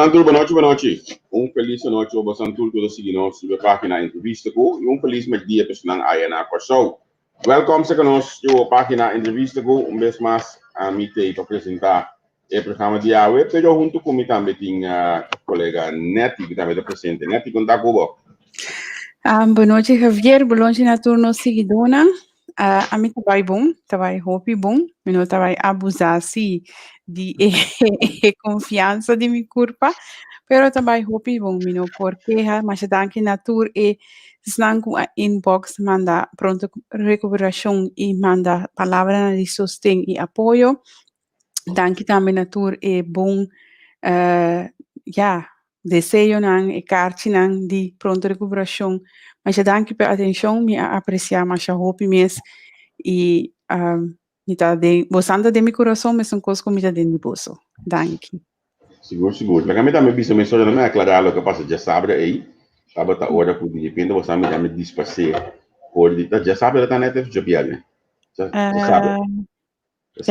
Santul, boa noite. Feliz noite, o Santul, todo seguir nossa página entrevista com feliz met die personal Ayana Corsou. Welkom se conosco página entrevista com vez mais a mim para apresentar o programa de AWE, pero junto com também tinha colega Neti que também presente. Neti, conta com Boa noite, Javier. Boa noite, turno seguidona. A mim trabalho bom, trabalho hopi bom. Eu não trabalho abusar assim de confiança de minha culpa, pero trabalho hopi bom, não porque mas danke natur e snangu a inbox manda pronto recuperação e manda palavra de sostém e apoio. Danke também natur e bom, desejo nang e kaartje nang die pronto recuperação. Mas eu danke pela atenção, me apreciar mais a hope mes e me tá de gostando de meu coração, mas um coisa como me tá dentro do bolso. Danke. Seguro. Mas também também bisa mencionar também aclarar o que passa já sabe aí. Sabe tá hora que de repente você me dispasse por já sabe tá net já piada. Já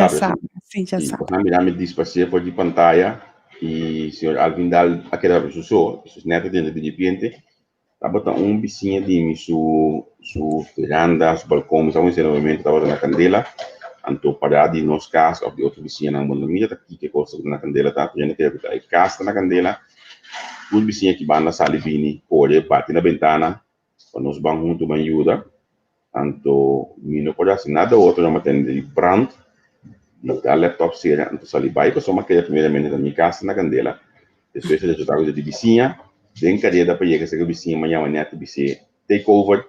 sabe, sim, já sabe. Você me dispasse por de pantalla e senhor Alvindal aquela pessoa, os netos dentro de repente estava vizinho de mim su veranda, su balcão, estava em momento estava na candela, anto parado de nos casa ou de outro vizinho na mão minha, tá aqui que coisa na candela tá, gente que tá aí casa na candela, os vizinhos que banda sali vini, pode bate na ventana, quando nos vão junto me ajuda, anto não pode assim nada outro não tem de brand, da laptop seria, anto sali vai, que só uma que primeiramente da minha casa na candela, depois eu já estava de vizinha. Den cadeira para chegar essa vizinha amanhã neto bise take over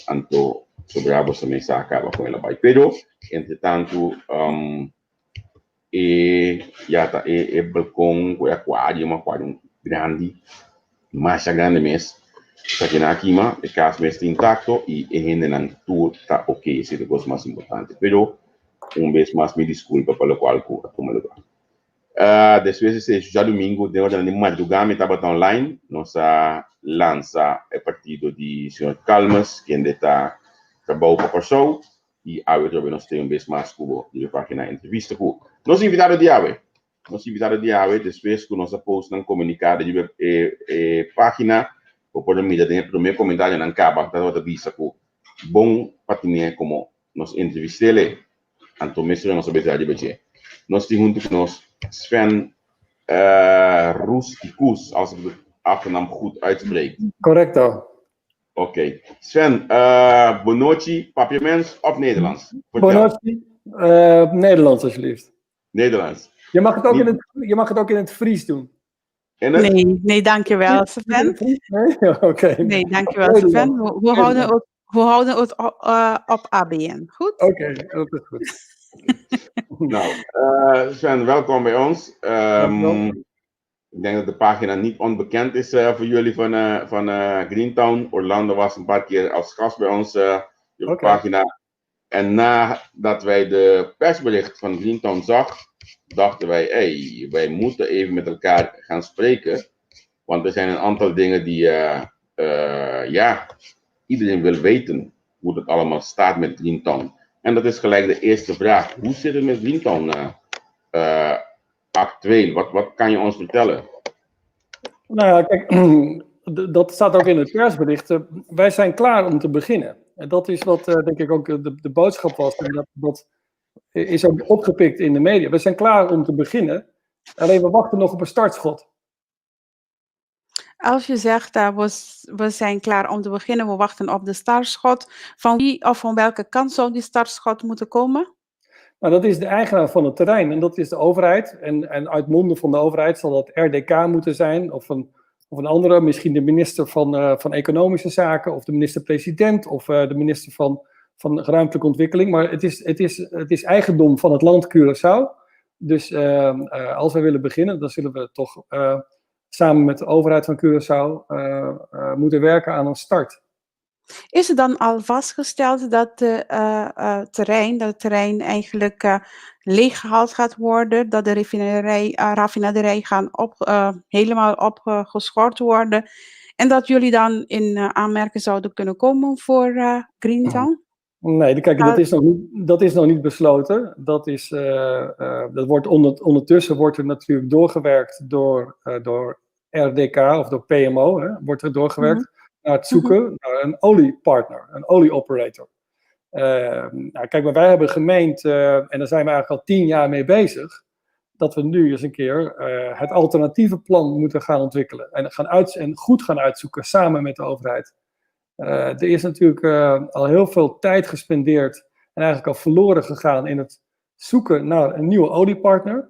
anto sobrava essa mesa acaba com ela vai pero entretanto já tá balcão com aquário uma aquário grande mais grande mesmo está aqui na quima o caso mesmo intacto e ainda não tudo tá ok esse é o coisa mais importante pero vez mais me desculpa pelo qual como lugar. Depois já domingo, de hoje de madrugada, estava online, nossa lança é partido de Sr. Calmas, que ainda está trabalhando para o show, e a outra vez nós temos vez mais como de página entrevista com nós invitados de AWE. Depois que nossa post não comunicada de página, ou por mídia tem o primeiro comentário na capa, da outra vista com bom patinho como nós entrevistamos, então mesmo nós sabemos de nós temos junto com nós Sven Rusticus, als ik de achternaam goed uitspreek. Correcto. Oké. Sven, Bonoci, Papiaments of Nederlands? Bonoci, Nederlands alsjeblieft. Nederlands. Je mag het ook in het Fries doen. Nee, dankjewel, Sven. Nee? Oké. Nee, dankjewel, Sven. We houden het op ABN. Goed? Oké, dat is goed. Nou, Sven, welkom bij ons. Ik denk dat de pagina niet onbekend is voor jullie van Greentown. Orlando was een paar keer als gast bij ons op de pagina. En nadat wij de persbericht van Greentown zag, dachten wij, wij moeten even met elkaar gaan spreken. Want er zijn een aantal dingen die iedereen wil weten hoe het allemaal staat met Greentown. En dat is gelijk de eerste vraag. Hoe zit het met Greentown actueel? Wat kan je ons vertellen? Nou ja, kijk, dat staat ook in het persbericht. Wij zijn klaar om te beginnen. En dat is wat, denk ik, ook de boodschap was. En dat is ook opgepikt in de media. We zijn klaar om te beginnen. Alleen we wachten nog op een startschot. Als je zegt, we zijn klaar om te beginnen, we wachten op de startschot. Van wie of van welke kant zou die startschot moeten komen? Nou, dat is de eigenaar van het terrein en dat is de overheid. En uit monden van de overheid zal dat RDK moeten zijn of een andere, misschien de minister van Economische Zaken of de minister-president of de minister van Ruimtelijke Ontwikkeling. Maar het is eigendom van het land Curaçao. Dus als wij willen beginnen, dan zullen we toch samen met de overheid van Curaçao moeten werken aan een start. Is het dan al vastgesteld dat het terrein eigenlijk leeggehaald gaat worden, dat de raffinaderij helemaal opgeschort worden en dat jullie dan in aanmerking zouden kunnen komen voor Greentown? Nee, kijk, dat is nog niet besloten. Ondertussen wordt er natuurlijk doorgewerkt door RDK of door PMO, wordt er doorgewerkt naar het zoeken naar een oliepartner, een olieoperator. Kijk, maar wij hebben gemeend, en daar zijn we eigenlijk al 10 jaar mee bezig, dat we nu eens een keer het alternatieve plan moeten gaan ontwikkelen en goed gaan uitzoeken samen met de overheid. Er is natuurlijk al heel veel tijd gespendeerd en eigenlijk al verloren gegaan in het zoeken naar een nieuwe oliepartner.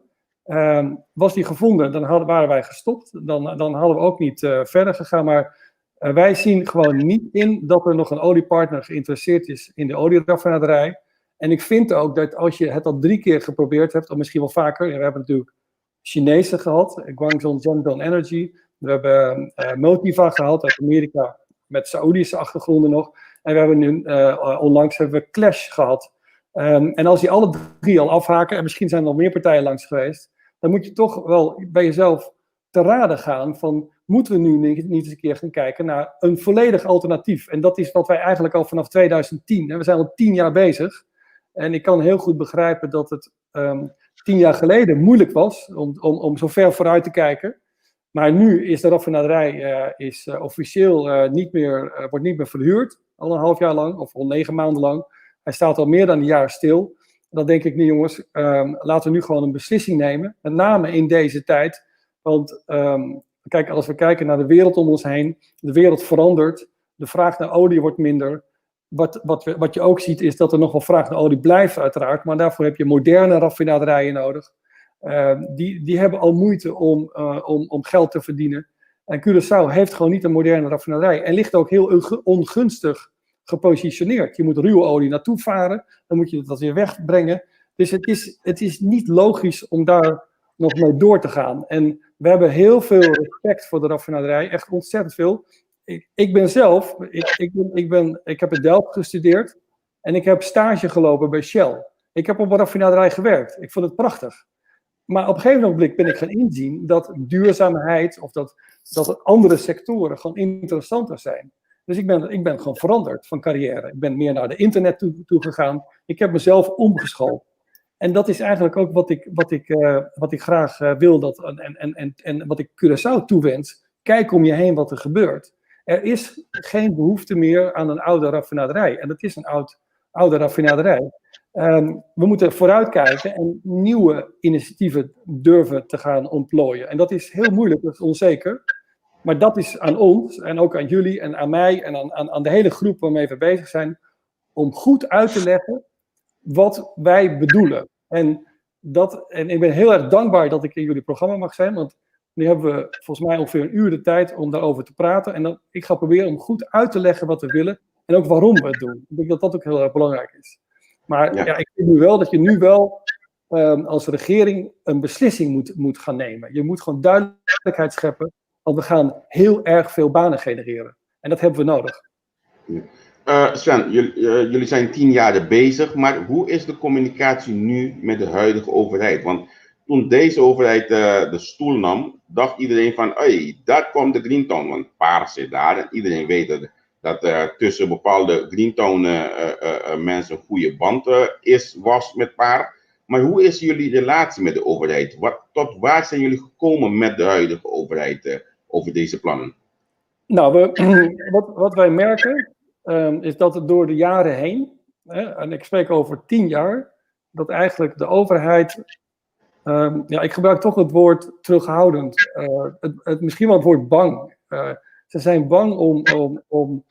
Was die gevonden, dan waren wij gestopt. Dan hadden we ook niet verder gegaan. Maar wij zien gewoon niet in dat er nog een oliepartner geïnteresseerd is in de olieraffinaderij. En ik vind ook dat als je het al 3 keer geprobeerd hebt, of misschien wel vaker. We hebben natuurlijk Chinezen gehad, Guangzhou Zhendong Energy. We hebben Motiva gehad uit Amerika, met Saoedische achtergronden nog. En we hebben nu onlangs hebben we Clash gehad. En als die alle 3 al afhaken, en misschien zijn er nog meer partijen langs geweest, dan moet je toch wel bij jezelf te raden gaan van, moeten we nu niet eens een keer gaan kijken naar een volledig alternatief? En dat is wat wij eigenlijk al vanaf 2010, we zijn al 10 jaar bezig. En ik kan heel goed begrijpen dat het 10 jaar geleden moeilijk was om zo ver vooruit te kijken. Maar nu is de raffinaderij officieel wordt niet meer verhuurd, al een half jaar lang, of al 9 maanden lang. Hij staat al meer dan een jaar stil. Dan denk ik, nee jongens, laten we nu gewoon een beslissing nemen. Met name in deze tijd. Want kijk, als we kijken naar de wereld om ons heen, de wereld verandert. De vraag naar olie wordt minder. Wat je ook ziet is dat er nog wel vraag naar olie blijft uiteraard. Maar daarvoor heb je moderne raffinaderijen nodig. Die hebben al moeite om geld te verdienen. En Curaçao heeft gewoon niet een moderne raffinaderij. En ligt ook heel ongunstig gepositioneerd. Je moet ruwe olie naartoe varen. Dan moet je dat weer wegbrengen. Dus het is niet logisch om daar nog mee door te gaan. En we hebben heel veel respect voor de raffinaderij. Echt ontzettend veel. Ik ben zelf, ik heb in Delft gestudeerd en ik heb stage gelopen bij Shell. Ik heb op een raffinaderij gewerkt. Ik vond het prachtig. Maar op een gegeven moment ben ik gaan inzien dat duurzaamheid of dat andere sectoren gewoon interessanter zijn. Dus ik ben gewoon veranderd van carrière. Ik ben meer naar de internet toe gegaan. Ik heb mezelf omgeschoold. En dat is eigenlijk ook wat ik graag wil en wat ik Curaçao toewens. Kijk om je heen wat er gebeurt. Er is geen behoefte meer aan een oude raffinaderij. En dat is een oude raffinaderij. We moeten vooruitkijken en nieuwe initiatieven durven te gaan ontplooien. En dat is heel moeilijk, dat is onzeker. Maar dat is aan ons en ook aan jullie en aan mij en aan de hele groep waarmee we bezig zijn. Om goed uit te leggen wat wij bedoelen. En ik ben heel erg dankbaar dat ik in jullie programma mag zijn. Want nu hebben we volgens mij ongeveer 1 uur de tijd om daarover te praten. En ik ga proberen om goed uit te leggen wat we willen. En ook waarom we het doen. Ik denk dat dat ook heel erg belangrijk is. Maar ja, ik vind nu wel dat je nu wel als regering een beslissing moet gaan nemen. Je moet gewoon duidelijkheid scheppen. Want we gaan heel erg veel banen genereren. En dat hebben we nodig. Sven, jullie zijn 10 jaar bezig. Maar hoe is de communicatie nu met de huidige overheid? Want toen deze overheid de stoel nam, dacht iedereen van, daar komt de Greentown. Want Paar zit daar en iedereen weet dat tussen bepaalde Greentown mensen een goede band was met Paar. Maar hoe is jullie relatie met de overheid? Tot waar zijn jullie gekomen met de huidige overheid over deze plannen? Nou, wat wij merken is dat het door de jaren heen, en ik spreek over 10 jaar, dat eigenlijk de overheid, ik gebruik toch het woord terughoudend, misschien wel het woord bang. Ze zijn bang om,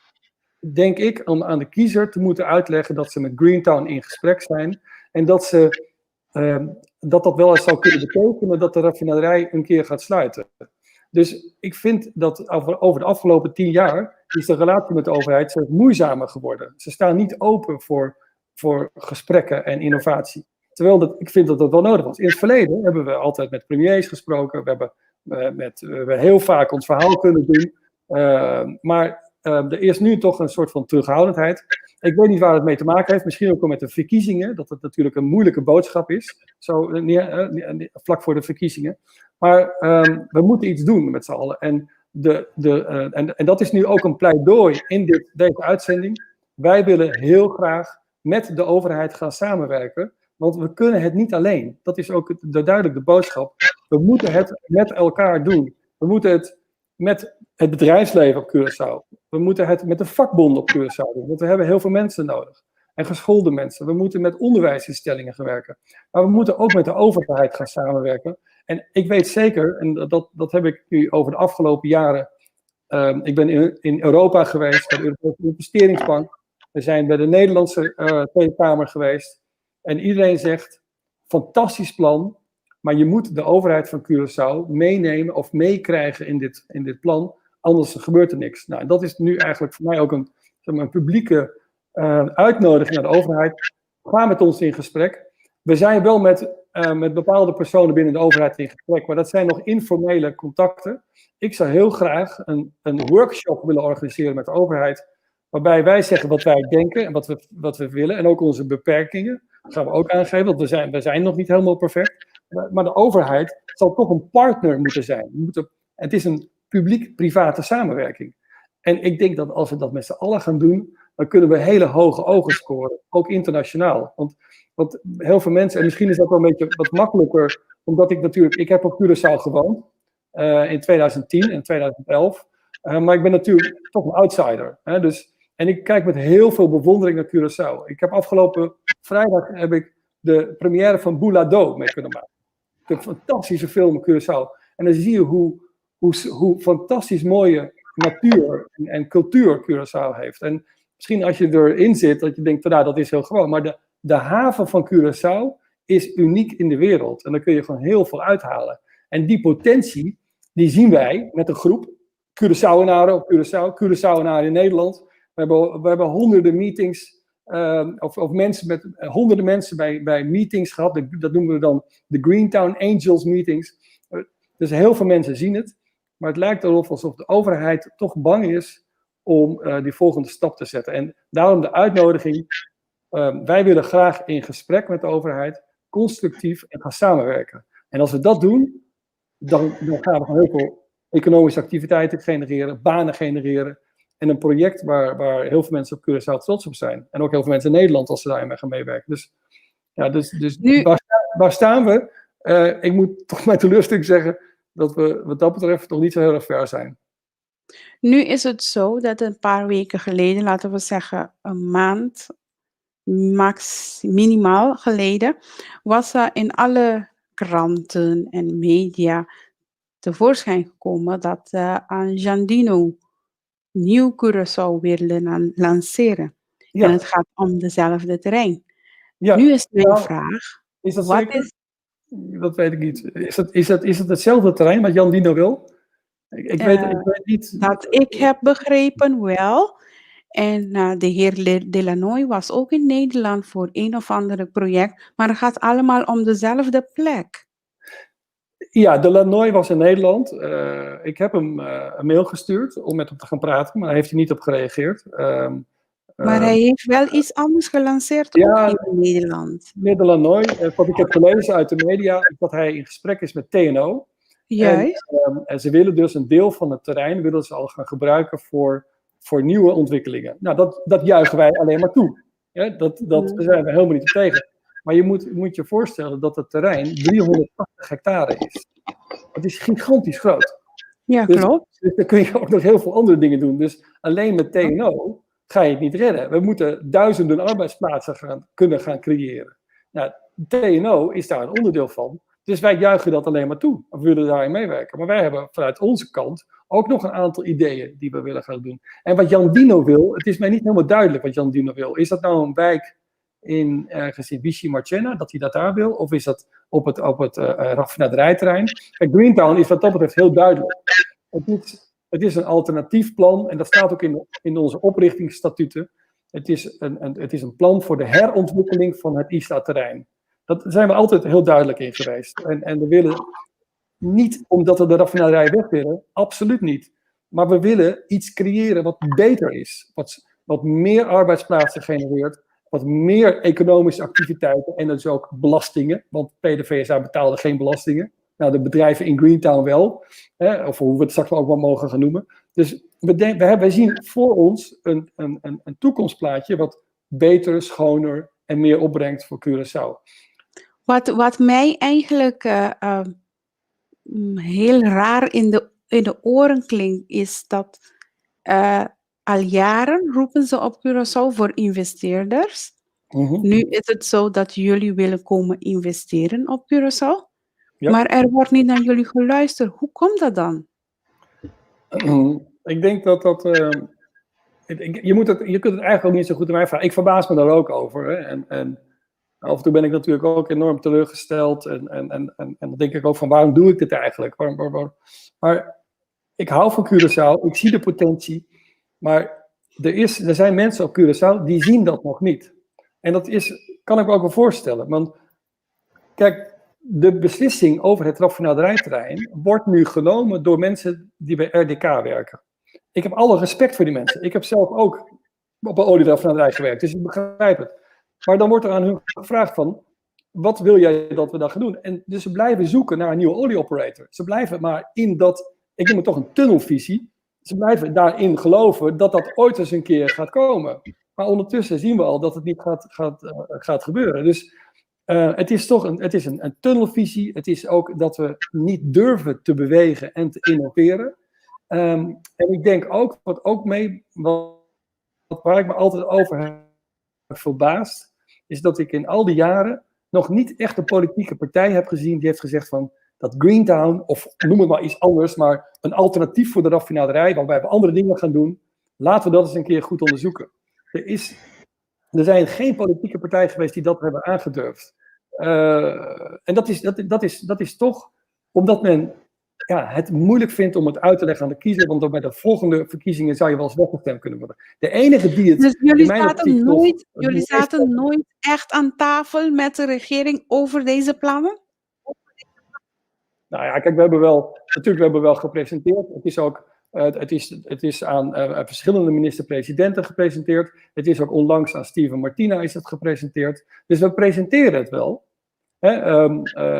denk ik, om aan de kiezer te moeten uitleggen dat ze met Greentown in gesprek zijn en dat dat wel eens zou kunnen betekenen dat de raffinaderij een keer gaat sluiten. Dus ik vind dat over de afgelopen 10 jaar is de relatie met de overheid steeds moeizamer geworden. Ze staan niet open voor gesprekken en innovatie. Terwijl ik vind dat dat wel nodig was. In het verleden hebben we altijd met premiers gesproken. We hebben heel vaak ons verhaal kunnen doen. Maar er is nu toch een soort van terughoudendheid. Ik weet niet waar het mee te maken heeft. Misschien ook wel met de verkiezingen. Dat het natuurlijk een moeilijke boodschap is. Zo vlak voor de verkiezingen. Maar we moeten iets doen met z'n allen. En dat is nu ook een pleidooi in deze uitzending. Wij willen heel graag met de overheid gaan samenwerken. Want we kunnen het niet alleen. Dat is ook duidelijk de boodschap. We moeten het met elkaar doen. We moeten het met het bedrijfsleven op Curaçao. We moeten het met de vakbonden op Curaçao doen, want we hebben heel veel mensen nodig. En geschoolde mensen. We moeten met onderwijsinstellingen gaan werken. Maar we moeten ook met de overheid gaan samenwerken. En ik weet zeker, en dat heb ik nu over de afgelopen jaren. Ik ben in Europa geweest, bij de Europese Investeringsbank. We zijn bij de Nederlandse Tweede Kamer geweest. En iedereen zegt, fantastisch plan, maar je moet de overheid van Curaçao meenemen of meekrijgen in dit plan, anders gebeurt er niks. Nou, dat is nu eigenlijk voor mij ook een publieke uitnodiging naar de overheid. Ga met ons in gesprek. We zijn wel met bepaalde personen binnen de overheid in gesprek, maar dat zijn nog informele contacten. Ik zou heel graag een workshop willen organiseren met de overheid, waarbij wij zeggen wat wij denken en wat we willen en ook onze beperkingen. Dat gaan we ook aangeven, want we zijn nog niet helemaal perfect. Maar de overheid zal toch een partner moeten zijn. Het is een publiek-private samenwerking. En ik denk dat als we dat met z'n allen gaan doen, dan kunnen we hele hoge ogen scoren, ook internationaal. Want heel veel mensen, en misschien is dat wel een beetje wat makkelijker, omdat ik heb op Curaçao gewoond in 2010 en 2011, maar ik ben natuurlijk toch een outsider. Hè, en ik kijk met heel veel bewondering naar Curaçao. Ik heb afgelopen vrijdag de première van Boulado mee kunnen maken. Een fantastische film in Curaçao. En dan zie je hoe fantastisch mooie natuur en cultuur Curaçao heeft. En misschien als je erin zit, dat je denkt, nou, dat is heel gewoon. Maar de haven van Curaçao is uniek in de wereld. En daar kun je gewoon heel veel uithalen. En die potentie, die zien wij met een groep Curaçaoenaren op Curaçao, Curaçaoenaren in Nederland. We hebben honderden meetings, of mensen honderden mensen bij meetings gehad. Dat noemen we dan de Greentown Angels meetings. Dus heel veel mensen zien het. Maar het lijkt erop alsof de overheid toch bang is om die volgende stap te zetten. En daarom de uitnodiging. Wij willen graag in gesprek met de overheid, constructief en gaan samenwerken. En als we dat doen, dan gaan we heel veel economische activiteiten genereren, banen genereren. En een project waar heel veel mensen op Curaçao trots op zijn. En ook heel veel mensen in Nederland als ze daarin gaan meewerken. Dus nu, waar staan we? Ik moet toch mijn teleurstelling zeggen dat we wat dat betreft toch niet zo heel erg ver zijn. Nu is het zo dat een paar weken geleden, laten we zeggen een maand, minimaal geleden, was er in alle kranten en media tevoorschijn gekomen dat Jandino nieuw Curaçao willen lanceren. Ja. En het gaat om dezelfde terrein. Ja. Nu is mijn vraag. Is dat zeker? Dat weet ik niet. Is het hetzelfde terrein wat Jandino wil? Ik weet niet. Dat ik heb begrepen wel. En de heer Delanoy was ook in Nederland voor een of ander project. Maar het gaat allemaal om dezelfde plek. Ja, Delanoy was in Nederland. Ik heb hem een mail gestuurd om met hem te gaan praten. Maar daar heeft hij niet op gereageerd. Maar hij heeft wel iets anders gelanceerd ook in Nederland. Meneer Delanoy, wat ik heb gelezen uit de media, is dat hij in gesprek is met TNO. Juist. En ze willen dus een deel van het terrein al gaan gebruiken voor nieuwe ontwikkelingen. Nou, dat juichen wij alleen maar toe. Ja, dat zijn we helemaal niet tegen. Maar je moet je voorstellen dat het terrein 380 hectare is. Dat is gigantisch groot. Ja, klopt. Dus dan kun je ook nog heel veel andere dingen doen. Dus alleen met TNO ga je het niet redden. We moeten duizenden arbeidsplaatsen kunnen gaan creëren. Nou, TNO is daar een onderdeel van. Dus wij juichen dat alleen maar toe. Of we willen daarin meewerken. Maar wij hebben vanuit onze kant ook nog een aantal ideeën die we willen gaan doen. En wat Jandino wil, het is mij niet helemaal duidelijk wat Jandino wil. Is dat nou een wijk ergens in Vichy Marchena, dat hij dat daar wil? Of is dat op het raffinaderijterrein? Kijk, Greentown is wat dat betreft heel duidelijk. Het is een alternatief plan en dat staat ook in onze oprichtingsstatuten. Het is een plan voor de herontwikkeling van het ISTA-terrein. Daar zijn we altijd heel duidelijk in geweest. En we willen niet omdat we de raffinaderij weg willen, absoluut niet. Maar we willen iets creëren wat beter is. Wat meer arbeidsplaatsen genereert. Wat meer economische activiteiten en dus ook belastingen. Want PDVSA betaalde geen belastingen. Nou, de bedrijven in Greentown wel. Of hoe we het straks ook wel mogen gaan noemen. Dus wij zien voor ons een toekomstplaatje wat beter, schoner en meer opbrengt voor Curaçao. Wat mij eigenlijk heel raar in de oren klinkt, is dat al jaren roepen ze op Curaçao voor investeerders. Nu is het zo dat jullie willen komen investeren op Curaçao, maar er wordt niet naar jullie geluisterd. Hoe komt dat dan? Ik denk dat je kunt het eigenlijk ook niet zo goed aan mij vragen. Ik verbaas me daar ook over. Hè? En af en toe ben ik natuurlijk ook enorm teleurgesteld. En dan denk ik ook van, waarom doe ik dit eigenlijk? Maar ik hou van Curaçao, ik zie de potentie. Maar er zijn mensen op Curaçao die zien dat nog niet. En dat kan ik me ook wel voorstellen. Want kijk, de beslissing over het raffinaderijterrein wordt nu genomen door mensen die bij RDK werken. Ik heb alle respect voor die mensen. Ik heb zelf ook op een olieraffinaderij gewerkt, dus ik begrijp het. Maar dan wordt er aan hun gevraagd van, wat wil jij dat we dan gaan doen? En dus ze blijven zoeken naar een nieuwe olieoperator. Ze blijven maar in dat, ik noem het toch een tunnelvisie, ze blijven daarin geloven dat dat ooit eens een keer gaat komen. Maar ondertussen zien we al dat het niet gaat gebeuren. Dus het is toch een tunnelvisie. Het is ook dat we niet durven te bewegen en te innoveren. En ik denk ook, waar ik me altijd over heb verbaasd, is dat ik in al die jaren nog niet echt een politieke partij heb gezien die heeft gezegd van dat Greentown, of noem het maar iets anders, maar een alternatief voor de raffinaderij, waarbij we andere dingen gaan doen, laten we dat eens een keer goed onderzoeken. Er zijn geen politieke partijen geweest die dat hebben aangedurfd. En dat is toch omdat men het moeilijk vindt om het uit te leggen aan de kiezer, want bij de volgende verkiezingen zou je wel eens weggestemd kunnen worden. De enige die het... Dus jullie zaten nooit echt aan tafel met de regering over deze plannen? Nou ja, kijk, we hebben wel gepresenteerd. Het is aan verschillende minister-presidenten gepresenteerd. Het is ook onlangs aan Steven Martina is het gepresenteerd. Dus we presenteren het wel.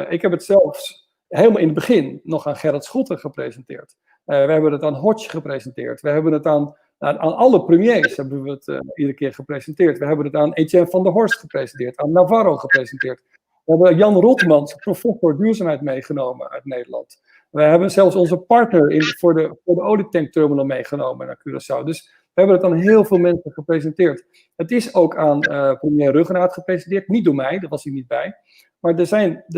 Ik heb het zelfs helemaal in het begin nog aan Gerrit Schotten gepresenteerd. We hebben het aan Hodge gepresenteerd. We hebben het aan alle premiers hebben we het iedere keer gepresenteerd. We hebben het aan Etienne van der Horst gepresenteerd. Aan Navarro gepresenteerd. We hebben Jan Rotmans, professor duurzaamheid, meegenomen uit Nederland. We hebben zelfs onze partner voor de olietankterminal meegenomen naar Curaçao. Dus we hebben het aan heel veel mensen gepresenteerd. Het is ook aan premier Ruggenaat gepresenteerd. Niet door mij, daar was hij niet bij. Maar er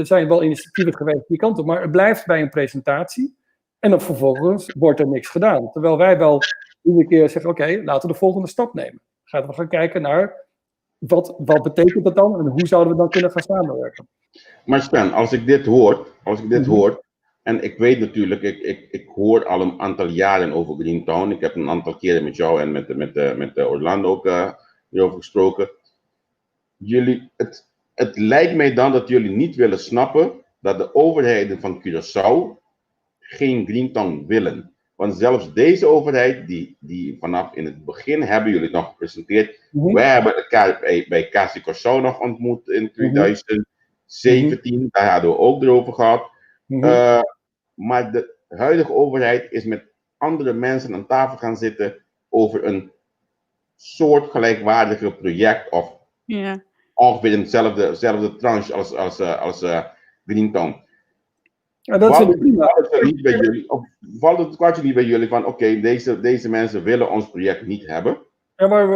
zijn wel initiatieven geweest die kant op. Maar het blijft bij een presentatie. En dan vervolgens wordt er niks gedaan. Terwijl wij wel iedere keer zeggen, oké, laten we de volgende stap nemen. We gaan kijken naar wat betekent dat dan en hoe zouden we dan kunnen gaan samenwerken. Maar Sven, als ik dit hoor, en ik weet natuurlijk, ik hoor al een aantal jaren over Greentown. Ik heb een aantal keren met jou en met Orlando ook hierover gesproken. Het lijkt mij dan dat jullie niet willen snappen dat de overheden van Curaçao geen Greentown willen. Want zelfs deze overheid, die vanaf in het begin hebben jullie nog gepresenteerd. Wij hebben elkaar bij Casa Curaçao nog ontmoet in 2017. Daar hadden we ook erover gehad. Maar de huidige overheid is met andere mensen aan tafel gaan zitten over een soort gelijkwaardige project of ongeveer in dezelfde tranche als Greentown. Ja, dat is prima. Valt het kwartje niet bij jullie van oké, deze mensen willen ons project niet hebben? Ja, maar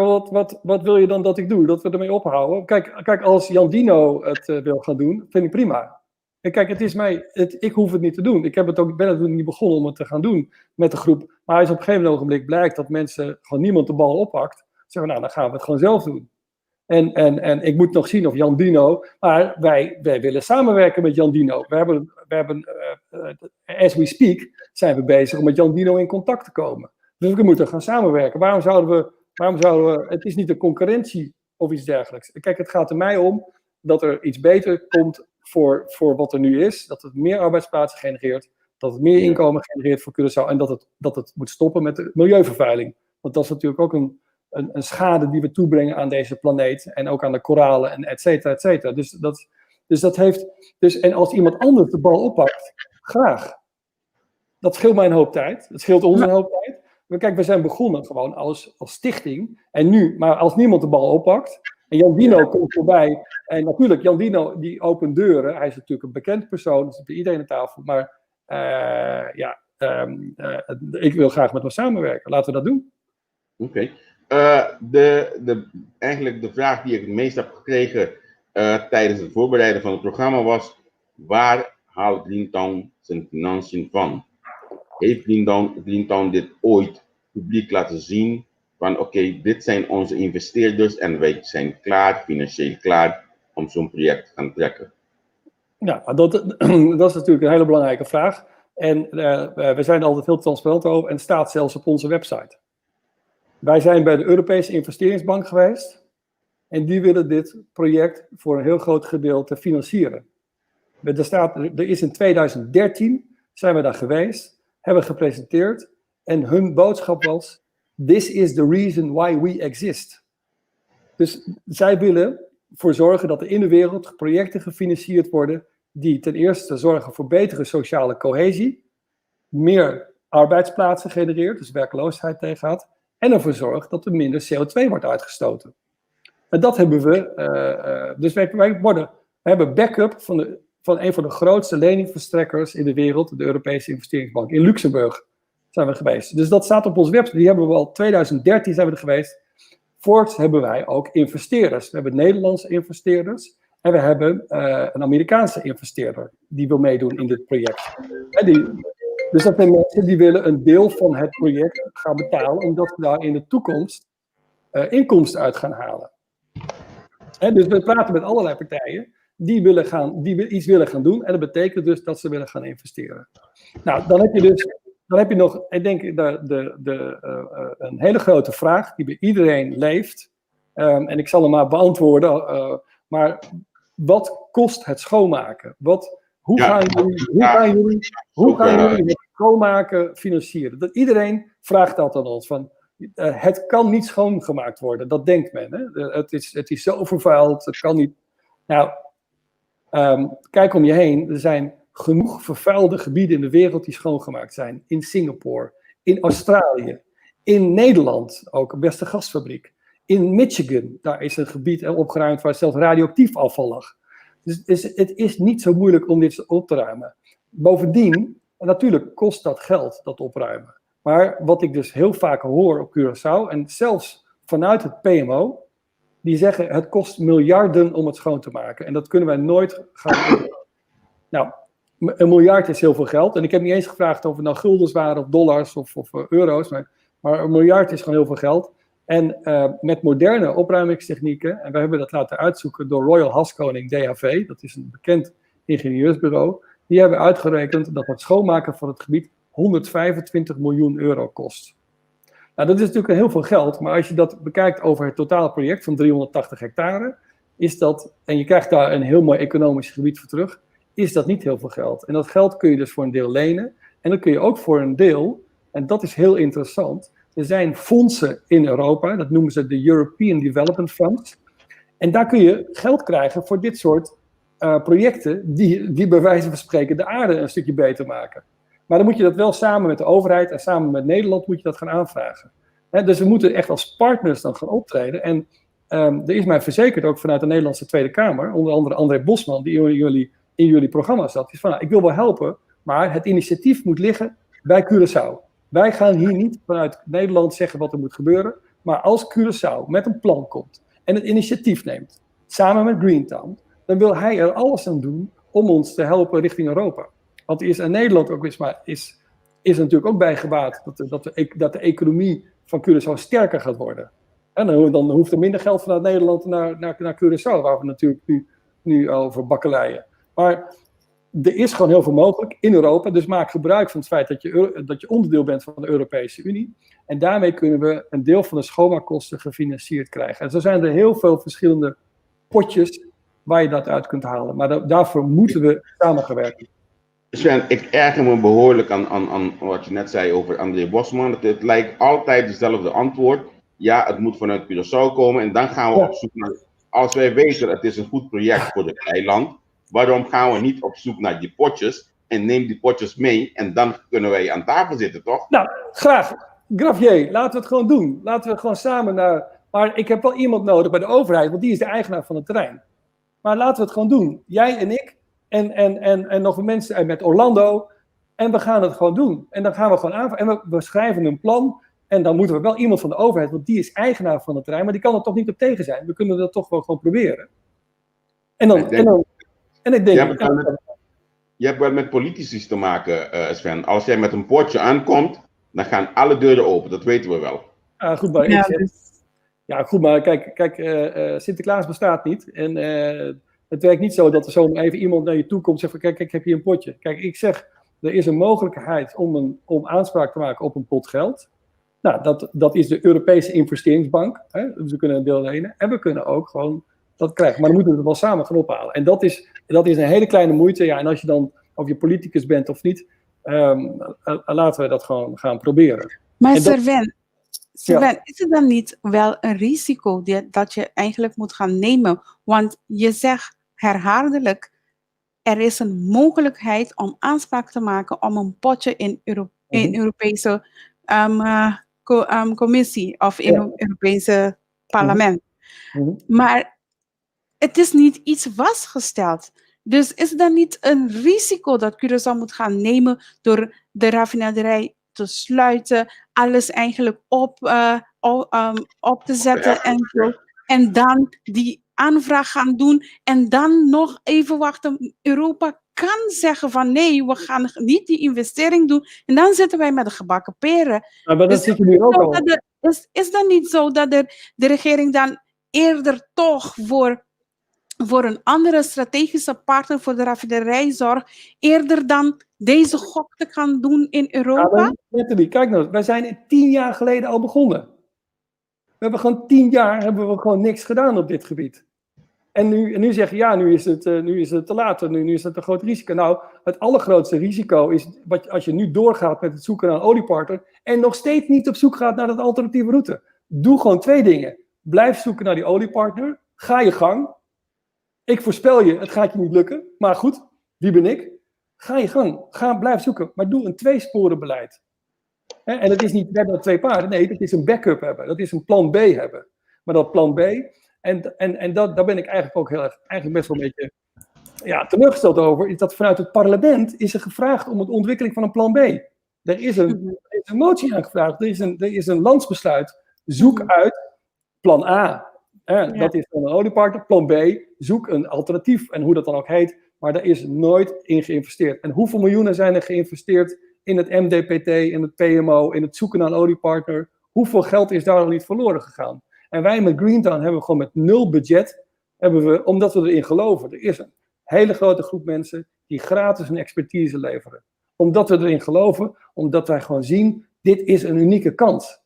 wat wil je dan dat ik doe? Dat we ermee ophouden? Kijk, als Jan Dino het wil gaan doen, vind ik prima. En kijk, ik hoef het niet te doen. Ben het niet begonnen om het te gaan doen met de groep. Maar als op een gegeven ogenblik blijkt dat gewoon niemand de bal oppakt, zeggen we, nou, dan gaan we het gewoon zelf doen. En ik moet nog zien of Jan Dino, maar wij willen samenwerken met Jan Dino. We hebben as we speak, zijn we bezig om met Jan Dino in contact te komen. Dus we moeten gaan samenwerken. Waarom zouden we, het is niet een concurrentie of iets dergelijks. Kijk, het gaat er mij om dat er iets beter komt voor wat er nu is. Dat het meer arbeidsplaatsen genereert, dat het meer inkomen genereert voor Curaçao en dat het moet stoppen met de milieuvervuiling. Want dat is natuurlijk ook een schade die we toebrengen aan deze planeet en ook aan de koralen en et cetera, et cetera. En als iemand anders de bal oppakt, graag. Dat scheelt mij een hoop tijd. Dat scheelt ons een hoop tijd. Maar kijk, we zijn begonnen gewoon als stichting. En nu, maar als niemand de bal oppakt, en Jan Dino komt voorbij, en natuurlijk, Jan Dino die opent deuren, hij is natuurlijk een bekend persoon, dat is bij iedereen aan tafel, maar ik wil graag met hem samenwerken. Laten we dat doen. Oké. Eigenlijk de vraag die ik het meest heb gekregen tijdens het voorbereiden van het programma was: waar haalt Greentown zijn financiën van? Heeft Greentown dit ooit publiek laten zien? Van oké, dit zijn onze investeerders en wij zijn financieel klaar om zo'n project te gaan trekken. Ja, dat is natuurlijk een hele belangrijke vraag. En we zijn er altijd heel transparant over en het staat zelfs op onze website. Wij zijn bij de Europese Investeringsbank geweest en die willen dit project voor een heel groot gedeelte financieren. Er is in 2013 zijn we daar geweest, hebben gepresenteerd en hun boodschap was: this is the reason why we exist. Dus zij willen ervoor zorgen dat er in de wereld projecten gefinancierd worden die ten eerste zorgen voor betere sociale cohesie, meer arbeidsplaatsen genereert, dus werkloosheid tegengaat, en ervoor zorgt dat er minder CO2 wordt uitgestoten. En dat hebben we, dus we hebben backup van een van de grootste leningverstrekkers in de wereld, de Europese Investeringsbank. In Luxemburg zijn we geweest. Dus dat staat op onze website, die hebben we al 2013 zijn we er geweest. Voorts hebben wij ook investeerders. We hebben Nederlandse investeerders en we hebben een Amerikaanse investeerder die wil meedoen in dit project. Dus dat zijn mensen die willen een deel van het project gaan betalen, omdat ze daar in de toekomst inkomsten uit gaan halen. Dus we praten met allerlei partijen die iets willen gaan doen en dat betekent dus dat ze willen gaan investeren. Nou, dan heb je nog, ik denk, een hele grote vraag die bij iedereen leeft. En ik zal hem maar beantwoorden. Maar wat kost het schoonmaken? Hoe gaan jullie het schoonmaken financieren? Iedereen vraagt dat aan ons. Het kan niet schoongemaakt worden. Dat denkt men. Hè? Het is zo vervuild. Het kan niet. Nou, kijk om je heen. Er zijn genoeg vervuilde gebieden in de wereld die schoongemaakt zijn. In Singapore, in Australië, in Nederland, ook een beste gasfabriek. In Michigan, daar is een gebied opgeruimd waar zelfs radioactief afval lag. Dus het is niet zo moeilijk om dit op te ruimen. Bovendien, natuurlijk kost dat geld, dat opruimen. Maar wat ik dus heel vaak hoor op Curaçao, en zelfs vanuit het PMO, die zeggen het kost miljarden om het schoon te maken. En dat kunnen wij nooit gaan doen. Nou, $1 miljard is heel veel geld. En ik heb niet eens gevraagd of het nou guldens waren of dollars of euro's. Maar $1 miljard is gewoon heel veel geld. En met moderne opruimingstechnieken, en we hebben dat laten uitzoeken door Royal Haskoning DHV, dat is een bekend ingenieursbureau, die hebben uitgerekend dat het schoonmaken van het gebied €125 miljoen kost. Nou, dat is natuurlijk heel veel geld, maar als je dat bekijkt over het totale project van 380 hectare, is dat, en je krijgt daar een heel mooi economisch gebied voor terug, is dat niet heel veel geld. En dat geld kun je dus voor een deel lenen, en dan kun je ook voor een deel, en dat is heel interessant, er zijn fondsen in Europa, dat noemen ze de European Development Funds. En daar kun je geld krijgen voor dit soort projecten die bij wijze van spreken de aarde een stukje beter maken. Maar dan moet je dat wel samen met de overheid en samen met Nederland moet je dat gaan aanvragen. Dus we moeten echt als partners dan gaan optreden. En er is mij verzekerd, ook vanuit de Nederlandse Tweede Kamer, onder andere André Bosman, die in jullie programma zat, die is van, ik wil wel helpen, maar het initiatief moet liggen bij Curaçao. Wij gaan hier niet vanuit Nederland zeggen wat er moet gebeuren, maar als Curaçao met een plan komt en het initiatief neemt, samen met Greentown, dan wil hij er alles aan doen om ons te helpen richting Europa. Want is in Nederland ook is natuurlijk ook bij gebaat dat de economie van Curaçao sterker gaat worden. En dan hoeft er minder geld vanuit Nederland naar Curaçao, waar we natuurlijk nu over bakkeleien. Maar er is gewoon heel veel mogelijk in Europa, dus maak gebruik van het feit dat je onderdeel bent van de Europese Unie. En daarmee kunnen we een deel van de schoonmaakkosten gefinancierd krijgen. En zo zijn er heel veel verschillende potjes waar je dat uit kunt halen. Maar daarvoor moeten we samenwerken. Sven, ik erger me behoorlijk aan wat je net zei over André Bosman. Het lijkt altijd hetzelfde antwoord. Ja, het moet vanuit Curaçao komen en dan gaan we op zoek naar... Als wij weten, het is een goed project voor het eiland, waarom gaan we niet op zoek naar die potjes en neem die potjes mee en dan kunnen wij aan tafel zitten, toch? Nou, graag. Gravier, laten we het gewoon doen. Laten we gewoon samen naar... Maar ik heb wel iemand nodig bij de overheid, want die is de eigenaar van het terrein. Maar laten we het gewoon doen. Jij en ik en nog mensen met Orlando. En we gaan het gewoon doen. En dan gaan we gewoon aanvragen. En we schrijven een plan. En dan moeten we wel iemand van de overheid, want die is eigenaar van het terrein, maar die kan er toch niet op tegen zijn. We kunnen dat toch wel gewoon proberen. En ik denk... Je hebt wel met politici te maken, Sven. Als jij met een potje aankomt, dan gaan alle deuren open. Dat weten we wel. Goed, maar, goed, maar kijk, Sinterklaas bestaat niet. En het werkt niet zo dat er zomaar even iemand naar je toe komt en zegt van, kijk, ik heb hier een potje. Kijk, ik zeg, er is een mogelijkheid om aanspraak te maken op een pot geld. Nou, dat is de Europese investeringsbank. Hè? Dus we kunnen een deel lenen. En we kunnen ook gewoon dat krijgen. Maar dan moeten we het wel samen gaan ophalen. En dat is een hele kleine moeite. Ja, en als je dan, of je politicus bent of niet, laten we dat gewoon gaan proberen. Maar Sven, is het dan niet wel een risico dat je eigenlijk moet gaan nemen? Want je zegt herhaaldelijk, er is een mogelijkheid om aanspraak te maken om een potje in Europese commissie of in Europese parlement. Maar het is niet iets vastgesteld. Dus is er niet een risico dat Curaçao moet gaan nemen door de raffinaderij te sluiten, alles eigenlijk op te zetten en dan die aanvraag gaan doen en dan nog even wachten. Europa kan zeggen van nee, we gaan niet die investering doen en dan zitten wij met de gebakken peren. Maar dat dus zit je nu ook al. Is dan niet zo dat de regering dan eerder toch voor een andere strategische partner voor de raffinaderij zorgt, eerder dan deze gok te gaan doen in Europa? Ja, kijk nou, wij zijn 10 jaar geleden al begonnen. We hebben gewoon 10 jaar gewoon niks gedaan op dit gebied. En nu zeg je, ja, nu is het te laat, nu is het een groot risico. Nou, het allergrootste risico is als je nu doorgaat met het zoeken naar een oliepartner en nog steeds niet op zoek gaat naar dat alternatieve route. Doe gewoon 2 dingen. Blijf zoeken naar die oliepartner. Ga je gang. Ik voorspel je, het gaat je niet lukken. Maar goed, wie ben ik? Ga je gang. Blijf zoeken. Maar doe een 2-sporenbeleid. En het is niet net naar 2 paarden. Nee, dat is een backup hebben. Dat is een plan B hebben. Maar dat plan B... En daar ben ik eigenlijk ook eigenlijk best wel een beetje teleurgesteld over. Is dat vanuit het parlement is er gevraagd om de ontwikkeling van een plan B. Er is een motie aangevraagd. Er is een landsbesluit. Zoek uit plan A. Dat is dan een oliepartner. Plan B. Zoek een alternatief. En hoe dat dan ook heet. Maar daar is nooit in geïnvesteerd. En hoeveel miljoenen zijn er geïnvesteerd in het MDPT, in het PMO, in het zoeken naar een oliepartner? Hoeveel geld is daar al niet verloren gegaan? En wij met Greentown hebben we gewoon met 0 budget, omdat we erin geloven. Er is een hele grote groep mensen die gratis een expertise leveren. Omdat we erin geloven, omdat wij gewoon zien, dit is een unieke kans.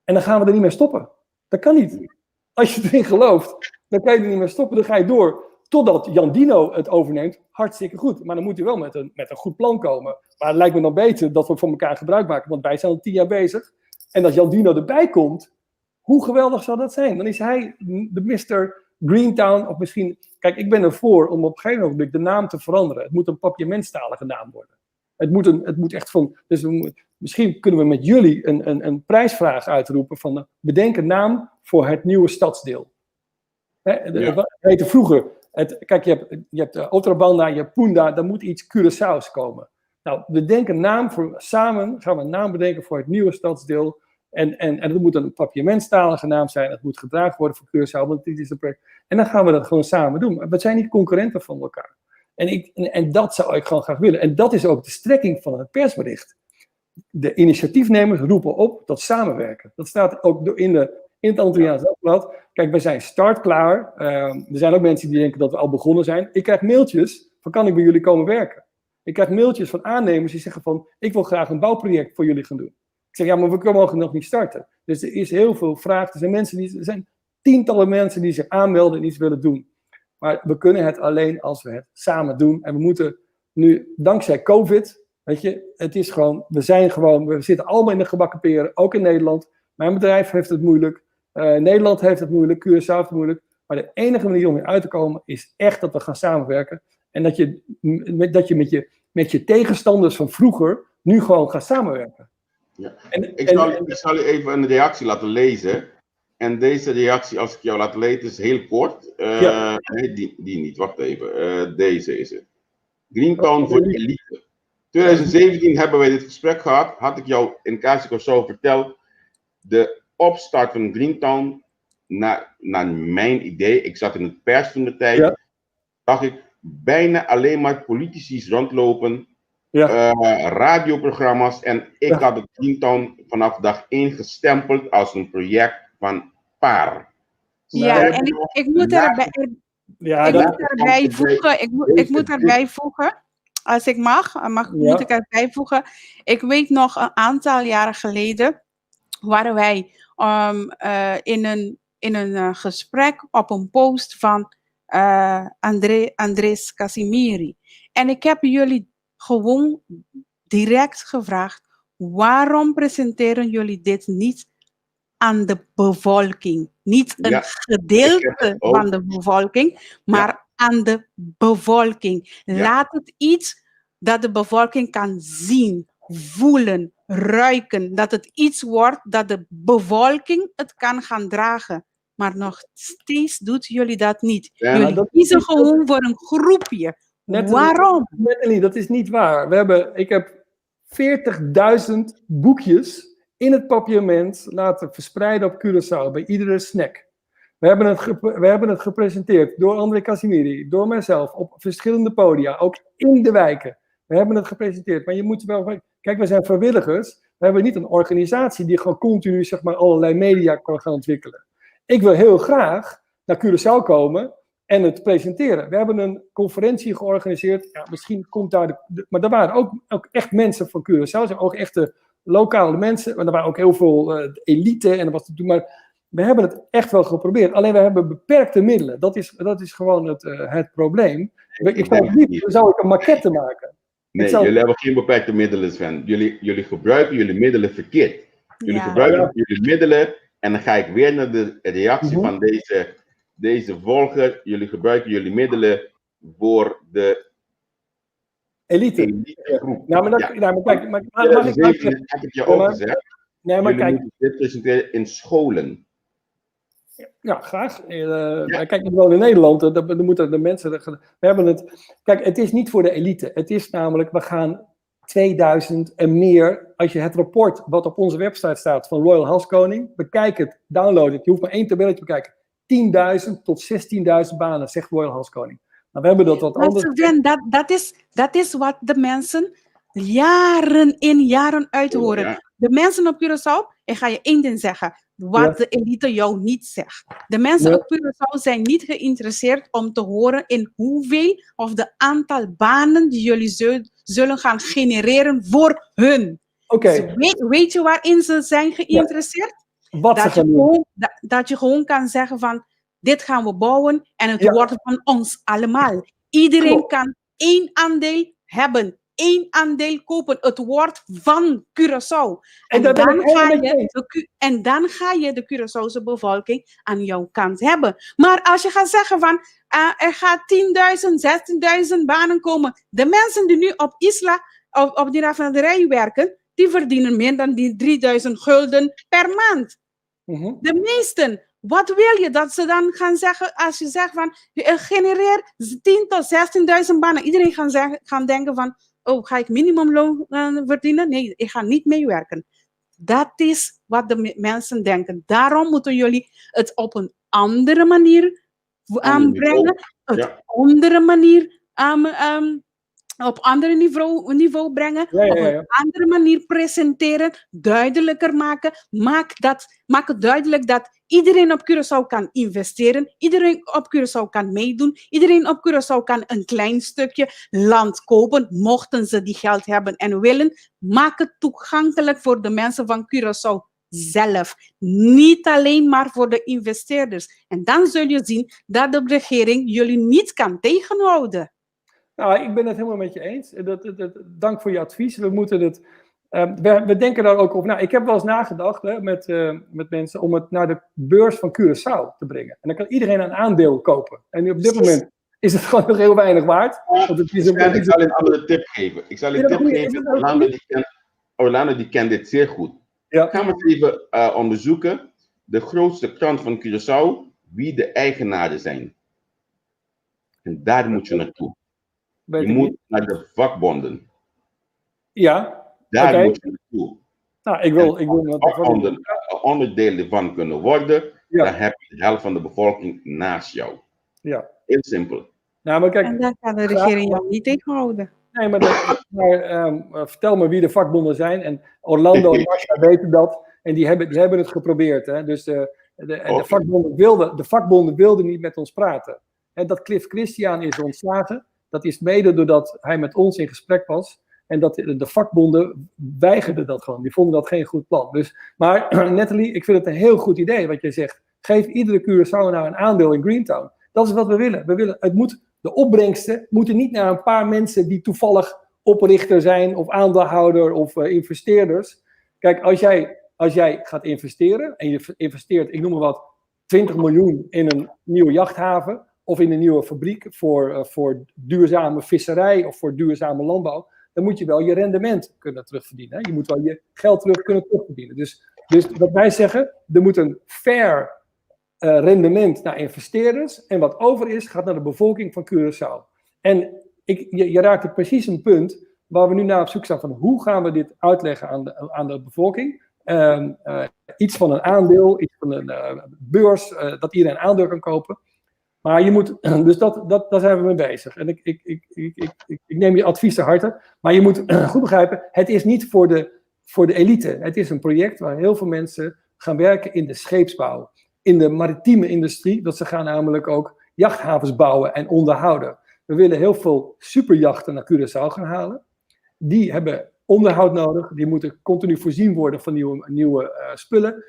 En dan gaan we er niet meer stoppen. Dat kan niet. Als je erin gelooft, dan kan je er niet meer stoppen. Dan ga je door totdat Jan Dino het overneemt. Hartstikke goed. Maar dan moet hij wel met een goed plan komen. Maar het lijkt me dan beter dat we van elkaar gebruik maken. Want wij zijn al 10 jaar bezig. En als Jan Dino erbij komt, hoe geweldig zou dat zijn? Dan is hij de Mr. Greentown, of misschien... Kijk, ik ben ervoor om op een gegeven moment de naam te veranderen. Het moet een papiamentstalige naam worden. Het moet echt van... Dus misschien kunnen we met jullie een prijsvraag uitroepen van... bedenk een naam voor het nieuwe stadsdeel. Het heette vroeger... Kijk, je hebt Otrabanda, je hebt Punda, daar moet iets Curaçao's komen. Nou, bedenk een naam voor... Samen gaan we een naam bedenken voor het nieuwe stadsdeel... En het moet een papiamentstalige naam zijn. Het moet gedragen worden voor Curaçao, want dit is een project. En dan gaan we dat gewoon samen doen. We zijn niet concurrenten van elkaar. En dat zou ik gewoon graag willen. En dat is ook de strekking van het persbericht. De initiatiefnemers roepen op tot samenwerken. Dat staat ook in het Antilliaans Dagblad. Kijk, wij zijn startklaar. Er zijn ook mensen die denken dat we al begonnen zijn. Ik krijg mailtjes van, kan ik bij jullie komen werken? Ik krijg mailtjes van aannemers die zeggen van, ik wil graag een bouwproject voor jullie gaan doen. Ik zeg, ja, maar we mogen nog niet starten. Dus er is heel veel vraag. Er zijn tientallen mensen die zich aanmelden en iets willen doen. Maar we kunnen het alleen als we het samen doen. En we moeten nu, dankzij COVID, weet je, het is gewoon, we zitten allemaal in de gebakken peren, ook in Nederland. Mijn bedrijf heeft het moeilijk. Nederland heeft het moeilijk. Curaçao heeft het moeilijk. Maar de enige manier om hier uit te komen is echt dat we gaan samenwerken. En dat je met je tegenstanders van vroeger nu gewoon gaat samenwerken. Ja. Ik zal je even een reactie laten lezen. En deze reactie, als ik jou laat lezen, is heel kort. Nee, die niet. Wacht even. Deze is het. Greentown voor de elite. 2017 hebben wij dit gesprek gehad. Had ik jou in Casa Curaçao verteld. De opstart van Greentown, naar mijn idee, ik zat in het pers toen de tijd, zag ik bijna alleen maar politici rondlopen, radioprogramma's en ik had het Greentown vanaf dag 1 gestempeld als een project van PAR. Ja, en ik moet erbij voegen, ik moet erbij voegen, als ik moet ik erbij voegen. Ik weet nog een aantal jaren geleden waren wij in een gesprek op een post van Andres Casimiri. En ik heb jullie gewoon direct gevraagd, waarom presenteren jullie dit niet aan de bevolking? Niet een gedeelte van de bevolking, maar aan de bevolking. Laat het iets dat de bevolking kan zien, voelen, ruiken. Dat het iets wordt dat de bevolking het kan gaan dragen. Maar nog steeds doet jullie dat niet. Jullie kiezen gewoon voor een groepje. Waarom? Nathalie, dat is niet waar. Ik heb 40.000 boekjes in het papierment laten verspreiden op Curaçao, bij iedere snack. We hebben het gepresenteerd door André Casimiri, door mijzelf, op verschillende podia, ook in de wijken. We hebben het gepresenteerd, maar je moet wel... Kijk, we zijn vrijwilligers, we hebben niet een organisatie die gewoon continu, zeg maar, allerlei media kan gaan ontwikkelen. Ik wil heel graag naar Curaçao komen en het presenteren. We hebben een conferentie georganiseerd, ja, misschien komt daar maar er waren ook echt mensen van Curaçao, er zijn ook echte lokale mensen, maar er waren ook heel veel elite en dat was te doen, maar we hebben het echt wel geprobeerd. Alleen we hebben beperkte middelen. Dat is gewoon het probleem. Ik zou een maquette maken. Nee, jullie hebben geen beperkte middelen, Sven. Jullie gebruiken jullie middelen verkeerd. Jullie gebruiken jullie middelen en dan ga ik weer naar de reactie van deze volger. Jullie gebruiken jullie middelen voor de elite groep. Nou, maar kijk, heb ik je ook gezegd. Nee, maar kijk, dit presenteren in scholen. Ja, graag. Kijk, ik woon in Nederland, dan moeten de mensen... We hebben het... Kijk, het is niet voor de elite. Het is namelijk, we gaan 2000 en meer... Als je het rapport wat op onze website staat van Royal Halskoning, bekijk het, download het. Je hoeft maar 1 tabelletje te bekijken. 10.000 tot 16.000 banen, zegt Royal Halskoning. Nou, we hebben dat wat anders... Dat is wat de mensen jaren in, jaren uit horen. Ja. De mensen op Curaçao, ik ga je één ding zeggen, wat de elite jou niet zegt. De mensen op Curaçao zijn niet geïnteresseerd om te horen in hoeveel of de aantal banen die jullie zullen gaan genereren voor hun. Okay. Weet je waarin ze zijn geïnteresseerd? Dat je gewoon kan zeggen van, dit gaan we bouwen en het wordt van ons allemaal. Iedereen kan 1 aandeel hebben. 1 aandeel kopen. Het wordt van Curaçao. En dan ga je de Curaçaose bevolking aan jouw kant hebben. Maar als je gaat zeggen van er gaat 10.000, 16.000 banen komen. De mensen die nu op Isla, op die raffinaderij werken, die verdienen meer dan die 3.000 gulden per maand. De meesten. Wat wil je dat ze dan gaan zeggen als je zegt van genereer 10.000 tot 16.000 banen. Iedereen gaan denken van, oh, ga ik minimumloon verdienen? Nee, ik ga niet meewerken. Dat is wat de mensen denken. Daarom moeten jullie het op een andere manier aanbrengen. Andere manier op ander niveau brengen, op een andere manier presenteren, duidelijker maken. Maak het duidelijk dat iedereen op Curaçao kan investeren, iedereen op Curaçao kan meedoen, iedereen op Curaçao kan een klein stukje land kopen, mochten ze die geld hebben en willen. Maak het toegankelijk voor de mensen van Curaçao zelf. Niet alleen maar voor de investeerders. En dan zul je zien dat de regering jullie niet kan tegenhouden. Nou, ik ben het helemaal met je eens. Dank voor je advies. We moeten het... we denken daar ook over. Nou, ik heb wel eens nagedacht met mensen om het naar de beurs van Curaçao te brengen. En dan kan iedereen een aandeel kopen. En nu op dit moment is het gewoon nog heel weinig waard. Want het is ik zal een andere tip geven. Orlando die kent dit zeer goed. Ja. Gaan we het even onderzoeken. De grootste krant van Curaçao, wie de eigenaren zijn. En daar moet je naartoe. Je moet naar de vakbonden. Ja. Daar Oké. moet je naartoe. Nou, ik wil Een onderdeel ervan kunnen worden, dan heb je de helft van de bevolking naast jou. Ja. Heel simpel. Nou, maar kijk, En daar kan de regering jou niet tegenhouden. nee, maar vertel me wie de vakbonden zijn. En Orlando en Marcia weten dat. En die hebben het geprobeerd. Hè? Dus de vakbonden wilden niet met ons praten. En dat Cliff Christian is ontslagen. Dat is mede doordat hij met ons in gesprek was. En dat de vakbonden weigerden dat gewoon. Die vonden dat geen goed plan. Dus, maar Nathalie, ik vind het een heel goed idee wat je zegt. Geef iedere Curaçao nou een aandeel in Greentown. Dat is wat we willen. De opbrengsten moeten niet naar een paar mensen die toevallig oprichter zijn of aandeelhouder of investeerders. Kijk, als jij gaat investeren en je investeert, ik noem maar wat, 20 miljoen in een nieuwe jachthaven of in een nieuwe fabriek voor duurzame visserij of voor duurzame landbouw, dan moet je wel je rendement kunnen terugverdienen. Hè? Je moet wel je geld kunnen terugverdienen. Dus wat wij zeggen, er moet een fair rendement naar investeerders en wat over is, gaat naar de bevolking van Curaçao. En je raakt precies een punt waar we nu naar op zoek zijn van hoe gaan we dit uitleggen aan de bevolking. Iets van een aandeel, iets van een beurs, dat iedereen aandeel kan kopen. Maar je moet, dus daar zijn we mee bezig. En ik neem je advies ter harte, maar je moet goed begrijpen, het is niet voor de elite. Het is een project waar heel veel mensen gaan werken in de scheepsbouw, in de maritieme industrie, dat ze gaan namelijk ook jachthavens bouwen en onderhouden. We willen heel veel superjachten naar Curaçao gaan halen. Die hebben onderhoud nodig, die moeten continu voorzien worden van nieuwe spullen.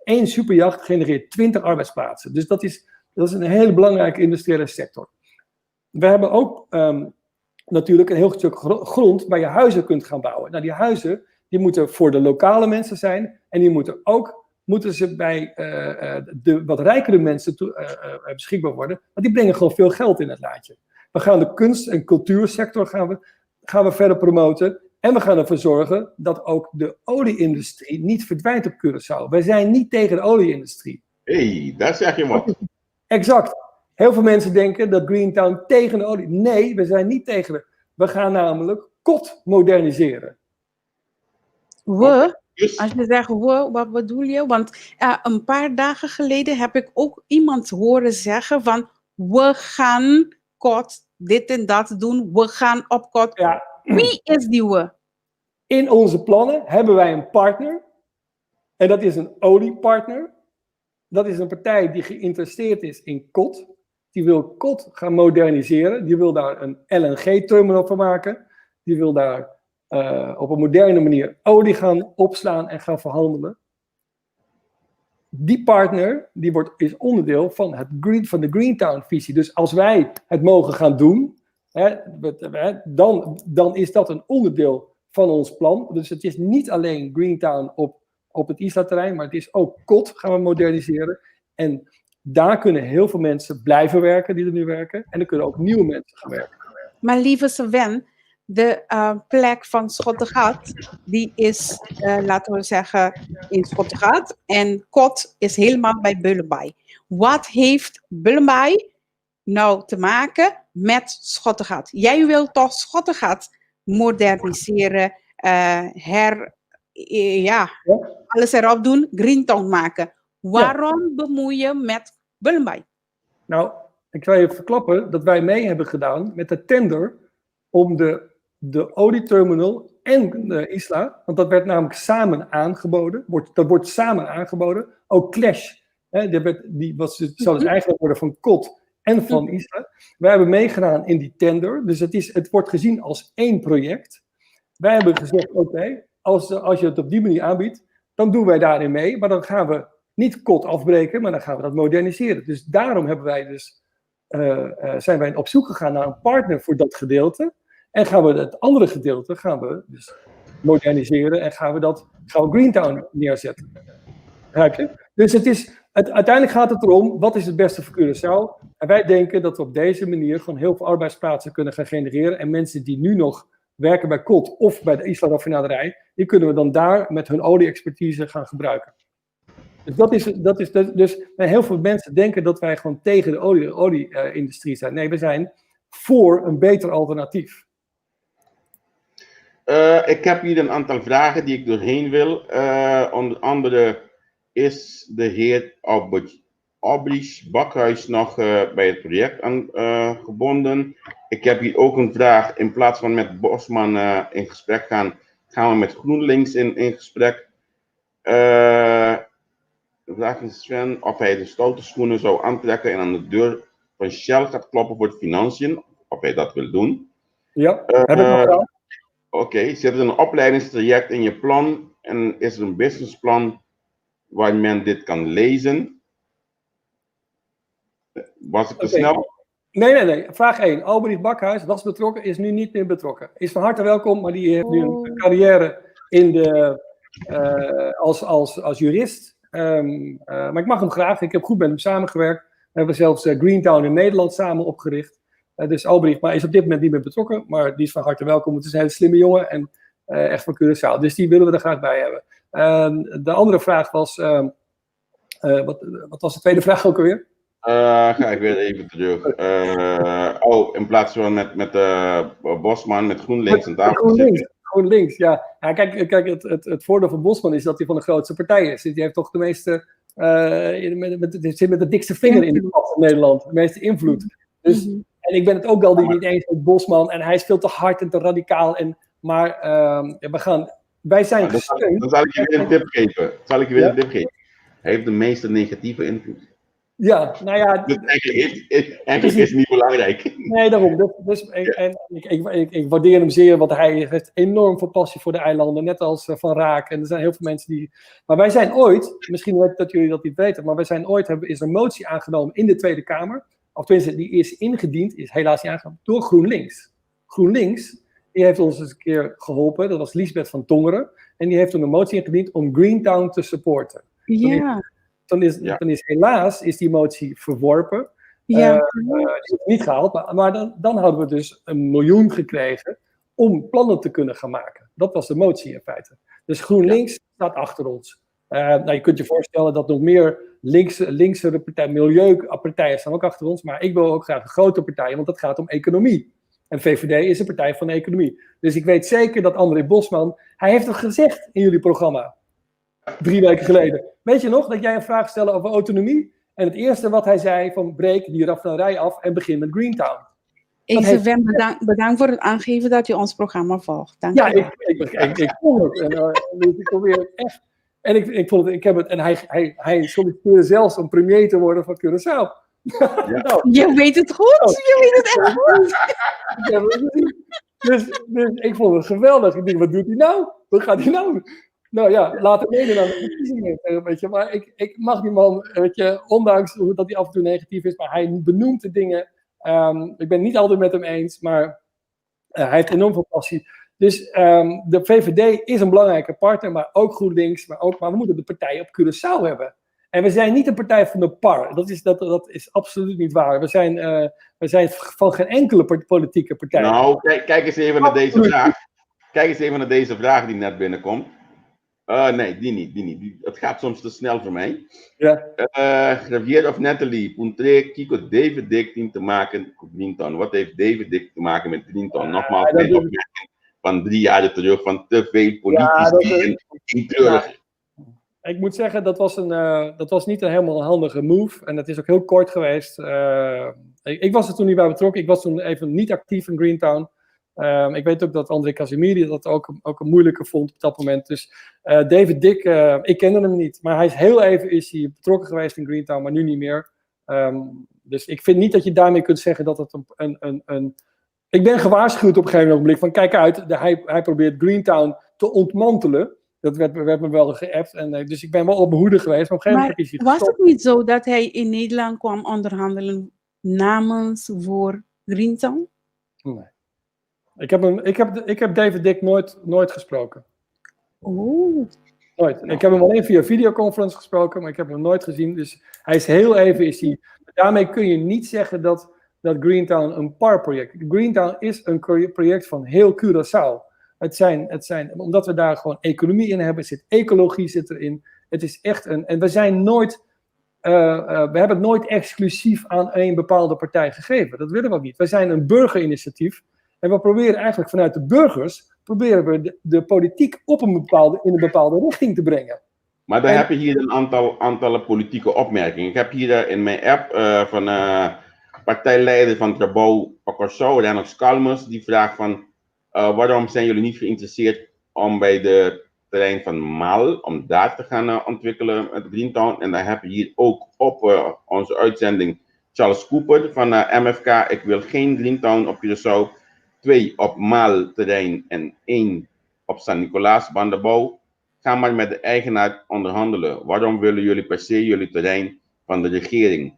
1 superjacht genereert 20 arbeidsplaatsen. Dus dat is een hele belangrijke industriële sector. We hebben ook natuurlijk een heel stuk grond waar je huizen kunt gaan bouwen. Nou, die huizen die moeten voor de lokale mensen zijn en die moeten ze bij de wat rijkere mensen beschikbaar worden. Want die brengen gewoon veel geld in het laadje. We gaan de kunst- en cultuursector gaan we verder promoten. En we gaan ervoor zorgen dat ook de olie-industrie niet verdwijnt op Curaçao. Wij zijn niet tegen de olie-industrie. Daar zeg je wat. Exact. Heel veel mensen denken dat Greentown tegen de olie... Nee, we zijn niet tegen we gaan namelijk KOT moderniseren. Als je zegt wat bedoel je? Want een paar dagen geleden heb ik ook iemand horen zeggen van we gaan KOT dit en dat doen, we gaan op KOT. Ja. Wie is die we? In onze plannen hebben wij een partner en dat is een oliepartner. Dat is een partij die geïnteresseerd is in KOT. Die wil KOT gaan moderniseren. Die wil daar een LNG-terminal van maken. Die wil daar op een moderne manier olie gaan opslaan en gaan verhandelen. Die partner is onderdeel van de Greentown-visie. Dus als wij het mogen gaan doen, dan is dat een onderdeel van ons plan. Dus het is niet alleen Greentown op het ISLA-terrein, maar het is ook KOT gaan we moderniseren. En daar kunnen heel veel mensen blijven werken die er nu werken. En er kunnen ook nieuwe mensen gaan werken. Maar lieve Sven, de plek van Schottegat, die is, laten we zeggen, in Schottegat. En KOT is helemaal bij Bullenbaai. Wat heeft Bullenbaai nou te maken met Schottegat? Jij wilt toch Schottegat moderniseren, alles erop doen, Greentown maken. Waarom bemoei je met Bullenbaai? Nou, ik zal je verklappen dat wij mee hebben gedaan met de tender om de olieterminal en de ISLA, want dat werd namelijk samen aangeboden. Dat wordt samen aangeboden. Ook Clash, zal dus eigenlijk worden van KOT en van ISLA. Wij hebben meegedaan in die tender, dus het wordt gezien als één project. Wij hebben gezegd, oké, als je het op die manier aanbiedt, dan doen wij daarin mee, maar dan gaan we niet KOT afbreken, maar dan gaan we dat moderniseren. Dus daarom zijn wij op zoek gegaan naar een partner voor dat gedeelte. En gaan we het andere gedeelte dus moderniseren en gaan we Greentown neerzetten. Begrijp je? Dus uiteindelijk gaat het erom, wat is het beste voor Curaçao? En wij denken dat we op deze manier gewoon heel veel arbeidsplaatsen kunnen gaan genereren. En mensen die nu nog werken bij KOT of bij de ISLA raffinaderij, die kunnen we dan daar met hun olie-expertise gaan gebruiken. Dus heel veel mensen denken dat wij gewoon tegen de olie-industrie zijn. Nee, we zijn voor een beter alternatief. Ik heb hier een aantal vragen die ik doorheen wil. Onder andere is de heer Albrecht Bakhuis nog bij het project gebonden. Ik heb hier ook een vraag. In plaats van met Bosman in gesprek gaan we met GroenLinks in gesprek. De vraag is Sven of hij de stoute schoenen zou aantrekken en aan de deur van Shell gaat kloppen voor de financiën. Of hij dat wil doen. Ja, heb ik nog gedaan. Oké, zit er een opleidingstraject in je plan en is er een businessplan waar men dit kan lezen? Was ik te snel? Nee. Vraag 1. Albrecht Bakhuis was betrokken, is nu niet meer betrokken. Is van harte welkom, maar die heeft nu een carrière in de, als jurist. Maar ik mag hem graag. Ik heb goed met hem samengewerkt. We hebben zelfs Greentown in Nederland samen opgericht. Dus Albrecht maar is op dit moment niet meer betrokken, maar die is van harte welkom. Het is een hele slimme jongen en echt van Curaçao. Dus die willen we er graag bij hebben. De andere vraag was, wat was de tweede vraag ook alweer? Ga ik weer even terug. In plaats van met Bosman, met GroenLinks en GroenLinks, ja. Kijk, het voordeel van Bosman is dat hij van de grootste partij is. Die heeft toch de meeste, zit met de dikste vinger in de pad in Nederland. De meeste invloed. Dus, en ik ben het ook al niet eens met Bosman. En hij is veel te hard en te radicaal. Maar wij zijn gesteund. Dan zal ik je weer een tip geven. Hij heeft de meeste negatieve invloed. Ja, nou ja. Dus eigenlijk is het niet belangrijk. Nee, daarom. Ik waardeer hem zeer, want hij heeft enorm veel passie voor de eilanden, net als Van Raak. En er zijn heel veel mensen die. Maar wij zijn ooit, misschien dat jullie dat niet weten, maar wij zijn ooit, is er een motie aangenomen in de Tweede Kamer. Of tenminste, die is ingediend, is helaas niet aangenomen, door GroenLinks. GroenLinks, die heeft ons eens een keer geholpen, dat was Liesbeth van Tongeren. En die heeft toen een motie ingediend om Greentown te supporten. Ja. Dan is helaas die motie verworpen. Ja. Die is niet gehaald, maar dan hadden we dus 1 miljoen gekregen om plannen te kunnen gaan maken. Dat was de motie in feite. Dus GroenLinks staat achter ons. Je kunt je voorstellen dat nog meer linkse partijen, milieupartijen staan ook achter ons. Maar ik wil ook graag een grote partijen, want dat gaat om economie. En VVD is een partij van de economie. Dus ik weet zeker dat André Bosman, hij heeft het gezegd in jullie programma. 3 weken geleden. Weet je nog dat jij een vraag stelde over autonomie? En het eerste wat hij zei van breek die raffinaderij af en begin met Greentown. Sven, bedankt voor het aangeven dat je ons programma volgt. Dank je. Ik vond het. Ik probeer echt. En ik vond het, ik heb het. En hij solliciteerde zelfs om premier te worden van Curaçao. Ja. Je weet het goed. Je weet het echt goed. Dus ik vond het geweldig. Ik denk, wat doet hij nou? Wat gaat hij nou doen? Nou ja, laat hem meedoen aan de verkiezingen, weet je. Maar ik mag die man, weet je, ondanks dat hij af en toe negatief is, maar hij benoemt de dingen. Ik ben niet altijd met hem eens, maar hij heeft enorm veel passie. Dus de VVD is een belangrijke partner, maar ook GroenLinks, maar we moeten de partij op Curaçao hebben. En we zijn niet een partij van de par. Dat is absoluut niet waar. We zijn van geen enkele politieke partij. Nou, kijk eens even naar deze vraag. Kijk eens even naar deze vraag die net binnenkomt. Nee, die niet. Het gaat soms te snel voor mij. Ja. Javier of Natalie, Puntre, Kiko, David Dick team te maken met Greentown. Wat heeft David Dick te maken met Greentown? Nogmaals, mijn opmerking van 3 jaar terug van te veel politici en treurig. Ik moet zeggen, dat was niet helemaal een handige move. En dat is ook heel kort geweest. Ik was er toen niet bij betrokken. Ik was toen even niet actief in Greentown. Ik weet ook dat André Casimiri dat ook een moeilijke vond op dat moment. Dus David Dick, ik kende hem niet. Maar hij is heel even betrokken geweest in Greentown, maar nu niet meer. Dus ik vind niet dat je daarmee kunt zeggen dat het een ik ben gewaarschuwd op een gegeven moment van kijk uit, hij probeert Greentown te ontmantelen. Dat werd me wel geappt. Dus ik ben wel op mijn hoede geweest. Maar op een gegeven moment is hij was het niet zo dat hij in Nederland kwam onderhandelen namens voor Greentown? Nee. Ik heb David Dick nooit gesproken. Oh. Nooit. Ik heb hem alleen via videoconference gesproken, maar ik heb hem nooit gezien. Dus hij is heel even. Daarmee kun je niet zeggen dat Greentown een par-project is. Greentown is een project van heel Curaçao. Het zijn, omdat we daar gewoon economie in hebben, ecologie zit erin. Het is echt en we zijn nooit, we hebben het nooit exclusief aan één bepaalde partij gegeven. Dat willen we ook niet. We zijn een burgerinitiatief en we proberen eigenlijk vanuit de burgers proberen we de politiek in een bepaalde richting te brengen. Maar dan heb je hier een aantal politieke opmerkingen. Ik heb hier in mijn app van partijleider van Trabouw Pacorso, Reinox Kalmers, die vraagt van waarom zijn jullie niet geïnteresseerd om bij de terrein van Mal, om daar te gaan ontwikkelen met Greentown. En dan heb je hier ook op onze uitzending Charles Cooper van MFK. Ik wil geen Greentown op Curaçao. 2 op Mal terrein en 1 op San Nicolaas Bandenbouw. Ga maar met de eigenaar onderhandelen. Waarom willen jullie per se jullie terrein van de regering?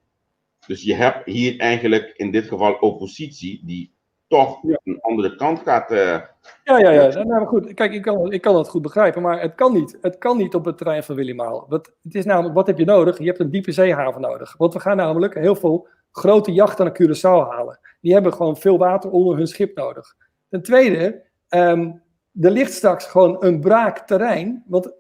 Dus je hebt hier eigenlijk in dit geval oppositie die toch een andere kant gaat. Ja. Nou, goed. Kijk, ik kan dat goed begrijpen, maar het kan niet. Het kan niet op het terrein van Willy Maal. Het is namelijk, wat heb je nodig? Je hebt een diepe zeehaven nodig. Want we gaan namelijk heel veel grote jachten naar Curaçao halen. Die hebben gewoon veel water onder hun schip nodig. Ten tweede, er ligt straks gewoon een braak terrein. Want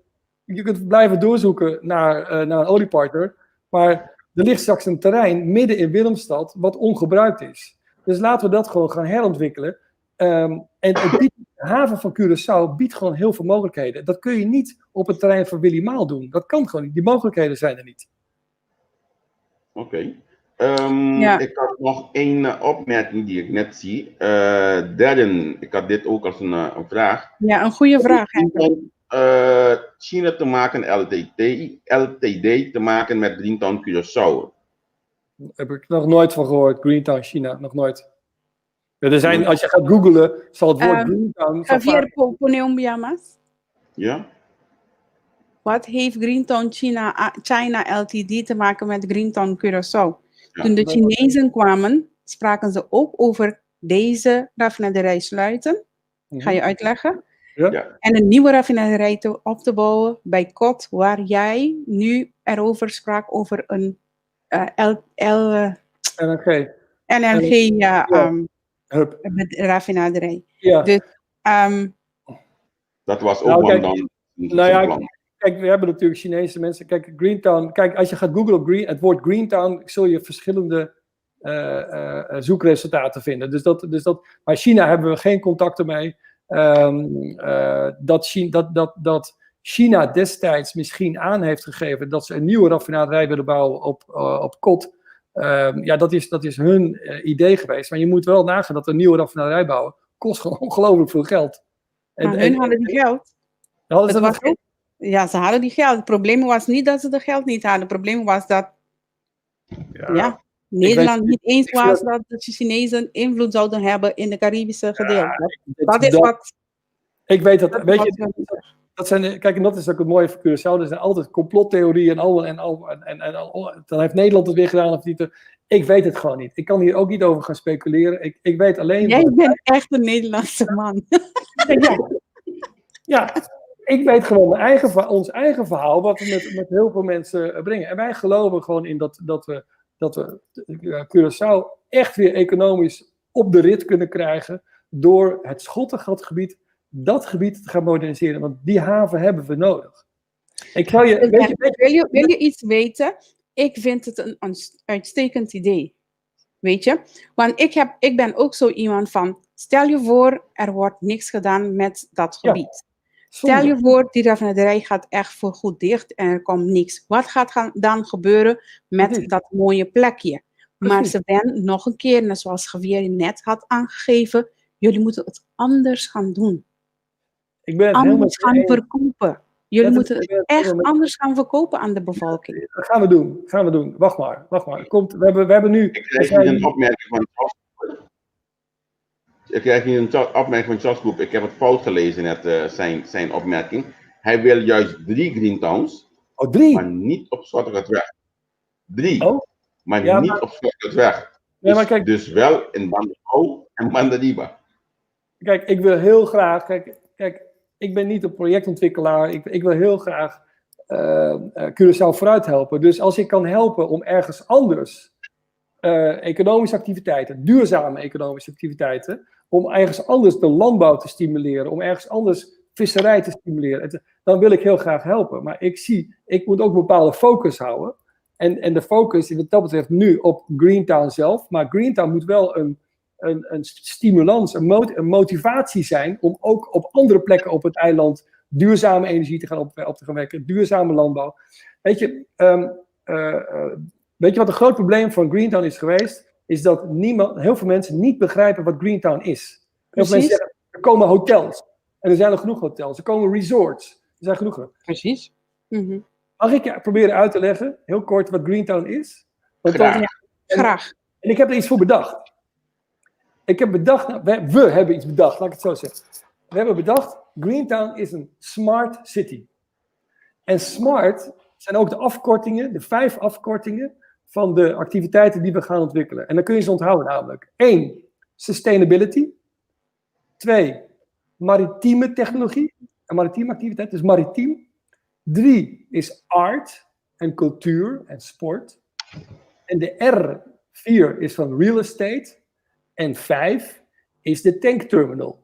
je kunt blijven doorzoeken naar een oliepartner. Maar er ligt straks een terrein midden in Willemstad wat ongebruikt is. Dus laten we dat gewoon gaan herontwikkelen. En de haven van Curaçao biedt gewoon heel veel mogelijkheden. Dat kun je niet op het terrein van Willy Maal doen. Dat kan gewoon niet. Die mogelijkheden zijn er niet. Oké. Ik had nog één opmerking die ik net zie. Darren, ik had dit ook als een vraag. Ja, een goede vraag. China te maken, LTD te maken met Greentown Curaçao. Heb ik nog nooit van gehoord. Greentown China, nog nooit. Er zijn, als je gaat googlen, zal het woord Greentown... Javier Poneombiamas. Ja? Wat heeft Greentown China Ltd te maken met Greentown Curaçao? Ja. Toen de Chinezen kwamen, spraken ze ook over deze raffinaderij sluiten. Ga je uitleggen? Ja. En een nieuwe raffinaderij op te bouwen bij Kot, waar jij nu erover sprak over een NLG raffinaderij. Ja. Dus, dat was ook dan. Kijk, we hebben natuurlijk Chinese mensen. Kijk, Greentown. Kijk, als je gaat googlen het woord Greentown, zul je verschillende zoekresultaten vinden. Maar China hebben we geen contacten mee. Dat China destijds misschien aan heeft gegeven dat ze een nieuwe raffinaderij willen bouwen op Kot. Dat is hun idee geweest. Maar je moet wel nagaan dat een nieuwe raffinaderij bouwen kost gewoon ongelooflijk veel geld. Hun hadden die geld. Ja, ze hadden die geld. Het probleem was niet dat ze de geld niet hadden. Het probleem was dat Nederland niet eens was dat de Chinezen invloed zouden hebben in de Caribische gedeelte. Dat is wat... Ik weet dat... Weet je, kijk, en dat is ook het mooie van Curaçao. Er zijn altijd complottheorieën en dan heeft Nederland het weer gedaan of niet. Ik weet het gewoon niet. Ik kan hier ook niet over gaan speculeren. Ik weet alleen... Jij bent echt een Nederlandse man. Ja, ik weet gewoon ons eigen verhaal, wat we met heel veel mensen brengen. En wij geloven gewoon in dat we Curaçao echt weer economisch op de rit kunnen krijgen door het Schottengatgebied, dat gebied te gaan moderniseren. Want die haven hebben we nodig. Wil je iets weten? Ik vind het een uitstekend idee. Weet je? Want ik ben ook zo iemand van, stel je voor, er wordt niks gedaan met dat gebied. Ja. Stel je voor, die raffinaderij gaat echt voorgoed dicht en er komt niks. Wat gaat dan gebeuren met dat mooie plekje? Maar ze zijn nog een keer, net zoals Javier net had aangegeven, jullie moeten het anders gaan doen. Ik ben het anders gaan verkopen. Jullie moeten het echt anders gaan verkopen aan de bevolking. Dat gaan we doen. Wacht maar. We hebben nu... Ik krijg hier een opmerking van Charles Groep. Ik heb het fout gelezen net, zijn opmerking. Hij wil juist 3 Greentowns. Oh, 3? Maar niet op Schottengatweg. 3. Oh? Maar niet op Schottengatweg. Nee, maar kijk, dus wel in Bandenbouw en Bandariba. Kijk, ik wil heel graag... Kijk, ik ben niet een projectontwikkelaar. Ik wil heel graag Curaçao vooruit helpen. Dus als ik kan helpen om ergens anders economische activiteiten, duurzame economische activiteiten, om ergens anders de landbouw te stimuleren, om ergens anders visserij te stimuleren, dan wil ik heel graag helpen. Maar ik moet ook een bepaalde focus houden. En de focus is wat dat betreft nu op Greentown zelf. Maar Greentown moet wel een stimulans, een motivatie zijn om ook op andere plekken op het eiland duurzame energie te gaan op te gaan werken, duurzame landbouw. Weet je wat een groot probleem van Greentown is geweest? Is dat heel veel mensen niet begrijpen wat Greentown is. Heel veel mensen zeggen, er komen hotels. En er zijn er genoeg hotels. Er komen resorts. Er zijn genoeg. Precies. Mm-hmm. Mag ik je proberen uit te leggen, heel kort, wat Greentown is? Graag. En ik heb er iets voor bedacht. Ik heb bedacht, we hebben iets bedacht, laat ik het zo zeggen. We hebben bedacht, Greentown is een smart city. En smart zijn ook de afkortingen, de 5 afkortingen van de activiteiten die we gaan ontwikkelen. En dan kun je ze onthouden namelijk. 1, sustainability. 2, maritieme technologie. En maritieme activiteit, dus maritiem. 3 is art en cultuur en sport. En de R, 4 is van real estate. En 5 is de tankterminal.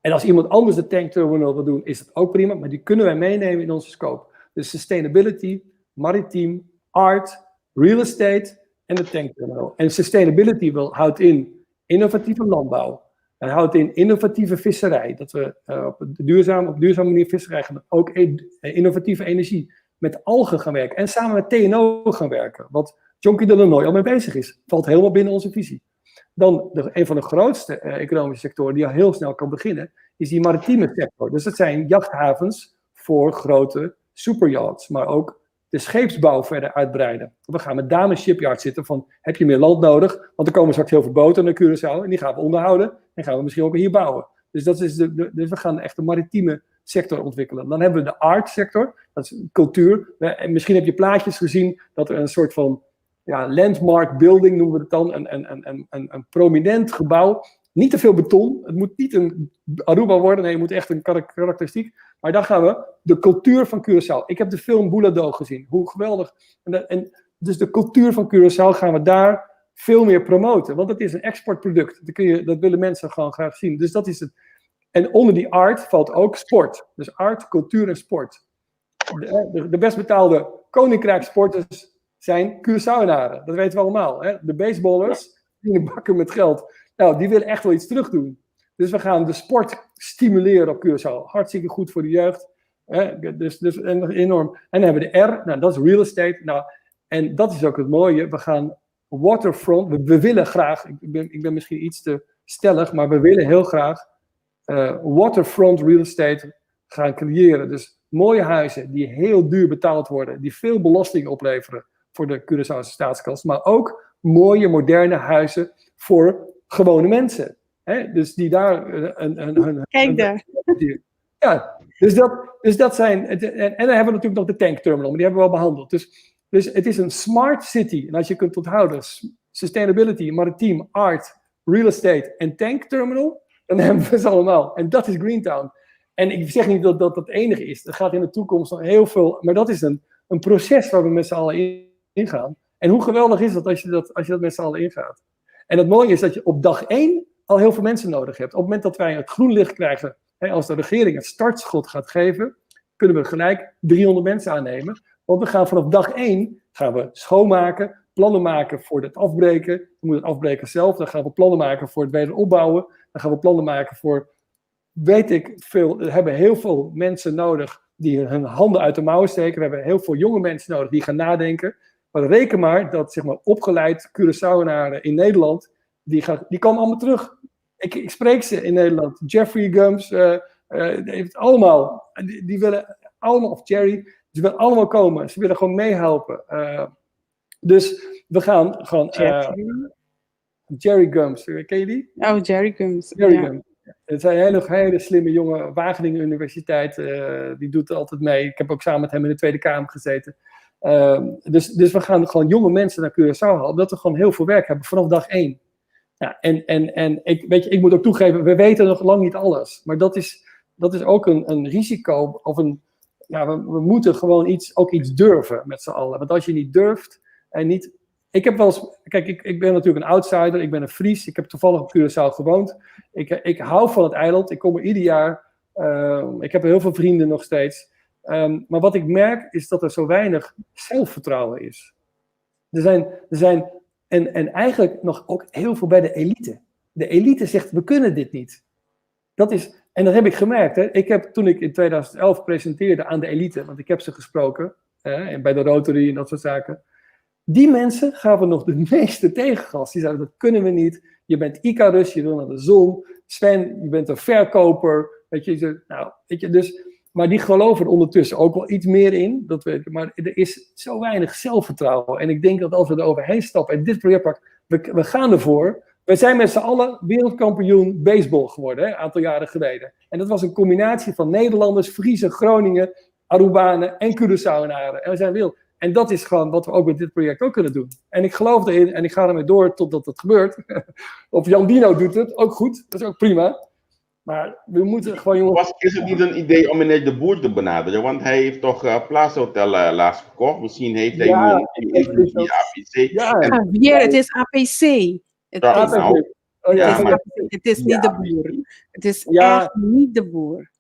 En als iemand anders de tankterminal wil doen, is dat ook prima. Maar die kunnen wij meenemen in onze scope. Dus sustainability, maritiem, art, real estate en de tankterminal. En sustainability houdt in innovatieve landbouw. Het houdt in innovatieve visserij. Dat we op duurzame manier visserij gaan. Ook innovatieve energie. Met algen gaan werken. En samen met TNO gaan werken. Wat Jonky de Lanoy al mee bezig is. Valt helemaal binnen onze visie. Dan een van de grootste economische sectoren die al heel snel kan beginnen. Is die maritieme sector. Dus dat zijn jachthavens voor grote superyachts. Maar ook de scheepsbouw verder uitbreiden. We gaan met Damen Shipyard zitten van, heb je meer land nodig? Want er komen straks heel veel boten naar Curaçao en die gaan we onderhouden en gaan we misschien ook hier bouwen. Dus, dus we gaan echt de maritieme sector ontwikkelen. Dan hebben we de art sector, dat is cultuur. En misschien heb je plaatjes gezien dat er een soort van landmark building, noemen we het dan, een prominent gebouw. Niet te veel beton, het moet niet een Aruba worden, nee, het moet echt een karakteristiek. Maar dan gaan we de cultuur van Curaçao. Ik heb de film Boulado gezien, hoe geweldig. Dus de cultuur van Curaçao gaan we daar veel meer promoten. Want het is een exportproduct, dat willen mensen gewoon graag zien. Dus dat is het. En onder die art valt ook sport. Dus art, cultuur en sport. De best betaalde koninkrijkssporters zijn Curaçaoenaren. Dat weten we allemaal. Hè? De baseballers, die bakken met geld. Nou, die willen echt wel iets terug doen. Dus we gaan de sport stimuleren op Curaçao. Hartstikke goed voor de jeugd. Dus enorm. En dan hebben we de R, nou, dat is real estate. Nou, en dat is ook het mooie. We gaan waterfront. We willen graag, ik ben misschien iets te stellig, maar we willen heel graag waterfront real estate gaan creëren. Dus mooie huizen die heel duur betaald worden, die veel belasting opleveren voor de Curaçaose staatskas, maar ook mooie moderne huizen voor gewone mensen. Hè? Dus die daar Kijk daar. Ja, dus dat zijn. En dan hebben we natuurlijk nog de tankterminal, maar die hebben we al behandeld. Dus het is een smart city. En als je kunt onthouden, sustainability, maritiem, art, real estate en tankterminal, dan hebben we ze allemaal. En dat is Greentown. En ik zeg niet dat dat het enige is. Er gaat in de toekomst nog heel veel. Maar dat is een proces waar we met z'n allen ingaan. En hoe geweldig is dat als je dat met z'n allen ingaat? En het mooie is dat je op dag 1 al heel veel mensen nodig hebt. Op het moment dat wij het groen licht krijgen, als de regering het startschot gaat geven, kunnen we gelijk 300 mensen aannemen. Want we gaan vanaf dag 1 gaan we schoonmaken, plannen maken voor het afbreken. We moeten het afbreken zelf. Dan gaan we plannen maken voor het wederopbouwen. Dan gaan we plannen maken voor, weet ik veel, we hebben heel veel mensen nodig die hun handen uit de mouwen steken. We hebben heel veel jonge mensen nodig die gaan nadenken. Maar reken maar dat zeg maar, opgeleid Curaçaoenaren in Nederland, die komen allemaal terug. Ik spreek ze in Nederland. Jeffrey Gums, allemaal. Die willen allemaal, of Jerry, die willen allemaal komen. Ze willen gewoon meehelpen. Dus we gaan gewoon... Jerry Gums, ken je die? Oh, Jerry Gums. Jerry Gums. Het zijn een hele slimme jongen. Wageningen Universiteit, die doet altijd mee. Ik heb ook samen met hem in de Tweede Kamer gezeten. Dus we gaan gewoon jonge mensen naar Curaçao halen, omdat we gewoon heel veel werk hebben vanaf dag 1. Ja, en ik moet ook toegeven, we weten nog lang niet alles. Maar dat is ook een risico. Of we moeten gewoon iets durven met z'n allen. Want als je niet durft en niet... Ik heb wel eens... Kijk, ik ben natuurlijk een outsider. Ik ben een Fries. Ik heb toevallig op Curaçao gewoond. Ik hou van het eiland. Ik kom er ieder jaar. Ik heb heel veel vrienden nog steeds. Maar wat ik merk is dat er zo weinig zelfvertrouwen is. Er zijn en eigenlijk nog ook heel veel bij de elite. De elite zegt, we kunnen dit niet. En dat heb ik gemerkt. Hè. Toen ik in 2011 presenteerde aan de elite, want ik heb ze gesproken, en bij de Rotary en dat soort zaken. Die mensen gaven nog de meeste tegengas. Die zeiden, dat kunnen we niet. Je bent Icarus, je wil naar de zon. Sven, je bent een verkoper. Weet je, dus, maar die geloven er ondertussen ook wel iets meer in. Dat weet ik, maar er is zo weinig zelfvertrouwen. En ik denk dat als we er overheen stappen en dit project pakken, we gaan ervoor. We zijn met z'n allen wereldkampioen baseball geworden, een aantal jaren geleden. En dat was een combinatie van Nederlanders, Friesen, Groningen, Arubanen en Curaçaoenaren. En we zijn wereld. En dat is gewoon wat we ook met dit project ook kunnen doen. En ik geloof erin en ik ga ermee door totdat het gebeurt. Of Jan Dino doet het, ook goed. Dat is ook prima. Maar we moeten gewoon, jongens... Is het niet een idee om meneer De Boer te benaderen? Want hij heeft toch Plaza Hotel laatst verkocht. Misschien heeft hij nu een invloed via APC. Ja, het is APC. Het is niet De Boer. Het is echt niet De Boer.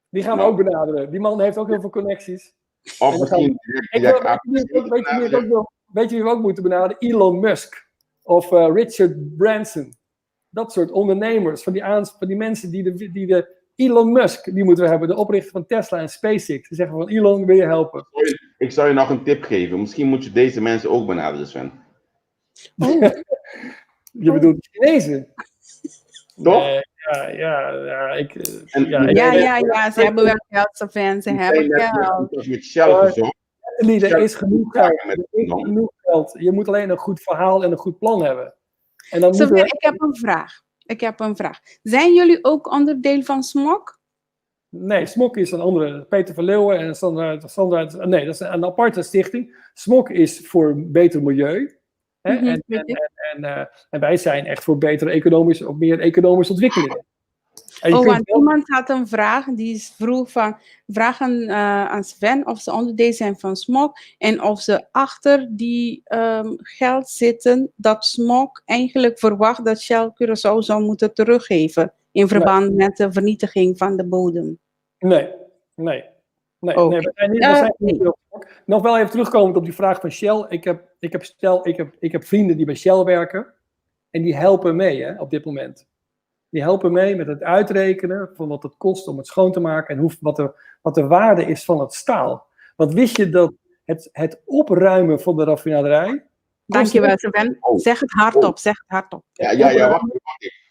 Die gaan we ook benaderen. Die man heeft ook heel veel connecties. Of misschien... Weet je wie we ook moeten benaderen? Elon Musk. Of Richard Branson. Dat soort ondernemers. Van die mensen die de Elon Musk, die moeten we hebben. De oprichter van Tesla en SpaceX. Die zeggen van Elon, wil je helpen? Ik zou je nog een tip geven. Misschien moet je deze mensen ook benaderen, Sven. Je bedoelt de Chinezen? Toch? Ze hebben wel geld, Sven. Ze hebben geld. Met Shell gezocht. Er is genoeg geld. Je moet alleen een goed verhaal en een goed plan hebben. En dan Sven, ik heb een vraag. Zijn jullie ook onderdeel van SMOK? Nee, SMOK is een andere. Peter van Leeuwen en Sandra. Nee, dat is een aparte stichting. SMOK is voor beter milieu. Hè? En wij zijn echt voor betere economische of meer economische ontwikkelingen. Want iemand had een vraag, die vroeg aan Sven of ze onderdeel zijn van SMOK en of ze achter die geld zitten dat SMOK eigenlijk verwacht dat Shell Curaçao zou moeten teruggeven in verband met de vernietiging van de bodem. Nee. We zijn niet. Nog wel even terugkomend op die vraag van Shell. Ik heb vrienden die bij Shell werken en die helpen mee op dit moment. Die helpen mee met het uitrekenen van wat het kost om het schoon te maken en wat de waarde is van het staal. Want wist je dat het opruimen van de raffinaderij... Dankjewel, Sven. Zeg het hardop,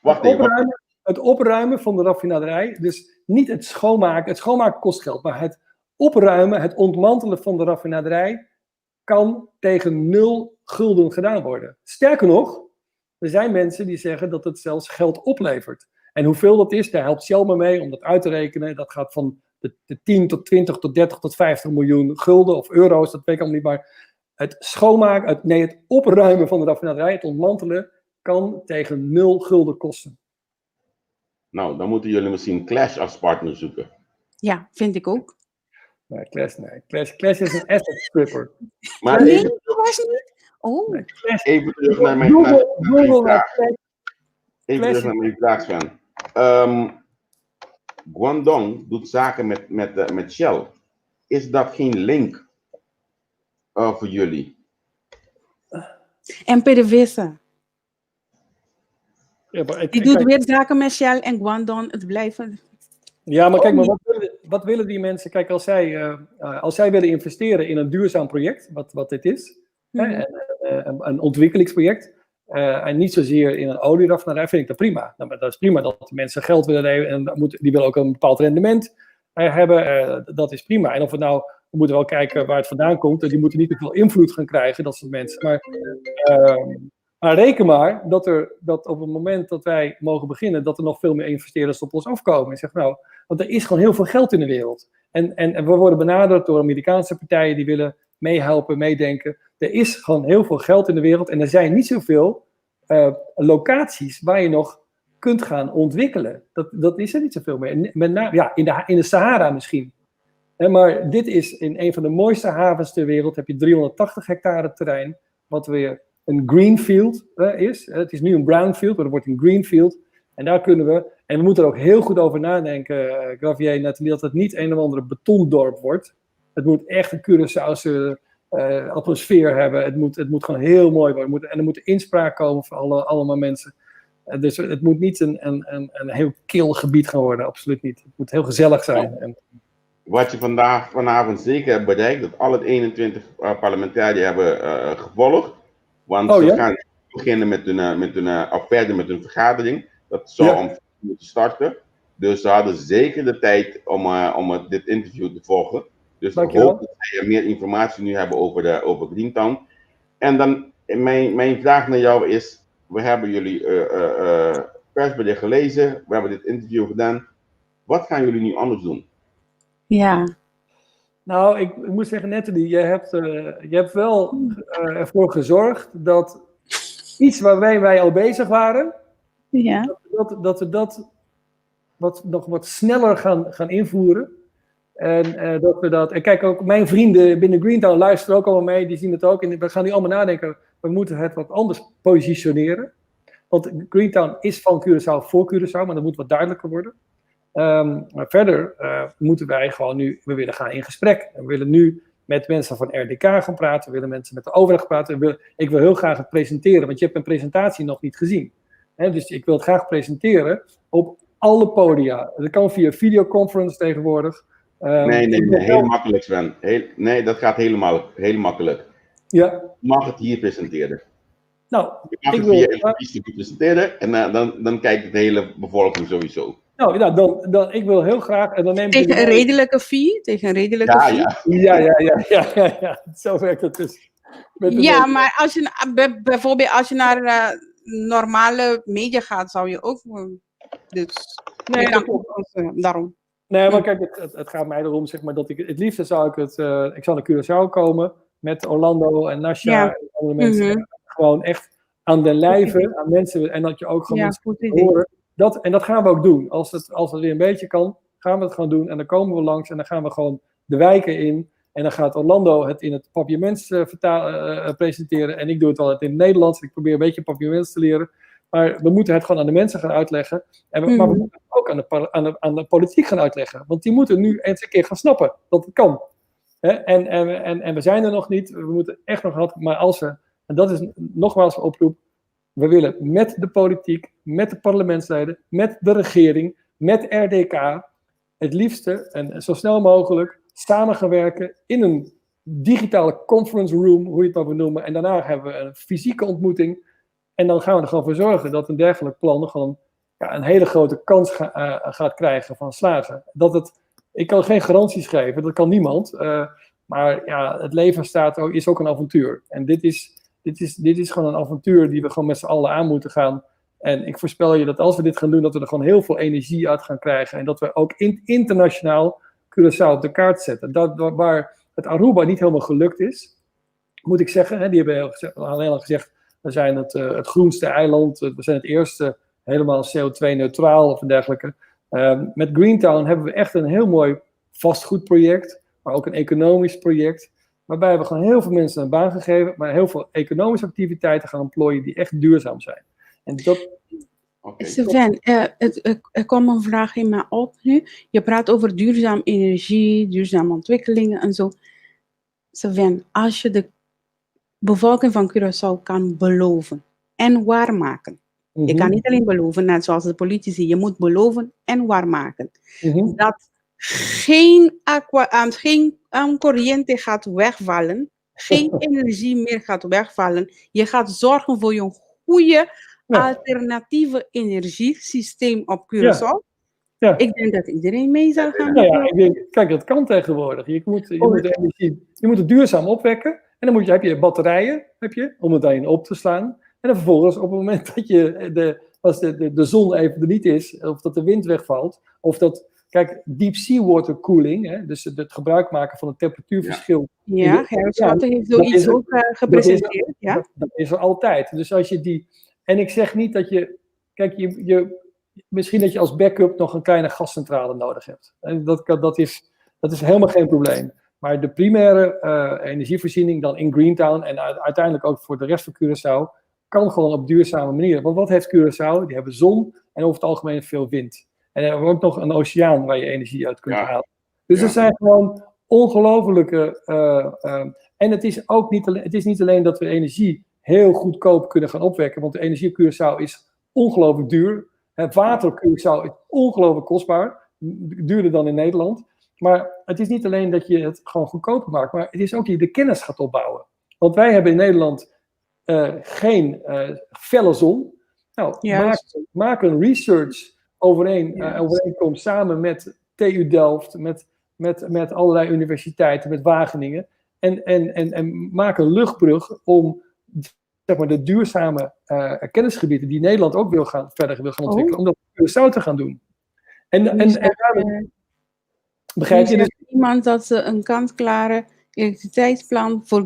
Wacht even. Het opruimen van de raffinaderij, dus niet het schoonmaken. Het schoonmaken kost geld, maar het opruimen, het ontmantelen van de raffinaderij kan tegen 0 gulden gedaan worden. Sterker nog, er zijn mensen die zeggen dat het zelfs geld oplevert. En hoeveel dat is, daar helpt Shell me mee om dat uit te rekenen. Dat gaat van de 10 tot 20 tot 30 tot 50 miljoen gulden of euro's, dat weet ik allemaal niet. Maar het schoonmaken, het opruimen van de raffinaderij, het ontmantelen, kan tegen 0 gulden kosten. Nou, dan moeten jullie misschien Clash als partner zoeken. Ja, vind ik ook. Nee, Clash is een asset stripper. Maar nee, dat was niet. Oh. Nee, even terug naar mijn vraag, Sven. Guangdong doet zaken met Shell. Is dat geen link voor jullie? En PDVSA. Ja, die doet weer zaken met Shell en Guangdong. Het blijven... Ja, maar kijk, wat willen die mensen? Kijk, als zij willen investeren in een duurzaam project, wat dit is, een ontwikkelingsproject, en niet zozeer in een olieraffinaderij, vind ik dat prima. Nou, maar dat is prima dat de mensen geld willen nemen en die willen ook een bepaald rendement hebben. Dat is prima. En of het nou, we moeten wel kijken waar het vandaan komt. Die moeten niet te veel invloed gaan krijgen, dat soort mensen. Maar reken maar dat op het moment dat wij mogen beginnen, dat er nog veel meer investeerders op ons afkomen. En zeg nou, want er is gewoon heel veel geld in de wereld. En we worden benaderd door Amerikaanse partijen die willen meehelpen, meedenken. Er is gewoon heel veel geld in de wereld en er zijn niet zoveel locaties waar je nog kunt gaan ontwikkelen. Dat is er niet zoveel meer. In de Sahara misschien. Maar dit is in een van de mooiste havens ter wereld. Heb je 380 hectare terrein, wat weer een greenfield is. Het is nu een brownfield, maar het wordt een greenfield. En daar kunnen we, en we moeten er ook heel goed over nadenken, Gravier, Nathalie, dat het niet een of andere betondorp wordt. Het moet echt een Curaçaose atmosfeer hebben. Het moet gewoon heel mooi worden. En er moet inspraak komen voor allemaal mensen. Dus het moet niet een heel kil gebied gaan worden, absoluut niet. Het moet heel gezellig zijn. Wat je vanavond zeker hebt bereikt, dat alle 21 parlementariërs hebben gevolgd. Want ze gaan beginnen verder met hun vergadering. Dat zou om 4 uur starten. Dus ze hadden zeker de tijd om dit interview te volgen. Dus ik hoop dat zij meer informatie nu hebben over Greentown. En dan, mijn vraag naar jou is, we hebben jullie persbericht gelezen, we hebben dit interview gedaan. Wat gaan jullie nu anders doen? Ja. Nou, ik moet zeggen, Nathalie, je hebt wel ervoor gezorgd dat iets waarmee wij al bezig waren, dat we dat nog wat sneller gaan invoeren. En dat we dat. En kijk, ook mijn vrienden binnen Greentown luisteren ook allemaal mee, die zien het ook. En we gaan nu allemaal nadenken, we moeten het wat anders positioneren. Want Greentown is van Curaçao voor Curaçao, maar dat moet wat duidelijker worden. Maar verder moeten wij gewoon nu, we willen gaan in gesprek. En we willen nu met mensen van RDK gaan praten, we willen mensen met de overheid praten. Ik wil heel graag het presenteren, want je hebt mijn presentatie nog niet gezien. Dus ik wil het graag presenteren op alle podia. Dat kan via videoconference tegenwoordig. Nee, heel makkelijk, Sven. Nee, dat gaat heel makkelijk. Ja. Je mag het hier presenteren. Nou, je mag het via NVC presenteren en dan kijkt de hele bevolking sowieso. Nou, dan ik wil heel graag... En dan neem tegen een redelijke fee? Tegen een redelijke fee? Ja. Zo werkt het dus. Ja, maar als je, bijvoorbeeld als je naar normale media gaat, zou je ook... Dus, nee, daarom. Nee, maar kijk, het gaat mij erom, zeg maar, dat het liefst zou ik zal naar Curaçao komen met Orlando en Nasja en andere mensen. Gewoon echt aan de lijve, aan mensen, en dat je ook gewoon mensen horen. En dat gaan we ook doen. Als het weer een beetje kan, gaan we het gewoon doen. En dan komen we langs en dan gaan we gewoon de wijken in. En dan gaat Orlando het in het Papiaments presenteren. En ik doe het wel in het Nederlands. Ik probeer een beetje Papiaments te leren. Maar we moeten het gewoon aan de mensen gaan uitleggen. Maar we moeten het ook aan de politiek gaan uitleggen. Want die moeten nu eens een keer gaan snappen dat het kan. En we zijn er nog niet. We moeten echt nog wat. Maar als we, en dat is nogmaals een oproep. We willen met de politiek, met de parlementsleden, met de regering, met RDK, het liefste en zo snel mogelijk samen gaan werken in een digitale conference room, hoe je het maar wil noemen. En daarna hebben we een fysieke ontmoeting. En dan gaan we er gewoon voor zorgen dat een dergelijk plan gewoon een hele grote kans gaat krijgen van slagen. Ik kan geen garanties geven, dat kan niemand. Maar ja, het leven is ook een avontuur. En dit is gewoon een avontuur die we gewoon met z'n allen aan moeten gaan. En ik voorspel je dat als we dit gaan doen, dat we er gewoon heel veel energie uit gaan krijgen. En dat we ook internationaal Curaçao op de kaart zetten. Waar het Aruba niet helemaal gelukt is, moet ik zeggen. Die hebben alleen al gezegd, we zijn het groenste eiland. We zijn het eerste helemaal CO2-neutraal of dergelijke. Met Greentown hebben we echt een heel mooi vastgoedproject, maar ook een economisch project. Waarbij we gewoon heel veel mensen een baan gegeven, maar heel veel economische activiteiten gaan ontplooien die echt duurzaam zijn. En dat... Sven, er komt een vraag in me op nu. Je praat over duurzaam energie, duurzame ontwikkelingen en zo. Sven, als je de bevolking van Curaçao kan beloven en waarmaken. Je kan niet alleen beloven, net zoals de politici, je moet beloven en waarmaken. Dat geen corriente gaat wegvallen, geen energie meer gaat wegvallen. Je gaat zorgen voor je goede alternatieve energiesysteem op Curaçao. Ja. Ik denk dat iedereen mee zou gaan. Kijk, dat kan tegenwoordig. Je moet het duurzaam opwekken. En dan heb je batterijen, om het daarin op te slaan. En dan vervolgens, op het moment dat als de zon even er niet is, of dat de wind wegvalt, of dat... Kijk, deep sea water cooling, dus het gebruik maken van het temperatuurverschil. Ja, Gerrit Schotten heeft zoiets ook gepresenteerd. Dat is er altijd. Dus als je die... En ik zeg niet dat je... Kijk, misschien dat je als backup nog een kleine gascentrale nodig hebt. En dat is helemaal geen probleem. Maar de primaire energievoorziening dan in Greentown en uiteindelijk ook voor de rest van Curaçao kan gewoon op duurzame manier. Want wat heeft Curaçao? Die hebben zon en over het algemeen veel wind. En er wordt ook nog een oceaan waar je energie uit kunt halen. Dus er zijn gewoon ongelofelijke... en het is niet alleen dat we energie heel goedkoop kunnen gaan opwekken. Want de energie op Curaçao is ongelooflijk duur. Het water Curaçao is ongelooflijk kostbaar. Duurder dan in Nederland. Maar het is niet alleen dat je het gewoon goedkoper maakt, maar het is ook dat je de kennis gaat opbouwen. Want wij hebben in Nederland geen felle zon. Nou, maak een research overeenkomst samen met TU Delft, met allerlei universiteiten, met Wageningen. En maak een luchtbrug om, zeg maar, de duurzame kennisgebieden die Nederland ook verder wil gaan ontwikkelen, om dat Curaçao te gaan doen. Begrijp je? Dus iemand dat ze een kant-klare elektriciteitsplan voor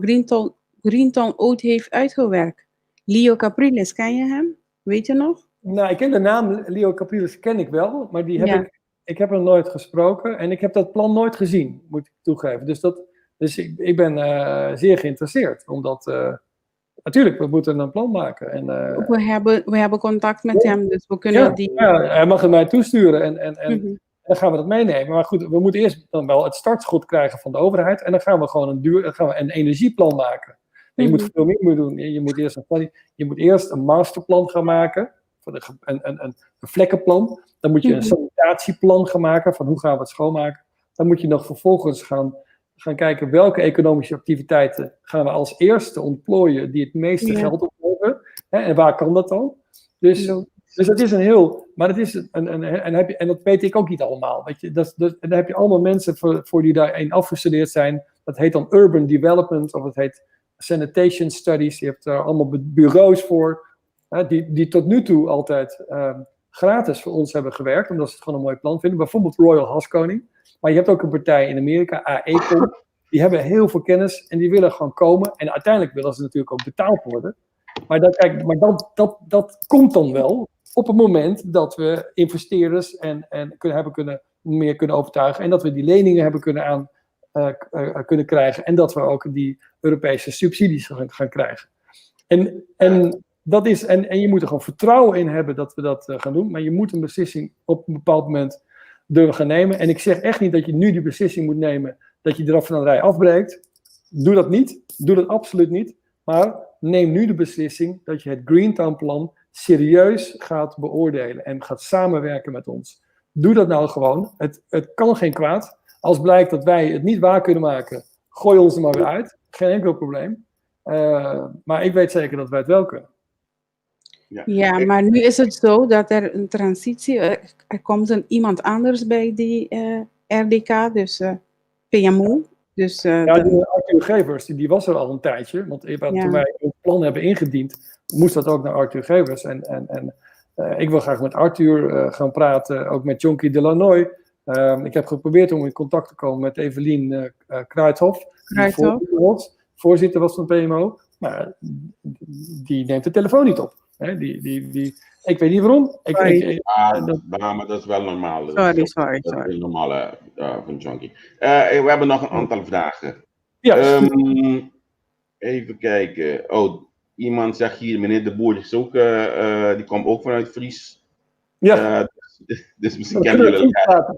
Greentown ooit heeft uitgewerkt. Leo Capriles, ken je hem? Weet je nog? Nou, ik ken de naam Leo Capriles, ken ik wel, maar die heb ik heb hem nooit gesproken en ik heb dat plan nooit gezien, moet ik toegeven. Dus ik ben zeer geïnteresseerd, omdat natuurlijk, we moeten een plan maken. En, we hebben contact met hem, dus we kunnen die... Ja, hij mag het mij toesturen en dan gaan we dat meenemen. Maar goed, we moeten eerst dan wel het startschot krijgen van de overheid en dan gaan we gewoon een energieplan maken. En je moet veel meer doen. Je moet eerst een masterplan gaan maken, een vlekkenplan. Dan moet je een sanitatieplan gaan maken van hoe gaan we het schoonmaken. Dan moet je nog vervolgens gaan kijken welke economische activiteiten gaan we als eerste ontplooien die het meeste geld opleveren. En waar kan dat dan? Dus dat is een heel... Maar het is en dat weet ik ook niet allemaal. Weet je, en daar heb je allemaal mensen voor die daarin afgestudeerd zijn. Dat heet dan urban development of het heet sanitation studies. Je hebt daar allemaal bureaus voor. Die tot nu toe altijd gratis voor ons hebben gewerkt. Omdat ze het gewoon een mooi plan vinden. Bijvoorbeeld Royal Haskoning. Maar je hebt ook een partij in Amerika, AECOM. Die hebben heel veel kennis en die willen gewoon komen. En uiteindelijk willen ze natuurlijk ook betaald worden. Maar dat komt dan wel op het moment dat we investeerders meer kunnen overtuigen. En dat we die leningen hebben kunnen krijgen. En dat we ook die Europese subsidies gaan krijgen. En je moet er gewoon vertrouwen in hebben dat we dat gaan doen. Maar je moet een beslissing op een bepaald moment durven gaan nemen. En ik zeg echt niet dat je nu die beslissing moet nemen dat je de raffinerij afbreekt. Doe dat niet. Doe dat absoluut niet. Maar neem nu de beslissing dat je het Greentown-plan serieus gaat beoordelen en gaat samenwerken met ons. Doe dat nou gewoon. Het kan geen kwaad. Als blijkt dat wij het niet waar kunnen maken, gooi ons er maar weer uit. Geen enkel probleem. Maar ik weet zeker dat wij het wel kunnen. Ja, maar nu is het zo dat er een transitie, er komt iemand anders bij die RDK, dus PMO. Dus, Arthur Gevers, die was er al een tijdje, want toen wij het plan hebben ingediend, moest dat ook naar Arthur Gevers. En ik wil graag met Arthur gaan praten, ook met Jonky Delanoy. Ik heb geprobeerd om in contact te komen met Evelien Kruithof, die voorzitter was van PMO, maar die neemt de telefoon niet op. Ik weet niet waarom. Maar dat is wel normaal. Sorry. Dat is normaal van Jonky. We hebben nog een aantal vragen. Ja. Even kijken. Iemand zegt hier, meneer De Boer is ook, die komt ook vanuit Fries. Ja. Dus misschien kennen jullie elkaar.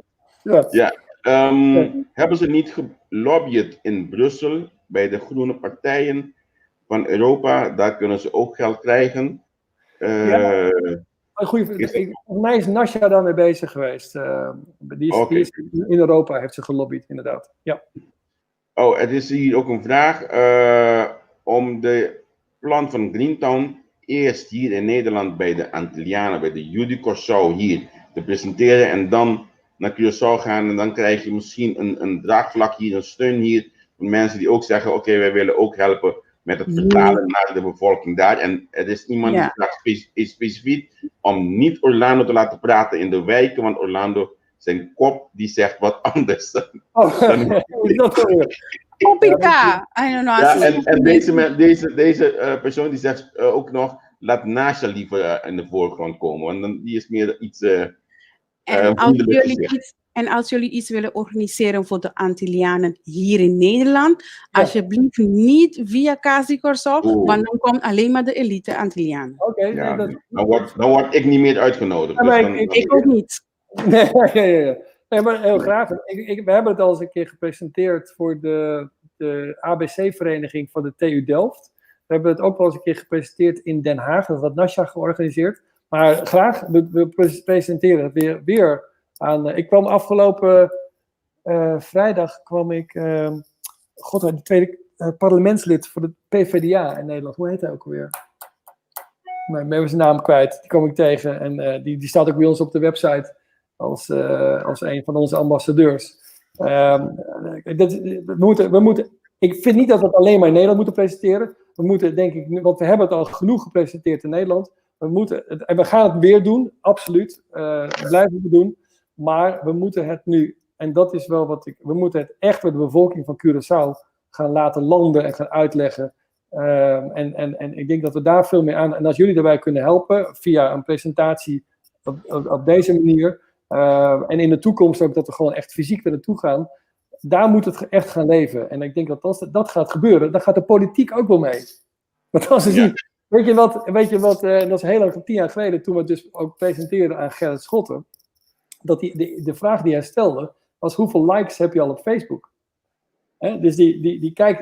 Hebben ze niet gelobbyd in Brussel bij de groene partijen van Europa? Daar kunnen ze ook geld krijgen. Volgens mij is Nasja daarmee bezig geweest. Die is in Europa heeft ze gelobbyd, inderdaad. Ja. Het is hier ook een vraag om de plan van Greentown eerst hier in Nederland bij de Antillianen, bij de Judy Curaçao hier te presenteren en dan naar Curaçao gaan en dan krijg je misschien een draagvlak hier, een steun hier van mensen die ook zeggen, oké, wij willen ook helpen met het vertalen naar de bevolking daar. En er is iemand die vraagt specifiek om niet Orlando te laten praten in de wijken, want Orlando, zijn kop, die zegt wat anders. Popika! I don't know. En deze persoon die zegt ook nog, laat Nasja liever in de voorgrond komen, want dan, die is meer iets... En als jullie iets willen organiseren voor de Antillianen hier in Nederland, alsjeblieft niet via Casi Curaçao, want dan komt alleen maar de elite Antillianen. Dan word ik niet meer uitgenodigd. Ik ook niet. Nee, maar heel graag. We hebben het al eens een keer gepresenteerd voor de ABC-vereniging van de TU Delft. We hebben het ook wel eens een keer gepresenteerd in Den Haag. Dat had Nasja georganiseerd. Maar graag, we presenteren het weer aan. Ik kwam afgelopen vrijdag, de tweede parlementslid voor de PvdA in Nederland. Hoe heet hij ook alweer? Ik ben zijn naam kwijt. Die kom ik tegen. En die staat ook bij ons op de website als een van onze ambassadeurs. We moeten, ik vind niet dat we het alleen maar in Nederland moeten presenteren. We moeten, denk ik, want we hebben het al genoeg gepresenteerd in Nederland. En we gaan het weer doen, absoluut. Blijven we doen. Maar we moeten het nu, en dat is wel we moeten het echt met de bevolking van Curaçao gaan laten landen en gaan uitleggen. En ik denk dat we daar veel meer aan. En als jullie daarbij kunnen helpen via een presentatie op deze manier. En in de toekomst ook dat we gewoon echt fysiek er naartoe gaan. Daar moet het echt gaan leven. En ik denk dat als dat gaat gebeuren, dan gaat de politiek ook wel mee. Want als ze zien. Weet je wat dat is heel lang, 10 jaar geleden, toen we het dus ook presenteerden aan Gerrit Schotten. Dat de vraag die hij stelde was: hoeveel likes heb je al op Facebook? Dus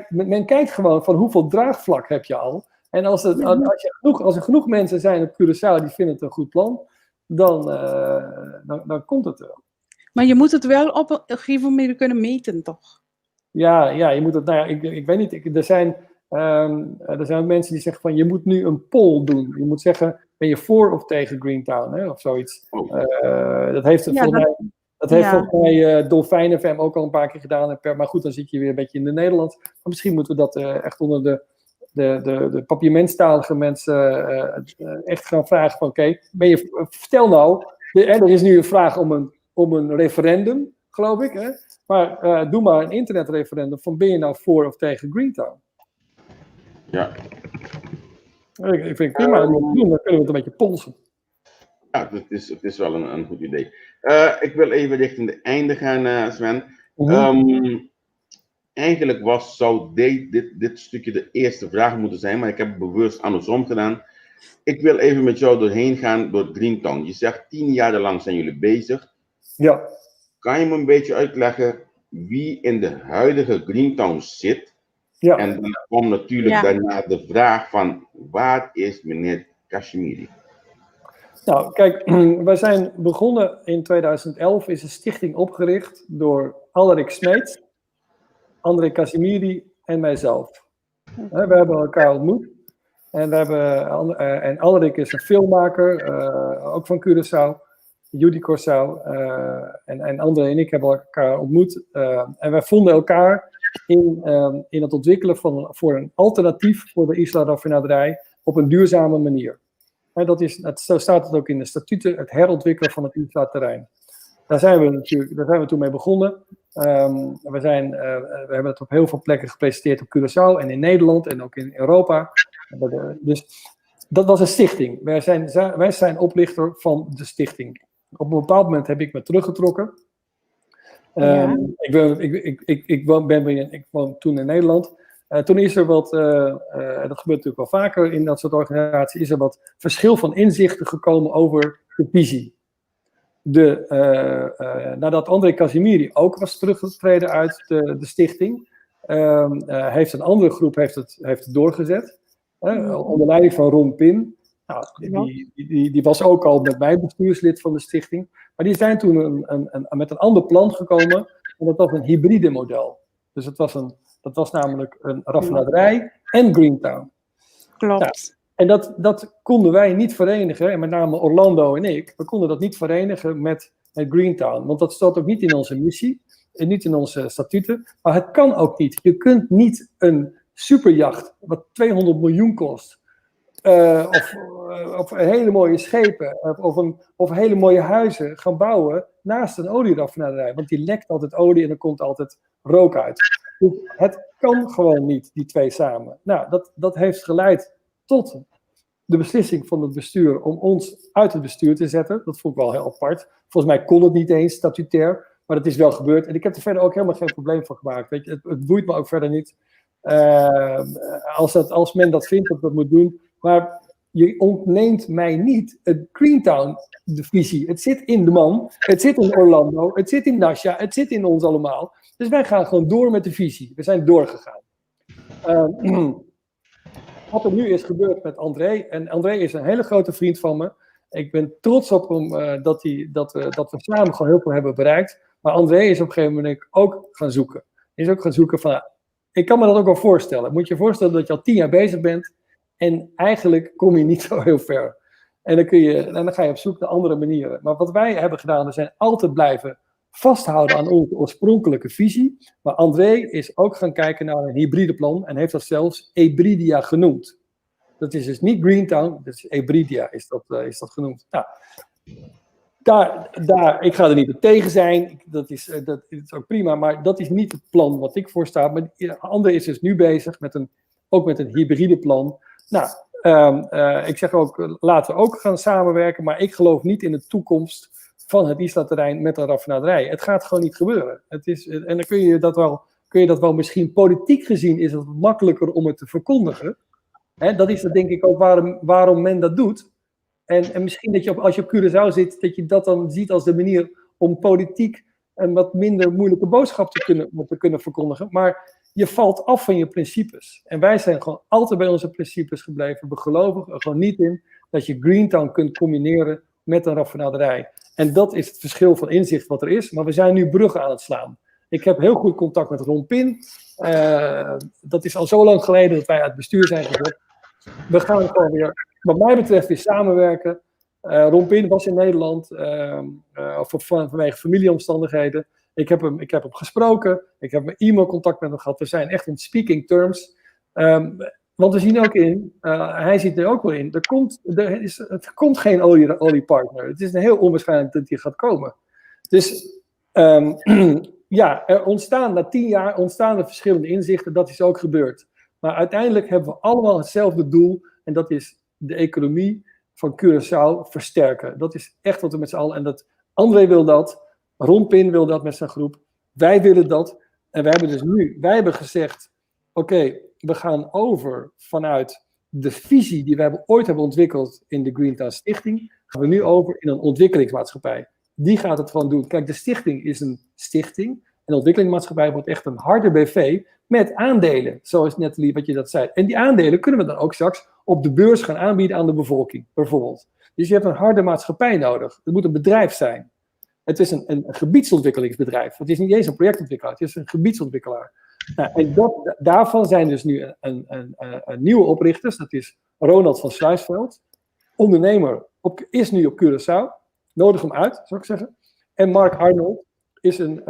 men kijkt gewoon van hoeveel draagvlak heb je al. En als er genoeg mensen zijn op Curaçao die vinden het een goed plan, dan komt het wel. Maar je moet het wel op een gegeven moment kunnen meten, toch? Ja, je moet het. Nou ja, ik weet niet. Er zijn ook mensen die zeggen van je moet nu een poll doen. Je moet zeggen, ben je voor of tegen Greentown, of zoiets. Dat heeft volgens mij Dolfijn FM ook al een paar keer gedaan. Maar goed, dan zit je weer een beetje in de Nederland. Maar misschien moeten we dat echt onder de papiermentstalige mensen echt gaan vragen van oké, vertel nou, er is nu een vraag om een referendum, geloof ik. Hè? Maar doe maar een internetreferendum van ben je nou voor of tegen Greentown? Ja. Ik vind het prima, dan kunnen we het een beetje polsen. Ja, het is wel een goed idee. Ik wil even richting het einde gaan, Sven. Eigenlijk zou dit stukje de eerste vraag moeten zijn, maar ik heb het bewust andersom gedaan. Ik wil even met jou doorheen gaan door Greentown. Je zegt 10 jaar lang zijn jullie bezig. Ja. Kan je me een beetje uitleggen wie in de huidige Greentown zit? Ja. En dan komt natuurlijk daarna de vraag van waar is meneer Kashmiri? Nou, kijk, wij zijn begonnen in 2011, is een stichting opgericht door Alrik Smeets, André Kashmiri en mijzelf. We hebben elkaar ontmoet. En Alrik is een filmmaker, ook van Curaçao, Judy Corsau. En André en ik hebben elkaar ontmoet. En wij vonden elkaar in het ontwikkelen voor een alternatief voor de Isla-raffinaderij op een duurzame manier. Zo staat het ook in de statuten, het herontwikkelen van het Isla-terrein. Daar zijn we toen mee begonnen. We hebben het op heel veel plekken gepresenteerd op Curaçao en in Nederland en ook in Europa. Dus dat was een stichting. Wij zijn oplichter van de stichting. Op een bepaald moment heb ik me teruggetrokken. Ik woon toen in Nederland. Toen is er wat, en dat gebeurt natuurlijk wel vaker in dat soort organisaties, is er wat verschil van inzichten gekomen over de visie. Nadat André Kashmiri ook was teruggetreden uit de stichting, heeft een andere groep heeft het doorgezet. Onder leiding van Ron Pin. Nou, die was ook al met mij bestuurslid van de stichting. Maar die zijn toen met een ander plan gekomen. En dat was een hybride model. Dus dat was namelijk een raffinaderij en Greentown. Klopt. Nou, en dat konden wij niet verenigen. En met name Orlando en ik. We konden dat niet verenigen met Greentown. Want dat staat ook niet in onze missie. En niet in onze statuten. Maar het kan ook niet. Je kunt niet een superjacht wat 200 miljoen kost. Of hele mooie schepen. Of hele mooie huizen gaan bouwen naast een olieraffinaderij. Want die lekt altijd olie en er komt altijd rook uit. Dus het kan gewoon niet, die twee samen. Nou, dat heeft geleid tot de beslissing van het bestuur om ons uit het bestuur te zetten. Dat vond ik wel heel apart. Volgens mij kon het niet eens statutair, maar dat is wel gebeurd. En ik heb er verder ook helemaal geen probleem van gemaakt. Weet je, het boeit me ook verder niet. Als men dat vindt dat dat moet doen. Maar je ontneemt mij niet het Greentown, de visie. Het zit in de man, het zit in Orlando, het zit in Nasja, het zit in ons allemaal. Dus wij gaan gewoon door met de visie. We zijn doorgegaan. Wat er nu is gebeurd met André. En André is een hele grote vriend van me. Ik ben trots op hem dat we samen gewoon heel veel hebben bereikt. Maar André is op een gegeven moment ook gaan zoeken. Is ook gaan zoeken van, ik kan me dat ook wel voorstellen. Moet je je voorstellen dat je al 10 jaar bezig bent en eigenlijk kom je niet zo heel ver. En dan ga je op zoek naar andere manieren. Maar wat wij hebben gedaan, we zijn altijd blijven vasthouden aan onze oorspronkelijke visie. Maar André is ook gaan kijken naar een hybride plan en heeft dat zelfs Ebridia genoemd. Dat is dus niet Greentown, dat is Ebridia is dat genoemd. Nou, ik ga er niet op tegen zijn, dat is ook prima, maar dat is niet het plan wat ik voorsta. Maar André is dus nu bezig ook met een hybride plan. Nou, ik zeg ook, laten we ook gaan samenwerken, maar ik geloof niet in de toekomst van het Isla-terrein met een raffinaderij. Het gaat gewoon niet gebeuren. En dan kun je dat wel misschien politiek gezien is het makkelijker om het te verkondigen. Dat is denk ik ook waarom men dat doet. En misschien dat je als je op Curaçao zit, dat je dat dan ziet als de manier om politiek een wat minder moeilijke boodschap te kunnen verkondigen. Maar je valt af van je principes. En wij zijn gewoon altijd bij onze principes gebleven. We geloven er gewoon niet in dat je Greentown kunt combineren met een raffinaderij. En dat is het verschil van inzicht wat er is. Maar we zijn nu bruggen aan het slaan. Ik heb heel goed contact met Ron Pin. Dat is al zo lang geleden dat wij uit het bestuur zijn gezet. We gaan gewoon weer, wat mij betreft, weer samenwerken. Ron Pin was in Nederland vanwege familieomstandigheden. Ik heb hem gesproken. Ik heb mijn e-mailcontact met hem gehad. We zijn echt in speaking terms. Want we zien ook in, hij ziet er ook wel in, er komt geen oliepartner. Het is een heel onwaarschijnlijk dat die gaat komen. Dus er ontstaan na 10 jaar er verschillende inzichten. Dat is ook gebeurd. Maar uiteindelijk hebben we allemaal hetzelfde doel. En dat is de economie van Curaçao versterken. Dat is echt wat we met z'n allen. En André wil dat. Ron Pin wil dat met zijn groep. Wij willen dat. En wij hebben gezegd, oké, we gaan over vanuit de visie die we ooit hebben ontwikkeld in de Greentown Stichting. Gaan we nu over in een ontwikkelingsmaatschappij. Die gaat het gewoon doen. Kijk, de stichting is een stichting. En de ontwikkelingsmaatschappij wordt echt een harde BV met aandelen. Zoals Nathalie, wat je dat zei. En die aandelen kunnen we dan ook straks op de beurs gaan aanbieden aan de bevolking, bijvoorbeeld. Dus je hebt een harde maatschappij nodig. Het moet een bedrijf zijn. Het is een gebiedsontwikkelingsbedrijf. Het is niet eens een projectontwikkelaar. Het is een gebiedsontwikkelaar. Nou, en daarvan zijn dus nu een nieuwe oprichters. Dat is Ronald van Sluisveld. Ondernemer is nu op Curaçao. Nodig hem uit, zou ik zeggen. En Mark Arnold is een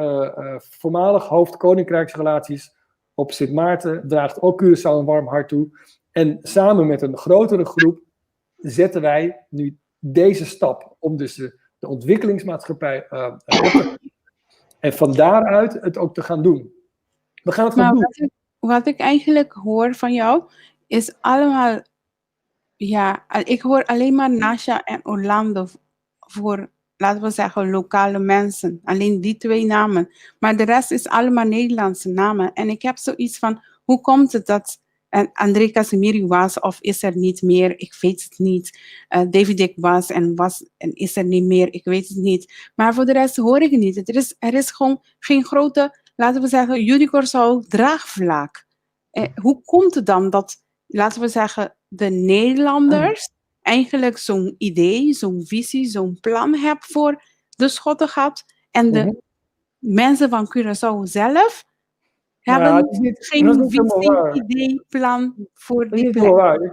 voormalig hoofd Koninkrijksrelaties op Sint Maarten. Draagt ook Curaçao een warm hart toe. En samen met een grotere groep zetten wij nu deze stap om dus de ontwikkelingsmaatschappij op te en van daaruit het ook te gaan doen. We gaan het gewoon doen. Wat ik eigenlijk hoor van jou is allemaal, ik hoor alleen maar Nasha en Orlando voor, laten we zeggen, lokale mensen. Alleen die 2 namen. Maar de rest is allemaal Nederlandse namen. En ik heb zoiets van, hoe komt het dat André Casimiri was of is er niet meer? Ik weet het niet. David Dick was en is er niet meer? Ik weet het niet. Maar voor de rest hoor ik het niet. Er is gewoon geen grote, laten we zeggen, Curaçao draagvlak. Hoe komt het dan dat, laten we zeggen, de Nederlanders eigenlijk zo'n idee, zo'n visie, zo'n plan hebben voor de Schottengat en de mensen van Curaçao zelf hebben geen visie, idee, plan voor die plek? Waar.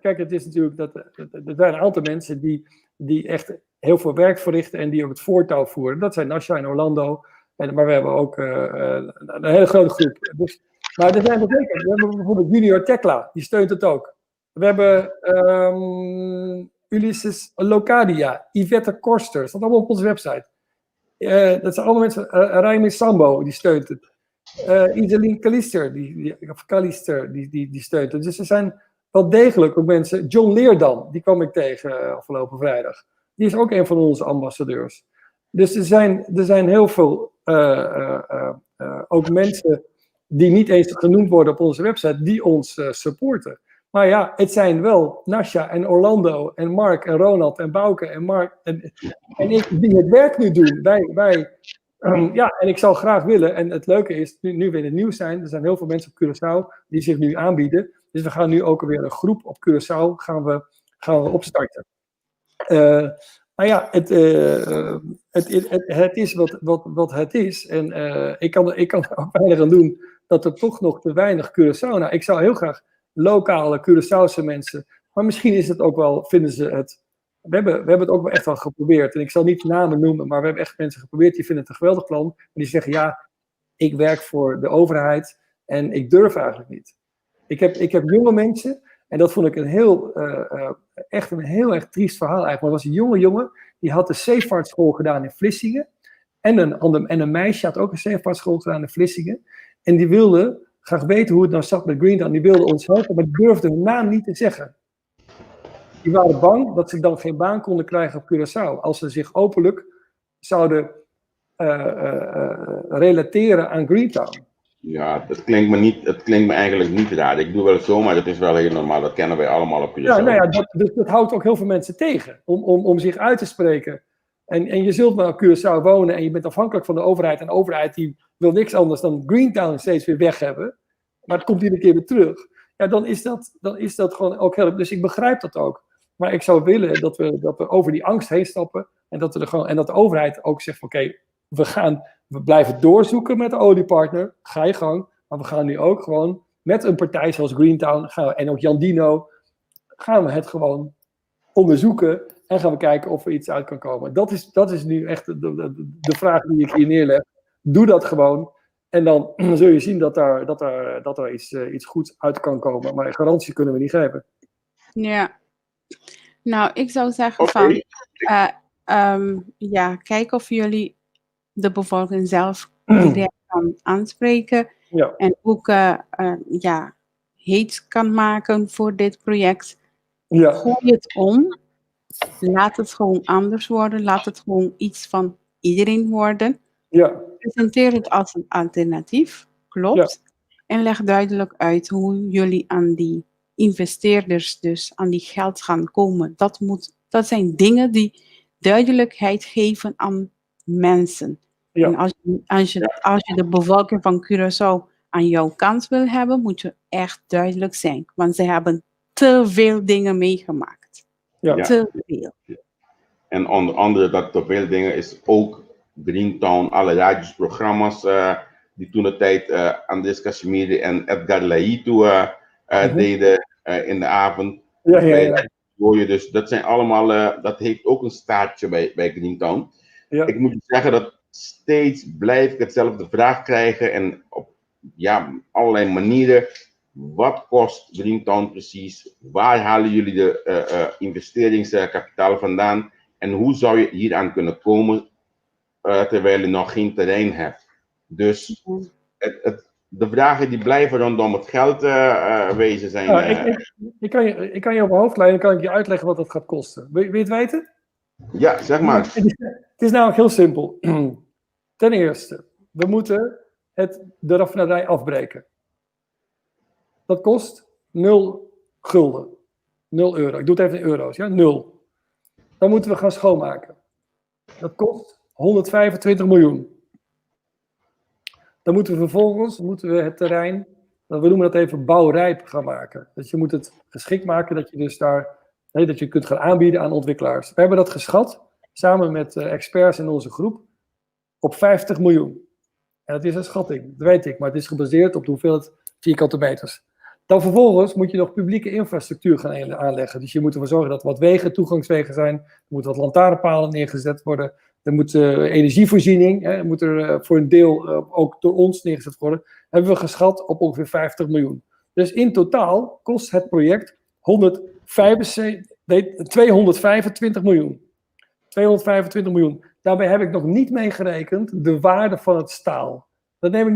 Kijk, het is natuurlijk dat er zijn een aantal mensen die echt heel veel werk verrichten en die ook het voortouw voeren. Dat zijn Nasha en Orlando, maar we hebben ook een hele grote groep. Dus, maar er zijn er zeker. We hebben bijvoorbeeld Junior Tekla, die steunt het ook. We hebben Ulysses Locadia, Yvette Korster, dat staat allemaal op onze website. Dat zijn allemaal mensen, Raimi Sambo, die steunt het. Iselin Kalister, die steunt het. Dus er zijn wel degelijk ook mensen. John Leerdam, die kwam ik tegen afgelopen vrijdag. Die is ook een van onze ambassadeurs. Dus er zijn heel veel ook mensen die niet eens genoemd worden op onze website, die ons supporten. Maar ja, het zijn wel Nasha en Orlando en Mark en Ronald en Bouke en Mark en ik die het werk nu doen. En ik zou graag willen, en het leuke is, nu we in het nieuws zijn, er zijn heel veel mensen op Curaçao die zich nu aanbieden. Dus we gaan nu ook weer een groep op Curaçao gaan we opstarten. Maar ja, het is wat het is. En ik kan er ook weinig aan doen dat er toch nog te weinig Curaçao. Nou, ik zou heel graag lokale Curaçaose mensen. Maar misschien is het ook wel, vinden ze het. We hebben het ook wel echt wel geprobeerd. En ik zal niet namen noemen, maar we hebben echt mensen geprobeerd. Die vinden het een geweldig plan. En die zeggen, ja, ik werk voor de overheid en ik durf eigenlijk niet. Ik heb jonge mensen. En dat vond ik echt een heel erg triest verhaal eigenlijk. Maar het was een jonge jongen, die had de zeevaartschool gedaan in Vlissingen. En een meisje had ook een zeevaartschool gedaan in Vlissingen. En die wilde graag weten hoe het nou zat met Greentown. Die wilde ons helpen, maar die durfde hun naam niet te zeggen. Die waren bang dat ze dan geen baan konden krijgen op Curaçao. Als ze zich openlijk zouden relateren aan Greentown. Ja, het klinkt me eigenlijk niet raar. Ik doe wel zo, maar dat is wel heel normaal. Dat kennen wij allemaal op Curaçao. Ja, nou ja, dat houdt ook heel veel mensen tegen om zich uit te spreken. En je zult maar op Curaçao wonen en je bent afhankelijk van de overheid. En de overheid die wil niks anders dan Greentown steeds weer weg hebben. Maar het komt iedere keer weer terug. Ja, dan is dat gewoon ook heel... Dus ik begrijp dat ook. Maar ik zou willen dat we over die angst heen stappen. En dat de overheid ook zegt van oké, we blijven doorzoeken met de oliepartner. Ga je gang. Maar we gaan nu ook gewoon met een partij zoals Greentown en ook Jandino, gaan we het gewoon onderzoeken en gaan we kijken of er iets uit kan komen. Dat is nu echt de vraag die ik hier neerleg. Doe dat gewoon en dan zul je zien dat er iets goeds uit kan komen. Maar garantie kunnen we niet geven. Ja. Nou, ik zou zeggen van, kijk of jullie de bevolking zelf direct kan aanspreken. Ja. En ook heet kan maken voor dit project. Ja. Gooi het om. Laat het gewoon anders worden. Laat het gewoon iets van iedereen worden. Ja. Presenteer het als een alternatief. Klopt. Ja. En leg duidelijk uit hoe jullie aan die investeerders, dus aan die geld gaan komen. Dat zijn dingen die duidelijkheid geven aan mensen. Ja. En als je de bevolking van Curaçao aan jouw kant wil hebben, moet je echt duidelijk zijn. Want ze hebben te veel dingen meegemaakt. Ja. Te veel. En onder andere dat te veel dingen is ook Greentown, alle radioprogramma's die toen de tijd Andres Kashmiri en Edgar Laitu deden in de avond. Ja. Dus dat zijn allemaal, dat heeft ook een staartje bij Greentown. Ja. Ik moet zeggen dat steeds blijf ik hetzelfde vraag krijgen en op allerlei manieren. Wat kost Greentown precies? Waar halen jullie de investeringskapitaal vandaan? En hoe zou je hier aan kunnen komen terwijl je nog geen terrein hebt? Dus de vragen die blijven rondom het geld wezen zijn. Ik kan je op hoofdlijnen kan ik je uitleggen wat het gaat kosten. Wil je het weten? Ja, zeg maar. Het is namelijk heel simpel. Ten eerste, we moeten de raffinaderij afbreken. Dat kost 0 gulden. 0 euro. Ik doe het even in euro's. Ja? 0. Dan moeten we gaan schoonmaken. Dat kost 125 miljoen. Dan moeten we vervolgens het terrein, we noemen dat even bouwrijp gaan maken. Dus je moet het geschikt maken dat je dus dat je kunt gaan aanbieden aan ontwikkelaars. We hebben dat geschat, samen met experts in onze groep, op 50 miljoen. En dat is een schatting, dat weet ik, maar het is gebaseerd op de hoeveelheid vierkante meters. Dan vervolgens moet je nog publieke infrastructuur gaan aanleggen. Dus je moet ervoor zorgen dat er wat wegen, toegangswegen zijn. Er moeten wat lantaarnpalen neergezet worden. Er moet energievoorziening, moet er voor een deel ook door ons neergezet worden. Hebben we geschat op ongeveer 50 miljoen. Dus in totaal kost het project 225 miljoen. 225 miljoen. Daarbij heb ik nog niet meegerekend de waarde van het staal. Dat heb ik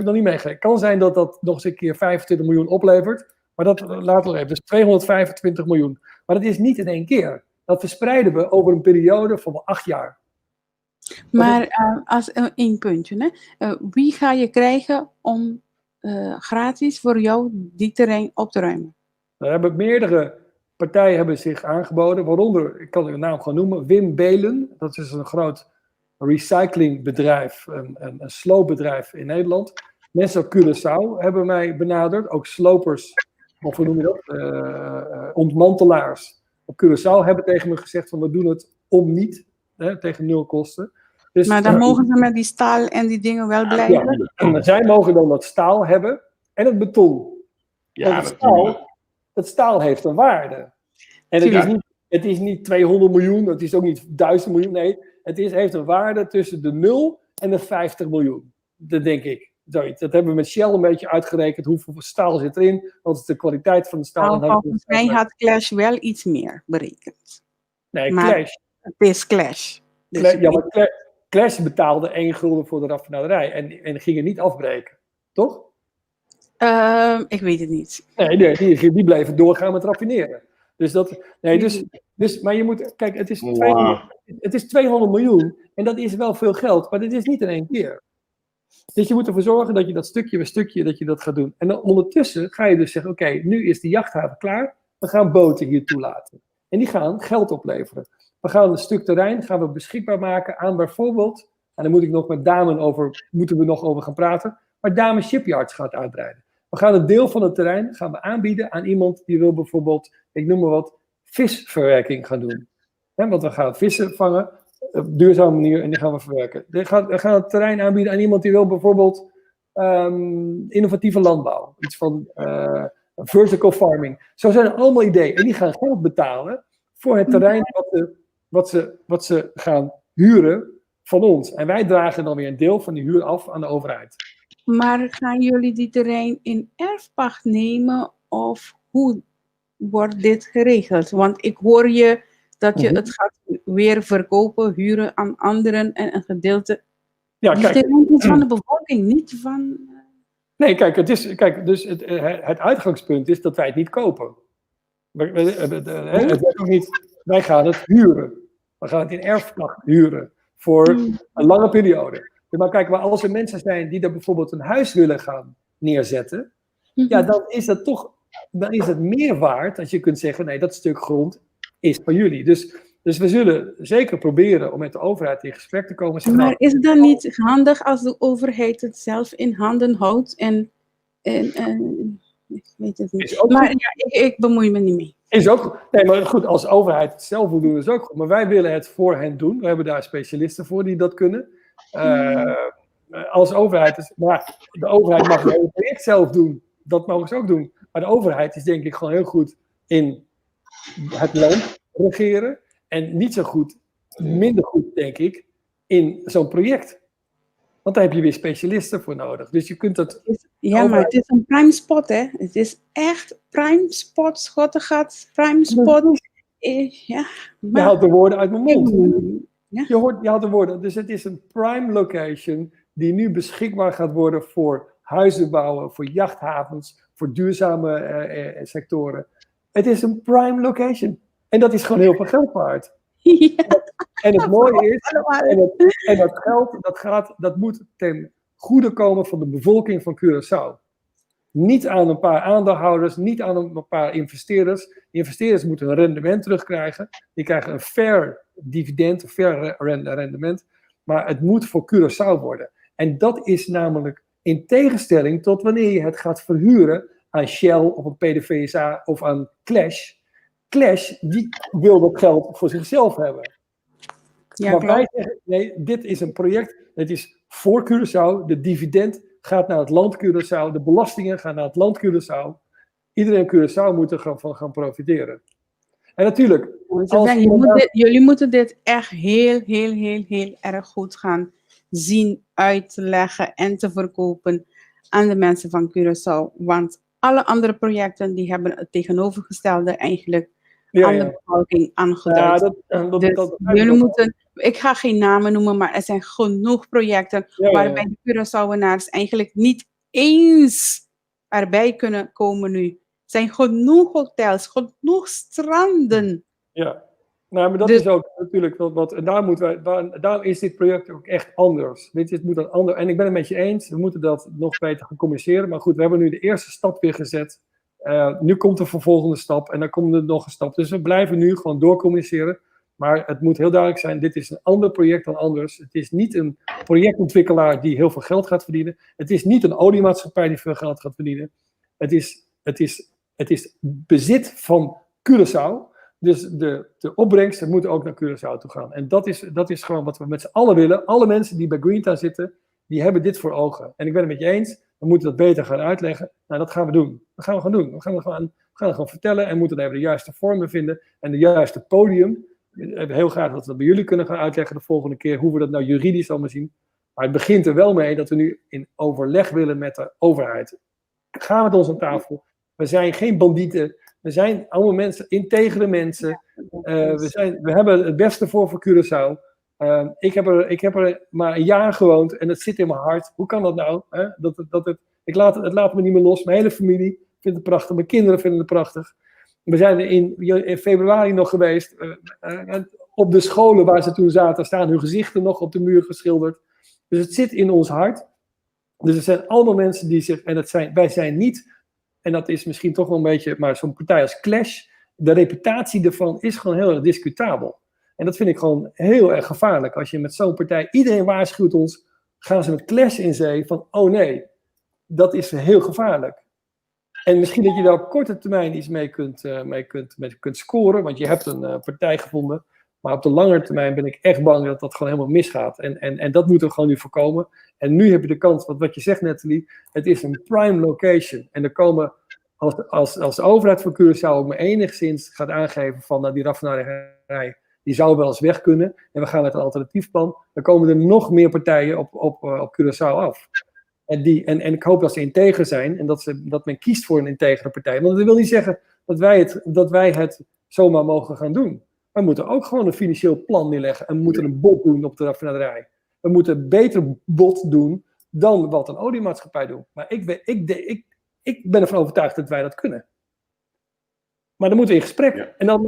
nog niet meegerekend. Het kan zijn dat dat nog eens een keer 25 miljoen oplevert. Maar dat laten we even. Dus 225 miljoen. Maar dat is niet in één keer. Dat verspreiden we over een periode van 8 jaar. Maar als één puntje. Wie ga je krijgen om gratis voor jou die terrein op te ruimen? Er hebben meerdere partijen hebben zich aangeboden. Waaronder, ik kan de naam gewoon noemen, Wim Belen. Dat is een groot recyclingbedrijf, een sloopbedrijf in Nederland. Mensen op Curaçao hebben mij benaderd, ook slopers, of hoe noem je dat, ontmantelaars. op Curaçao hebben tegen me gezegd van we doen het om niet, tegen 0 kosten. Dus, Maar dan mogen ze met die staal en die dingen wel blijven? Ja, en zij mogen dan dat staal hebben en het beton. Ja, Want het staal heeft een waarde. En het is niet 200 miljoen, het is ook niet 1000 miljoen, nee. Het heeft een waarde tussen de 0 en de 50 miljoen. Dat denk ik. Dat hebben we met Shell een beetje uitgerekend. Hoeveel staal zit erin? Wat is de kwaliteit van de staal? Volgens mij had Clash wel iets meer berekend. Nee, maar Clash. Het is Clash. Dus maar Clash betaalde 1 gulden voor de raffinaderij. En ging het niet afbreken. Toch? Ik weet het niet. Nee, die bleven doorgaan met raffineren. Maar je moet, kijk, het is 200 miljoen en dat is wel veel geld, maar dit is niet in 1 keer. Dus je moet ervoor zorgen dat je dat stukje bij stukje, dat je dat gaat doen. En dan ondertussen ga je dus zeggen, oké, nu is de jachthaven klaar, we gaan boten hier toelaten. En die gaan geld opleveren. We gaan een stuk terrein beschikbaar maken aan bijvoorbeeld, en daar moeten we nog over gaan praten, maar Damen Shipyards gaat uitbreiden. We gaan een deel van het terrein aanbieden aan iemand die wil bijvoorbeeld, ik noem maar wat, visverwerking gaan doen. Want we gaan vissen vangen op een duurzame manier en die gaan we verwerken. We gaan het terrein aanbieden aan iemand die wil bijvoorbeeld innovatieve landbouw. Iets van vertical farming. Zo zijn er allemaal ideeën. En die gaan geld betalen voor het terrein wat ze gaan huren van ons. En wij dragen dan weer een deel van die huur af aan de overheid. Maar gaan jullie die terrein in erfpacht nemen of hoe wordt dit geregeld? Want ik hoor je dat je het gaat weer verkopen, huren aan anderen en een gedeelte. Ja, kijk. Het is van de bevolking, niet van. Nee, kijk, het uitgangspunt is dat wij het niet kopen. Wij gaan het huren. We gaan het in erfpacht huren voor een lange periode. Maar kijk, maar als er mensen zijn die daar bijvoorbeeld een huis willen gaan neerzetten, ja, dan is dat toch, dan is het meer waard als je kunt zeggen, nee, dat stuk grond is van jullie. Dus we zullen zeker proberen om met de overheid in gesprek te komen. Maar is het dan niet handig als de overheid het zelf in handen houdt en ik weet het niet. Maar ja, ik bemoei me niet mee. Is ook, nee, maar goed, als de overheid het zelf wil doen, is ook goed. Maar wij willen het voor hen doen. We hebben daar specialisten voor die dat kunnen. Als overheid, maar de overheid mag het project zelf doen. Dat mogen ze ook doen. Maar de overheid is denk ik gewoon heel goed in het land regeren. En niet zo goed, minder goed denk ik, in zo'n project. Want daar heb je weer specialisten voor nodig. Dus je kunt dat... Ja, maar het is een prime spot, hè. Het is echt prime spot, Schottengat, prime spot. Ja, maar... Je haalt de woorden uit mijn mond. Ja? Je haalt de woorden. Dus het is een prime location die nu beschikbaar gaat worden voor huizen bouwen, voor jachthavens, voor duurzame sectoren. Het is een prime location. En dat is gewoon heel veel geld waard. Ja. En het mooie is, en dat geld, dat moet ten goede komen van de bevolking van Curaçao. Niet aan een paar aandeelhouders, niet aan een paar investeerders. De investeerders moeten een rendement terugkrijgen. Die krijgen een fair dividend, een fair rendement. Maar het moet voor Curaçao worden. En dat is namelijk in tegenstelling tot wanneer je het gaat verhuren aan Shell of een PDVSA of aan Clash. Clash, die wil dat geld voor zichzelf hebben. Ja, maar wij zeggen, nee, dit is een project, het is voor Curaçao, de dividend gaat naar het land Curaçao, de belastingen gaan naar het land Curaçao. Iedereen in Curaçao moet ervan gaan profiteren. En natuurlijk... Jullie moeten dit echt heel erg goed gaan zien, uitleggen en te verkopen aan de mensen van Curaçao. Want alle andere projecten die hebben het tegenovergestelde eigenlijk aan de bevolking aangeduid. Jullie moeten, ik ga geen namen noemen, maar er zijn genoeg projecten waarbij de Curaçaoenaars eigenlijk niet eens erbij kunnen komen nu. Er zijn genoeg hotels, genoeg stranden. Ja, nou, maar dat is ook natuurlijk wat en daarom is dit project ook echt anders. Het moet anders. En ik ben het met je eens, we moeten dat nog beter gaan communiceren. Maar goed, we hebben nu de eerste stap weer gezet. Nu komt de vervolgende stap en dan komt er nog een stap. Dus we blijven nu gewoon doorcommuniceren. Maar het moet heel duidelijk zijn, dit is een ander project dan anders. Het is niet een projectontwikkelaar die heel veel geld gaat verdienen. Het is niet een oliemaatschappij die veel geld gaat verdienen. Het is bezit van Curaçao Dus de opbrengsten moeten ook naar Curaçao toe gaan. En dat is gewoon wat we met z'n allen willen. Alle mensen die bij Greentown zitten, die hebben dit voor ogen. En ik ben het met je eens, we moeten dat beter gaan uitleggen. Nou, dat gaan we doen. Dat gaan we gewoon doen. We gaan het gewoon vertellen en moeten even de juiste vormen vinden en de juiste podium. We hebben heel graag dat we bij jullie kunnen gaan uitleggen de volgende keer hoe we dat nou juridisch allemaal zien. Maar het begint er wel mee dat we nu in overleg willen met de overheid. Ga met ons aan tafel. We zijn geen bandieten. We zijn allemaal mensen, integere mensen. We hebben het beste voor Curaçao. Ik heb er maar een jaar gewoond en het zit in mijn hart. Hoe kan dat nou? Hè? Het laat me niet meer los. Mijn hele familie vindt het prachtig. Mijn kinderen vinden het prachtig. We zijn er in februari nog geweest. Op de scholen waar ze toen zaten, staan hun gezichten nog op de muur geschilderd. Dus het zit in ons hart. Dus het zijn allemaal mensen die zich... wij zijn niet... En dat is misschien toch wel een beetje... Maar zo'n partij als Clash... De reputatie ervan is gewoon heel erg discutabel. En dat vind ik gewoon heel erg gevaarlijk. Als je met zo'n partij... Iedereen waarschuwt ons... Gaan ze met Clash in zee van... Oh nee, dat is heel gevaarlijk. En misschien dat je daar op korte termijn iets mee kunt scoren. Want je hebt een partij gevonden... Maar op de lange termijn ben ik echt bang dat dat gewoon helemaal misgaat. En dat moeten we gewoon nu voorkomen. En nu heb je de kans, wat je zegt Nathalie, het is een prime location. En er komen, als de overheid van Curaçao ook maar enigszins gaat aangeven van die raffinaderij, die zou wel eens weg kunnen. En we gaan met een alternatief plan. Dan komen er nog meer partijen op Curaçao af. En ik hoop dat ze integer zijn en dat men kiest voor een integere partij. Want dat wil niet zeggen dat wij het zomaar mogen gaan doen. We moeten ook gewoon een financieel plan neerleggen. En we moeten een bod doen op de raffinaderij. We moeten een beter bod doen dan wat een oliemaatschappij doet. Maar ik ben ervan overtuigd dat wij dat kunnen. Maar dan moeten we in gesprek. Ja. En dan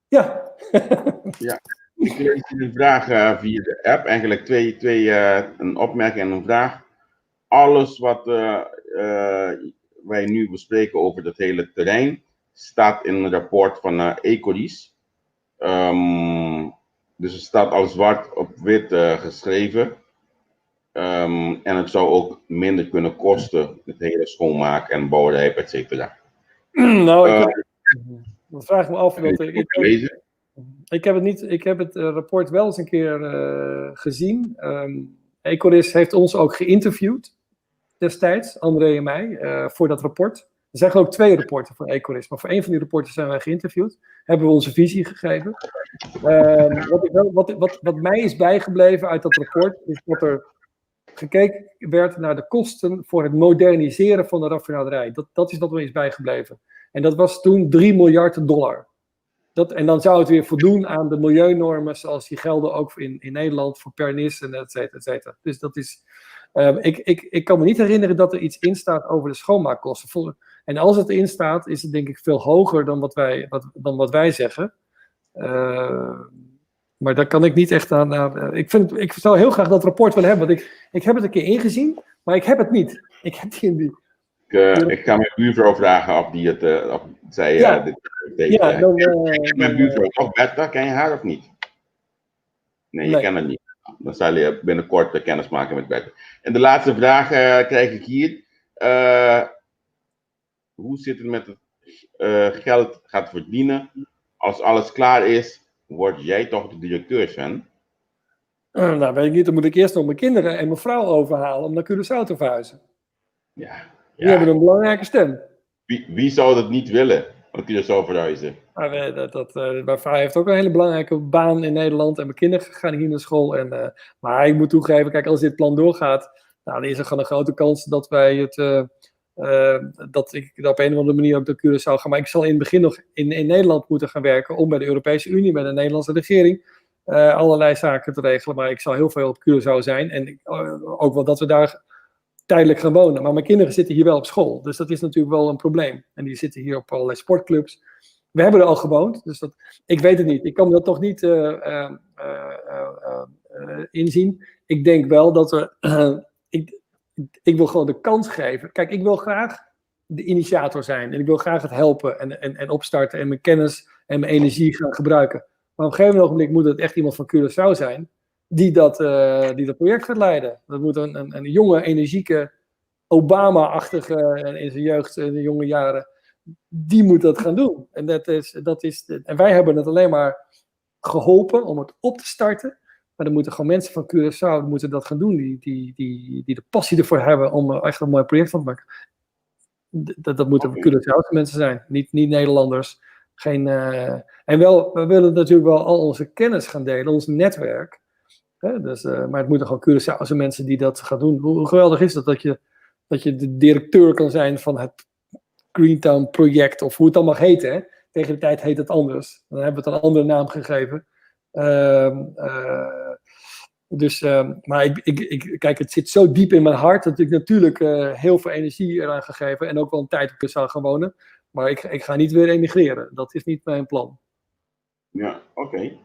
Ja. Ik lees een vraag via de app. Eigenlijk een opmerking en een vraag. Alles wat wij nu bespreken over dat hele terrein... staat in een rapport van Ecoris. Dus het staat al zwart op wit geschreven. En het zou ook minder kunnen kosten, het hele schoonmaken en bouwrijp, et cetera. Nou, dan vraag ik me af. Ik heb het rapport wel eens een keer gezien. Ecoris heeft ons ook geïnterviewd destijds, André en mij, voor dat rapport. Er zijn geloof ik 2 rapporten van Ecoris, maar voor één van die rapporten zijn wij geïnterviewd. Hebben we onze visie gegeven. Wat mij is bijgebleven uit dat rapport, is dat er gekeken werd naar de kosten voor het moderniseren van de raffinaderij. Dat is wat me is bijgebleven. En dat was toen $3 miljard. En dan zou het weer voldoen aan de milieunormen, zoals die gelden ook in Nederland voor Pernis en et cetera, et cetera. Dus dat is... Ik kan me niet herinneren dat er iets in staat over de schoonmaakkosten. En als het erin staat, is het denk ik veel hoger dan wat wij zeggen. Maar daar kan ik niet echt aan... Ik zou heel graag dat rapport willen hebben. Want ik heb het een keer ingezien, maar ik heb het niet. Ik heb die in die... Ik ga mijn buurvrouw vragen of die het zei. Ja. Ik heb mijn buurvrouw toch Bertha, ken je haar of niet? Nee, je kent haar niet. Dan zal je binnenkort kennis maken met Bertha. En de laatste vraag krijg ik hier. Hoe zit het met het geld gaat verdienen? Als alles klaar is, word jij toch de directeur, Sven? Nou, weet ik niet. Dan moet ik eerst nog mijn kinderen en mijn vrouw overhalen om naar Curaçao te verhuizen. Ja. Die hebben een belangrijke stem. Wie zou dat niet willen? Naar Curaçao verhuizen? Mijn vrouw heeft ook een hele belangrijke baan in Nederland. En mijn kinderen gaan hier naar school. Maar ik moet toegeven, kijk, als dit plan doorgaat, nou, dan is er gewoon een grote kans dat wij dat ik op een of andere manier ook naar Curaçao ga. Maar ik zal in het begin nog in Nederland moeten gaan werken om bij de Europese Unie, bij de Nederlandse regering, allerlei zaken te regelen. Maar ik zal heel veel op Curaçao zijn. En ook wel dat we daar tijdelijk gaan wonen. Maar mijn kinderen zitten hier wel op school. Dus dat is natuurlijk wel een probleem. En die zitten hier op allerlei sportclubs. We hebben er al gewoond. Dus ik weet het niet. Ik kan dat toch niet inzien. Ik denk wel dat ik wil gewoon de kans geven. Kijk, ik wil graag de initiator zijn. En ik wil graag het helpen en opstarten. En mijn kennis en mijn energie gaan gebruiken. Maar op een gegeven ogenblik moet het echt iemand van Curaçao zijn. Die dat project gaat leiden. Dat moet een jonge, energieke, Obama-achtige in zijn jeugd, in de jonge jaren, die moet dat gaan doen. En, en wij hebben het alleen maar geholpen om het op te starten. Maar dan moeten gewoon mensen van Curaçao moeten dat gaan doen. Die de passie ervoor hebben om er echt een mooi project van te maken. Dat moeten Curaçaose mensen zijn. Niet Nederlanders. En wel, we willen natuurlijk wel al onze kennis gaan delen. Ons netwerk. Dus, maar het moeten gewoon Curaçaose mensen die dat gaan doen. Hoe geweldig is dat je de directeur kan zijn van het Greentown project. Of hoe het dan mag heten. Hè? Tegen de tijd heet het anders. Dan hebben we het een andere naam gegeven. Maar kijk, het zit zo diep in mijn hart dat ik natuurlijk heel veel energie eraan gegeven en ook wel een tijd op zou gaan wonen. Maar ik ga niet weer emigreren. Dat is niet mijn plan. Ja, oké.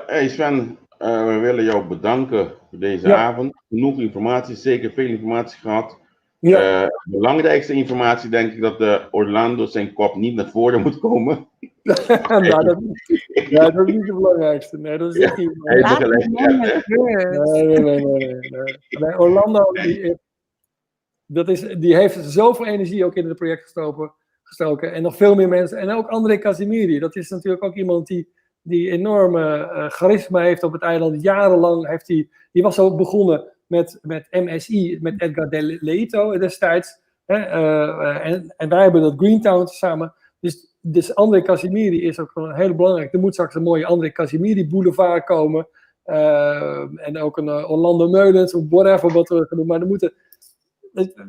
Hey Sven, we willen jou bedanken voor deze avond. Genoeg informatie, zeker veel informatie gehad. Ja. De belangrijkste informatie denk ik dat Orlando zijn kop niet naar voren moet komen. Nou, dat is niet het belangrijkste. Nee, dat is echt niet het belangrijkste. Nee, Orlando, die heeft zoveel energie ook in het project gestoken. En nog veel meer mensen. En ook André Casimiri. Dat is natuurlijk ook iemand die enorme charisma heeft op het eiland. Jarenlang heeft die was ook begonnen met MSI, met Edgar de Leito destijds. En wij hebben dat Greentown samen. Dus André Casimiri is ook een hele belangrijke. Er moet straks een mooie André Casimiri boulevard komen. En ook een Orlando Meulens, of whatever wat we gaan doen. Maar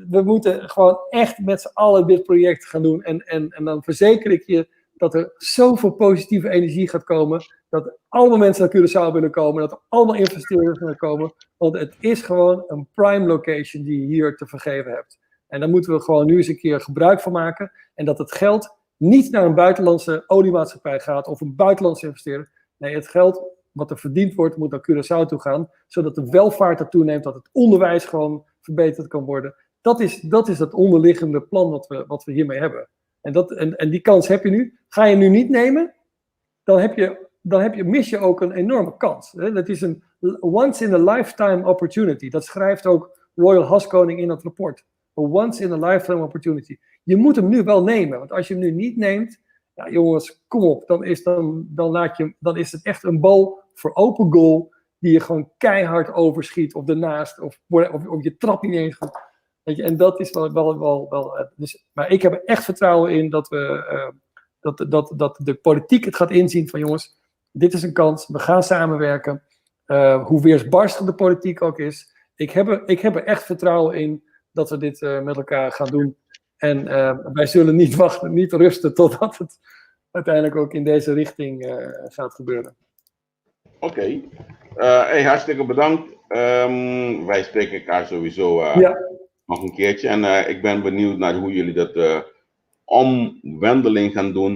we moeten gewoon echt met z'n allen dit project gaan doen. En dan verzeker ik je dat er zoveel positieve energie gaat komen. Dat allemaal mensen naar Curaçao willen komen. Dat er allemaal investeerders willen komen. Want het is gewoon een prime location die je hier te vergeven hebt. En daar moeten we gewoon nu eens een keer gebruik van maken. En dat het geld niet naar een buitenlandse oliemaatschappij gaat of een buitenlandse investeerder. Nee, het geld wat er verdiend wordt, moet naar Curaçao toe gaan. Zodat de welvaart ertoe neemt, dat het onderwijs gewoon verbeterd kan worden. Dat is het onderliggende plan wat we hiermee hebben. En die kans heb je nu. Ga je nu niet nemen, dan mis je ook een enorme kans. Dat is een once in a lifetime opportunity. Dat schrijft ook Royal Haskoning in dat rapport. A once in a lifetime opportunity. Je moet hem nu wel nemen, want als je hem nu niet neemt, ja jongens, kom op, dan is het echt een bal voor open goal die je gewoon keihard overschiet of ernaast of je trapt niet eens goed. Weet je, en dat is wel dus, maar ik heb er echt vertrouwen in dat dat de politiek het gaat inzien van jongens, dit is een kans, we gaan samenwerken. Hoe weersbarstig de politiek ook is. Ik heb er echt vertrouwen in dat we dit met elkaar gaan doen. En wij zullen niet wachten, niet rusten totdat het uiteindelijk ook in deze richting gaat gebeuren. Oké. Hartstikke bedankt. Wij spreken elkaar sowieso nog een keertje. En ik ben benieuwd naar hoe jullie dat omwendeling gaan doen.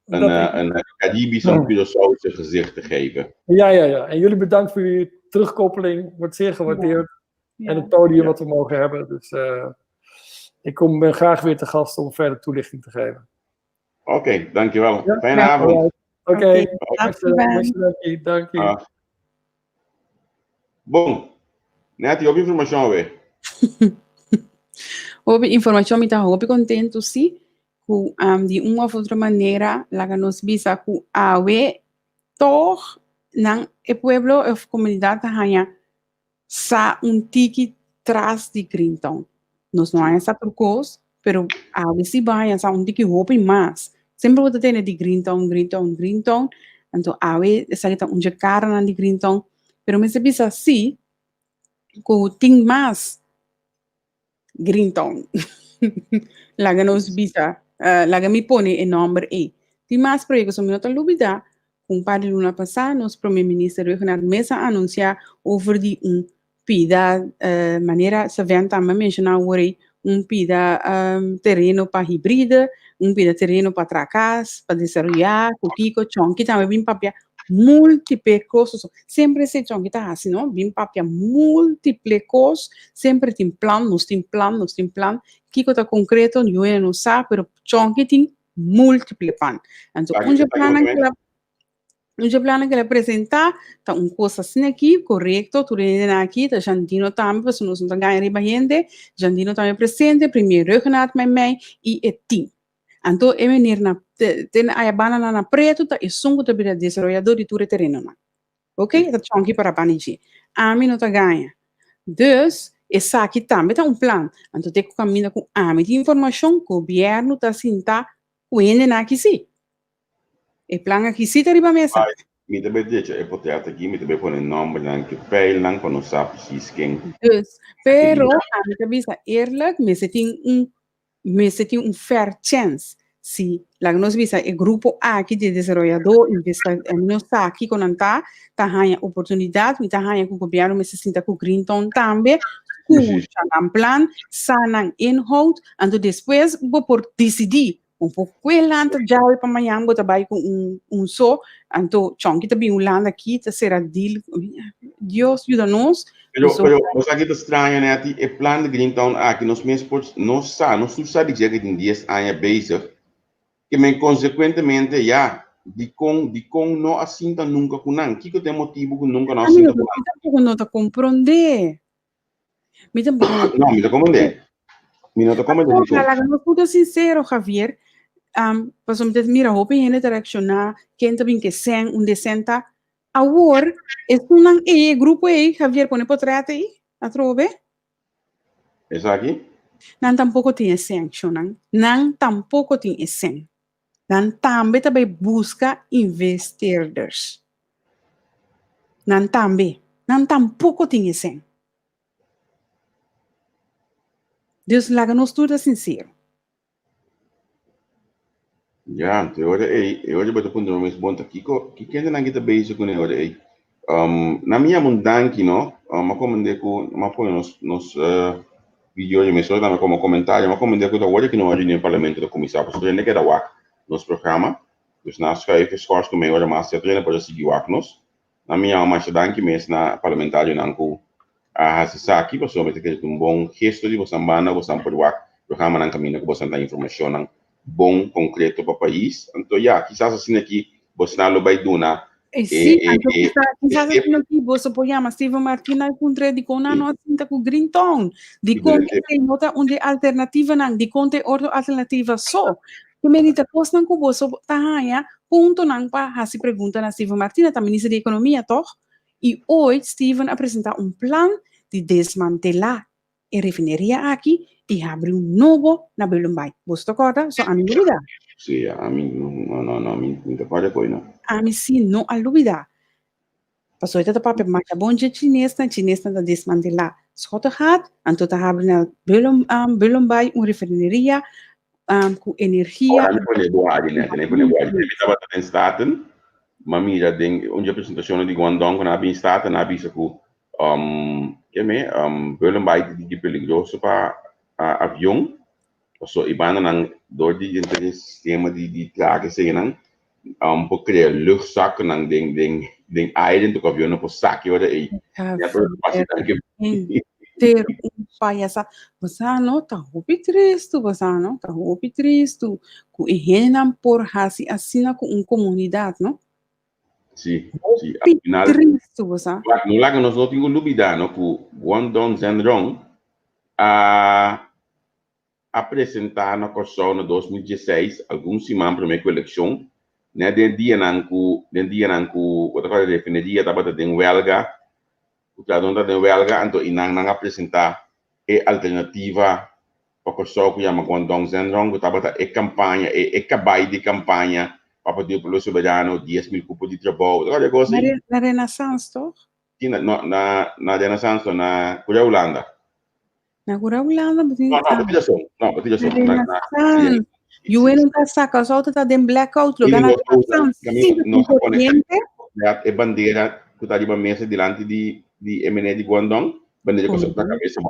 Een Caribisch en Curaçaose gezicht te geven. Ja. En jullie bedankt voor jullie terugkoppeling. Wordt zeer gewaardeerd. Ja. En het podium wat we mogen hebben. Dus ik ben graag weer te gast om verder toelichting te geven. Oké, dankjewel. Fijne avond. Oké. Dank je. Bom, Neti, houve informação weer. Houve informação, me houve contento, sim. De uma ou outra maneira, lá nos bisa que awe toch nang e pueblo of comunidade hanya sa tiki tras de Greentown. Nós não há essa turcos, pero awe si bahia sa tiki hope mais. Sempre vou ter de Greentown. Então awe essa que tá cara na de Greentown, pero me se bisa si que tem mais Greentown. Lá nos bisa laga mi pone em número E. Tem mais projetos, eu não lubida. Com parte luna passada, nosso primeiro-ministro regional mesa anunciar over die pida maneira se vem também mencionar hoje pida terreno para híbrida, pida terreno para tracas, para desarrollar, coquico, chonqui também bem papia múltiples coisas. Sempre se chonqui tá assim, não? Bem papia múltiples coisas, sempre tem plan. Kiko tá concreto, eu não sei, pero chonqui tem múltiples plan. Então, onde plan O plano que ele apresentar, tá coisa assim aqui, correto, tudo aqui, tá Jandino também, para nós não ganhar riba gente, Jandino também presente, primeiro Renato mãe e Tim. Então, é menir na tem a banana na preto, tá e sungo tá bira desenvolvedor de tudo terreno na. Ok? Tá chonki para baniji. A mim não tá ganha. Dus, essa aqui também tá plano. Então, tem que caminhar com a de informação que o governo tá sinta o ene na aqui sim. E plano aqui sim tá riba mesa. Mi também deixa, é potete aqui, mi também põe nome lá que peil lá para não saber se quem. Dus, pero a mim tá bisa eerlijk, me tem fair chance. Si la nos bisa e grupo A aqui de desenvolvedor investa não está aqui com anta, tá ganha oportunidade, me tá ganha com o governo, me se sinta com Greentown também, escuta um plan, sanang inhoud, então depois vou por decidir um pouco quelanta já para amanhã vou trabalhar com só, então chonque também land aqui, tá será deal, Deus ajuda-nos. Pero os aqui tá estranho, né? O plano de Greentown aqui nos meus não sabe dizer que tem 10 anos bezig, que men consequentemente já de com não assinta nunca com não, que tem motivo que nunca não assinta com não. Tampouco não tá compreender. Me tampouco não, me tá compreender. Me não tá compreender. Para não ser sincero, Javier, pasó me mira hope gente reaccionar, quem também que sem decenta, agora é grupo aí, Javier pone portrait aí, a trove? Essa aqui? Não tampouco tem sanction, não tampouco tem sen. Não também busca investidores. Não tampouco tem sen. Deus laga nos tudo sincero. Ja, teoria eu beto punto no mesmo ponto aqui, que ainda não está base com ele aí. Na minha mundança, não, mas como de que, mas põe nos vídeos de mesmo, também como comentário, mas como de que agora que não há no parlamento da comissão, porque ainda queda o nos programa, dus nós que escolhemos que melhor mas se treina para seguir o nos. Na minha mais danke mesmo na parlamentário não que a se aqui, você vai ter que bom gesto de você banda, você pode o programa não caminho que você dá informação não bom, concreto para o país. Então, quizás assim aqui, você não vai donar. Sim, quizás assim aqui, você pode chamar Steven Martina contra de cona não assinta com Greentown, de como tem nota onde alternativa não, de conte outra alternativa só. Que medita posto não com você tá ganha ponto não para se pergunta na Steven Martina, tá ministra de economia, toch? E hoje Steven apresenta plano de desmantelar a refineria aqui e abre novo na Belumbay. Você concorda? Só a mim dúvida. Sim, a mim não, me concorda com isso. A mim sim, não há dúvida. Passou até para o marca bom de chinesa da desmantelar. Só te hat, então tá abre na Belumbay refineria com energia. Ora, não pode boar, né? Não pode boar. Eu estava em Staten, mas mira, tem uma apresentação de Guangdong na bem Staten, na bisa com Belumbay de perigoso para avião. So ibana nang door die sistema de traga sei nang po criar luchtzak nang ding air into avião no po saque ora aí. Ter palhaça, você não tá roupi triste, você não tá roupi triste, com engenam por hasi assina com comunidade, não? Sim. Afinal, triste, você. Não lá que nós não temos dúvida, não, que Guangdong Zhendong apresentar na Corção no 2016 alguns semanas para a eleição, né? Den dia não que outra coisa definiria estava dentro huelga, o trabalho da huelga, então e não apresentar a alternativa para a Corção que chama Guangdong Zhendong, que estava a campanha, acabar de campanha para poder pelo soberano 10.000 cupos de trabalho, olha coisa. Na Renaissance, toch? Sim, na Renaissance na Holanda. Na Holanda, não, petição. E o não tá saca, só tá dentro blackout, lugar na corriente. É bandeira que tá de uma mesa diante de MN de Guangdong, bandeira que está na cabeça.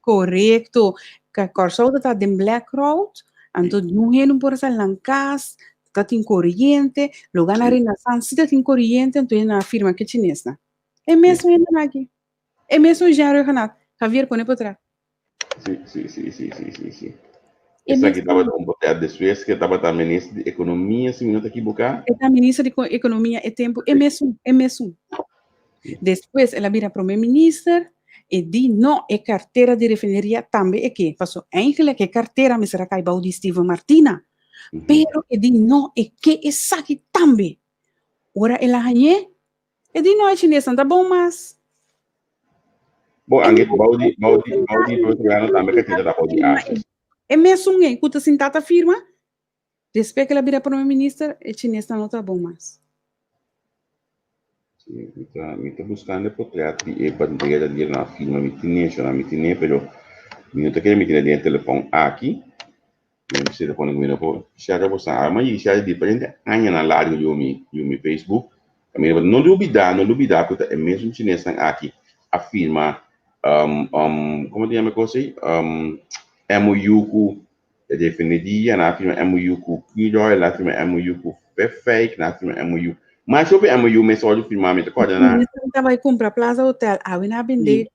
Correto. Que a corção tá dentro blackout, então não por essa lancas, tá tem corriente, lugar na Renaissance, tá tem corriente, então na firma que chinesa. É mesmo ainda aqui. É mesmo já Renato. Javier pone por trás. Sim. Essa aqui estava um poder de Suécia, que estava também ministro de Economia, se me não equivocar. É a ministra de Economia é tempo, é mesmo. Depois, ela vira primeira-ministra e diz, não, é carteira de refineria também, é que, passou, eigenlijk é carteira, mas será que é de Steven Martina. Pero, e diz, não, é que é aqui também. Ora, ela ganha, e diz, não, é chinês, não tá bom, mas... Bom, anche Baudi Portugal também carteira da Baudi Ashes. É mesmo, é, que você tata firma, depois que ela vira primeira-ministra, é chinês, não tá bom, mas... Sì, mi sto buscando potrebbe e bandiera di una firma mi tiene però minuto che mi tiene dentro il telefono aqui non si telefone come dopo share possa ma io share differente anche na live io mi Facebook non dubida che è mesmo cinese aqui afirma come ti chiama così MOU e definidia na firma MOU Kiro la firma MOU fake na firma MOU mas sobre MOU me só de firmamento coordenar Você vai comprar Plaza Hotel, a Wina Bende,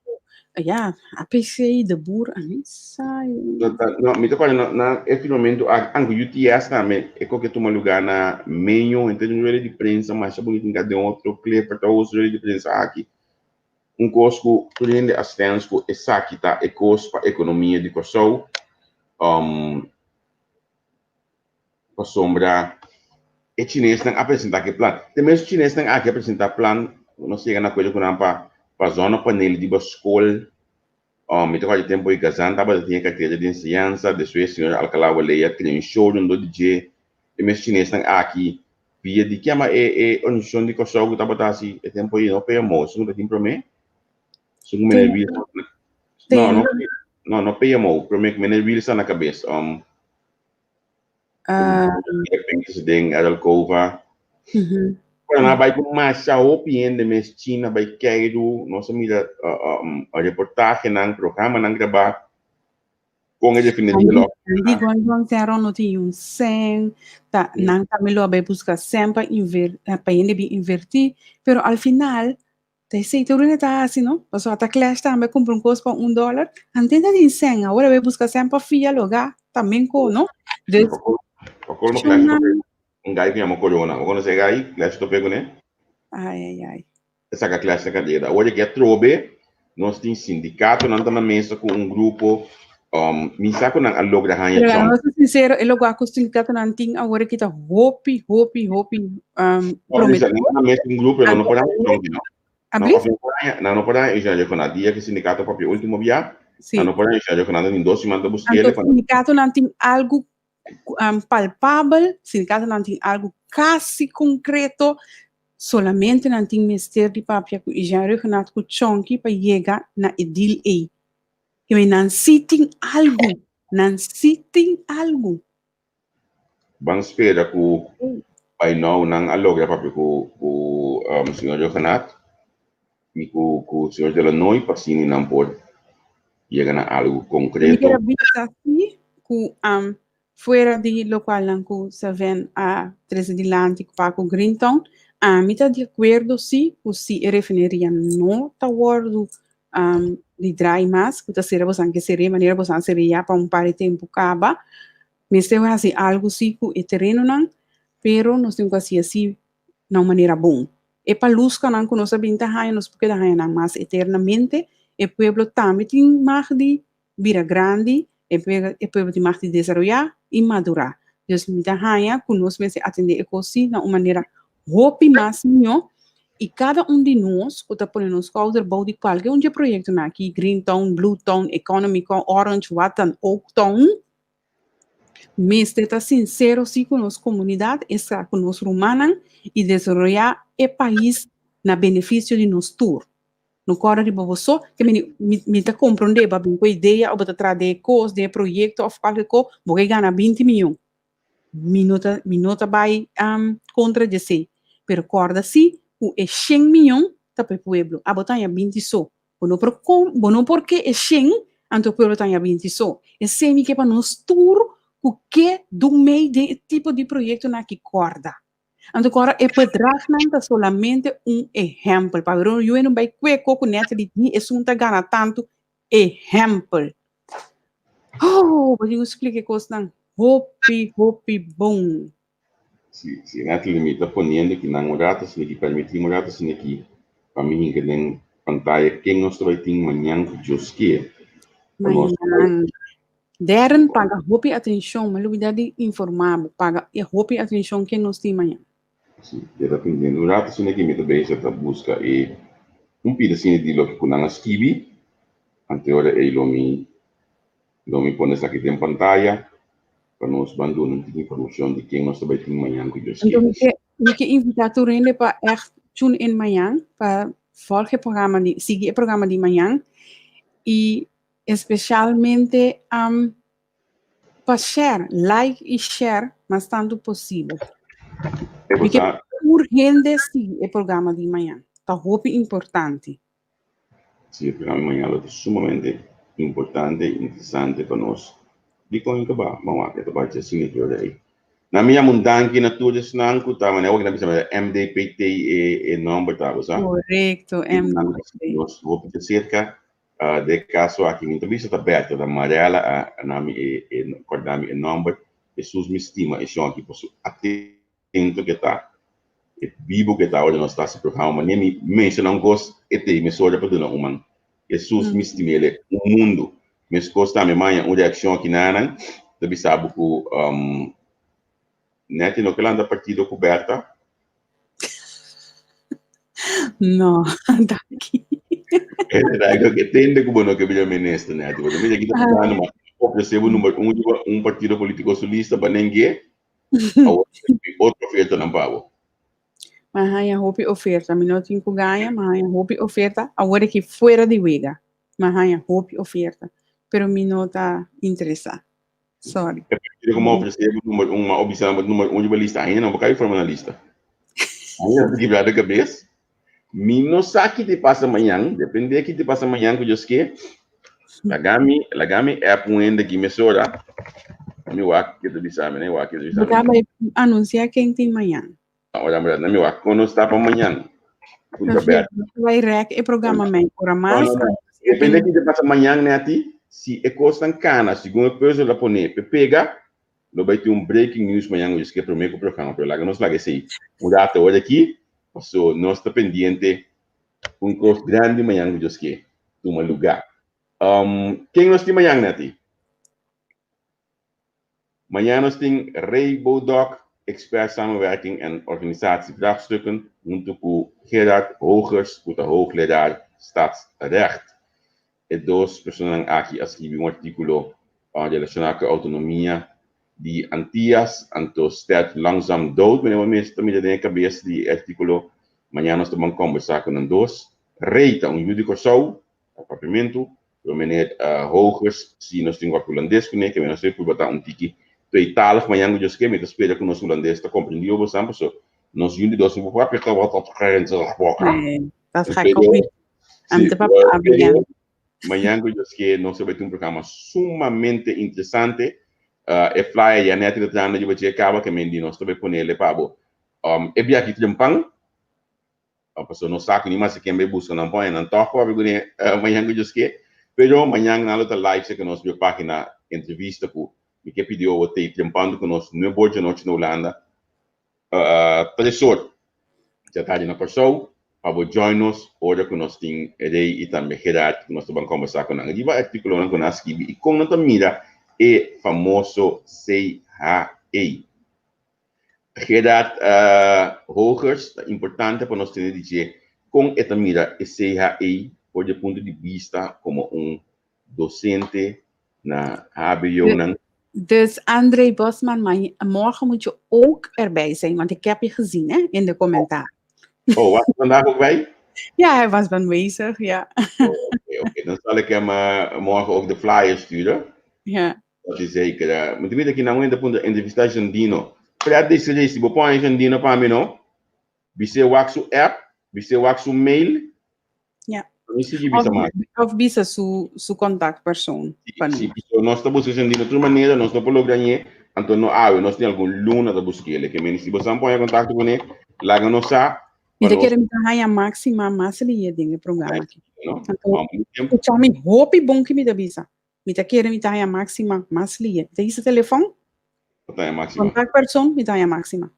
ja, a PCI de boer, en sai. no mi tocca na e firmamento anche UTS também é que toma lugar na meio então não é de prensa mas é bonito que tem outro clipe para os de prensa aqui curso cliente assistência com essa aqui tá é curso para economia de Kosovo para sombra e chinês não apresentar que plano também os chineses não aqui apresentar plano não chega na coisa com para zona panel de escola me tocca de tempo e casando tava tinha carteira de ciência de sua senhora Alcalá Leia que um show do DJ e meus chineses não aqui via de que ama um show de Kosovo tava assim e tempo e não pega moço segundo aqui para mim segundo me vi não pega moço para mim que me vi na cabeça presidente Adalcova quando vai com mais opinião de mes China vai querer nossa mira a reportagem nang programa nang gravar com a definição lá digo então zero não tem sem tá não também lo vai buscar sempre para ele invertir pero al final te sei tu não tá assim não passou até classe também compra coisa por $1 antenda de 100 agora vai buscar sempre fia lugar também com não Qualcuno classe un guy che chiama Corona quando sei guy classe to pego né ai essa classe cadeira hoje que trobe nós tem sindicato não tá na mesa com grupo mi sa ko nang alog na hanya chong pero sincero elo ko sindicato nanting agora kita hopi prometo na mesa grupo não podemos não podemos já com a dia que sindicato proprio último via não podemos já com nada em doce manda buscar sindicato nanting algo palpável, sindicato não tem algo quase concreto, solamente não tem ministério de papel que já regionado com chonki para chegar na edil aí. Que não se tem algo. Vamos esperar que vai não alogra papel com o senhor Renato e com o senhor Delanoy para sim não pode chegar na algo concreto. Eu quero ver assim que fora de local que se vê a Transatlântico para o Greentown, a mim está de acordo se a refineria não está guardo de dry mais, que está sendo você que seria maneira você seria para par de tempo acaba, mas tem assim algo que o terreno não, pero nós temos que assim de uma maneira bom. E para luz que não nós sabemos que nós porque não mais eternamente, o pueblo também tem mais de vira grande, e pueblo tem mais de desenvolver e madurar. Dus met de haya, conosco mensen atender ecosi na uma maneira hopi mais melhor e cada de nós que está pondo nos causa de qualquer projeto na aqui Greentown, Bluetown, Economico, Orange, Watan, Oaktown, mas está sincero sim com nossa comunidade, está com nosso humana e desenvolver o país na benefício de nós tour. No cora de boboso que me tá compreender ba bem com ideia ou bata trazer coisa de projeto ou qualquer coisa vou ganhar 20 milhões minuta vai contra de si pero corda si o é 100 milhões tá para o pueblo a botar 20 só não porque é 100 anto o pueblo tá 20 só é semi que para nós tour o que do meio de tipo de projeto na que corda. Então, agora, o bedrag não é solamente exemplo. Para ver, eu não vai cueco com net de é um ganha tanto exemplo. Oh, wat je explique coisa hopi bom. Se na limita poniendo que não ratas nem que permitimos ratas nem que para mim que nem pantalla quem nós vai ter manhã que josque Manhã. Deren paga hopi atenção, mas ele dá informar, paga e hopi atenção que nós tem manhã. Sim, dependendo ratas nem que me também já tá busca e pedacinho de lo que kunang skibi ante ora e lo mi pones aqui em pantalla para nos mandar uma informação de quem nós vai ter manhã que josque. Então, ik invitar tu rende para echt tune in manhã, para volgen het programma, seguir o programa de manhã e especialmente para share, like e share, mas tanto possível. Porque é urgente seguir o programa de manhã. Tá muito importante. Sim, o programa de manhã é sumamente importante e interessante para nós. Di ko yung kaba, mga katabat sa siniguro ay. Na minha mundangi na tudo isso não tava né, o que nós chamamos MDPT e number tava, sabe? Correto, MDPT. Nós vamos ter cerca de caso aqui em entrevista tá aberta da amarela a nome e acordami e number e sus me estima e chão aqui posso atento que tá e vivo que tá olha nós tá se programa nem me menciona um gosto e tem me soja para dona uma e sus me estima ele o mundo me escosta me manha uma reação aqui na do bisabu ku net no que anda partido coberta não daqui é que tem de como que bem ministro né tipo também aqui tá falando mas ofereceu um partido político sulista para ninguém outro oferta não pago mas aí a hopi oferta minuto em ganha mas aí a hopi oferta agora que fora de wega mas aí a hopi oferta pero minuto interessa sorry é partido como ofereceu uma opção número uma lista ainda não vai formar na lista ainda tem que ver da cabeça não sabe que te passa amanhã depende que te passa amanhã que eu sei lagami é a punenda que me sora me wak que tu bisa né wak que tu bisa vai anunciar quem tem manhã olha mas na me wak quando está para amanhã vai rec e programa men por mais depende que te passa amanhã né ati se é costa cana segundo a pessoa lá pone pega lo vai ter breaking news amanhã eu esqueci primeiro o programa pero lá nos laga sei o data olha aqui so nós está pendiente coisa grande amanhã eu esqueci um lugar quem nós tem amanhã né ati amanhã nós tem Ray Bodok expert samenwerking en organisatievraagstukken junto com Gerard Hogers, com o hoogleraar Staatsrecht. E duas pessoas aqui escrevem artigo relacionado com a autonomia de Antillas, então está langzaam dood, mas eu mesmo também tenho a cabeça de artigo, amanhã nós vamos conversar com os dois. Reita, júdico show, apartamento, o meneer Hogers, se nós temos um holandês, que nós temos que botar tiki. Twee talen van Jango Joske met de speler kunnen ons Holandees te compreendië over samen zo. Nos jullie dus een paar keer wat op grenzen gesproken. Nee, dat ga ik ook niet. Aan de papa brilhante. Maar Jango Joske nos vai ter um programa sumamente interessante. E flyer ya net dat dan je wat je acaba que mendi nos também com ele pabo. E bia aqui Jampang. A pessoa não sabe nem mais se quem me busca não põe não toca para ver Jango Joske. Pero amanhã na outra live que nós vamos página entrevista com e que pediu o ter trampando conosco no board de noite na Holanda professor já está na pessoa para join-nos ora que nós tem Rei e também Gerard que nós vamos conversar com ele vai articular com nós e com nós mira é famoso CHA Gerard Hogers importante para nós ter dizer com esta mira é CHA por do ponto de vista como docente na HBO Dus André Bosman, maar morgen moet je ook erbij zijn, want ik heb je gezien hè, in de commentaar. Oh, was hij vandaag ook bij? Ja, hij was aanwezig, ja. Oké. Dan zal ik hem morgen ook de flyer sturen. Ja. Dat is zeker. Maar toen weet ik nou in de entrevista Jandino. Praat deze reis, we poen Jandino para mim, no? Bise waksu app, bise waksu mail. Ja. Of bisa su contactpersoon. Sim, nós estamos buscando de outra maneira, nós não podemos ganhar, então nós temos algum luna da busca ele, que se você não põe em contato com ele, lá não sabe. E daqui a minha máxima, mas ele ia dinheiro programa aqui. Então, eu chamo hope bom que me dá bisa. Mita keren mita ya máxima, más lia. Deze telefoon, Tá, Máxima. contact persoon, mita ya máxima.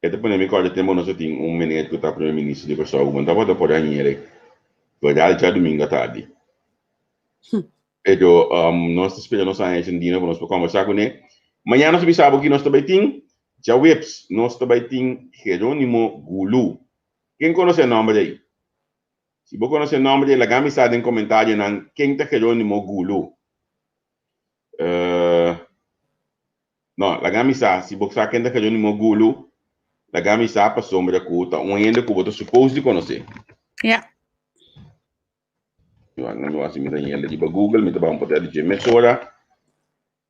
Ito po na mi corda tempo nós tem minuto que tá primeiro-ministro de pessoal, mas tava por aí ele. Foi já domingo à tarde. Então, nós esperamos a gente dia para nós conversar com ele. Amanhã nós sabemos que nós também tem já webs, nós também tem Jerônimo Gulu. Quem conhece o nome dele? Se você conhece o nome dele, laga me sabe em comentário nan quem é Jerônimo Gulu. Não, laga me sabe se você sabe quem é Jerônimo Gulu. La gami sa pa sombra kuta ainda que você supposed de conhecer. Yeah. Eu não assim me tem ele de Google, me tava poder de mesora.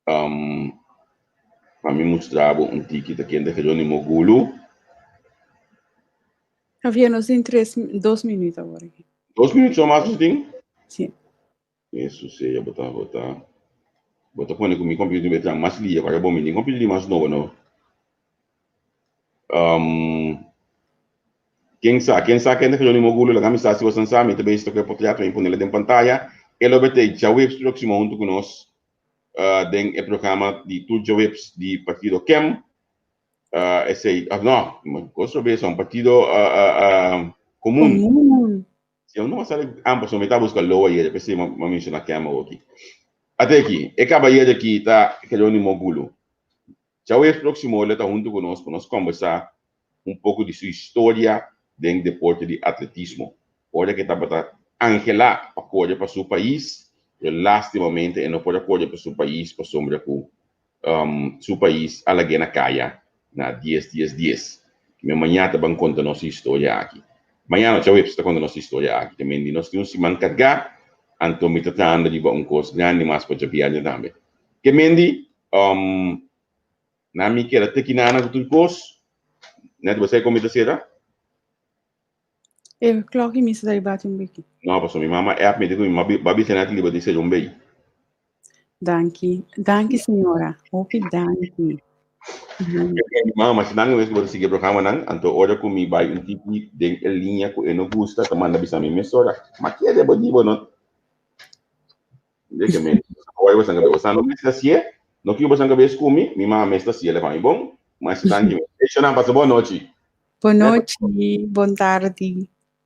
Para mim mostrar ticket aqui ainda que Jerônimo Gulu. Javier, nos tem 2 minutos agora. 2 minutos ou mais tem? Sim. Isso sei, botar quando com meu computador meter mais lia, para bom menino computador mais novo não. Quem sabe quem é Jerônimo Gulu, la gami sa se você não sabe, também estou que poder também pôr ele em pantalla. Ele obtém já webs próximo junto conosco. Den o programa de tudo webs de partido Kem. Esse não, gosto de ver um partido comum. Se eu não sabe, ambos são metade buscar loa aí, depois se me menciona Kem aqui. Até aqui, acaba aí aqui tá Jerônimo Gulu. Já webs próximo ele tá junto conosco, nós conversar pouco de sua história dentro do deporte de atletismo. Olha que está para Angela acorda para seu país, e lastimamente não pode acordar para seu país, para sombra com seu país a la na caia na 10. Que amanhã está bem conta nossa história aqui. Amanhã já está contando nossa história aqui. Também nós temos que mancargar, então me tratando de coisa grande mais para a piada também. Que mendi, na minha queira ter que nada com tudo coisa. Net você comida será? Eu coloco que me sai bate bem. Não, passou minha mama é a medida que minha babi tem aquele bode ser bem. Danke senhora. Opi danke. Mama, se não é que você seguir programa não, então olha com me vai tipo de linha que eu não gosta, tá manda bisa me mesora. Mas que é de bode não? Deixa me. Olha você não está assim, não que você não vê comigo, minha mama está assim, ela vai bom, mas danke. Deixa eu não passar boa noite. Boa noite, boa tarde.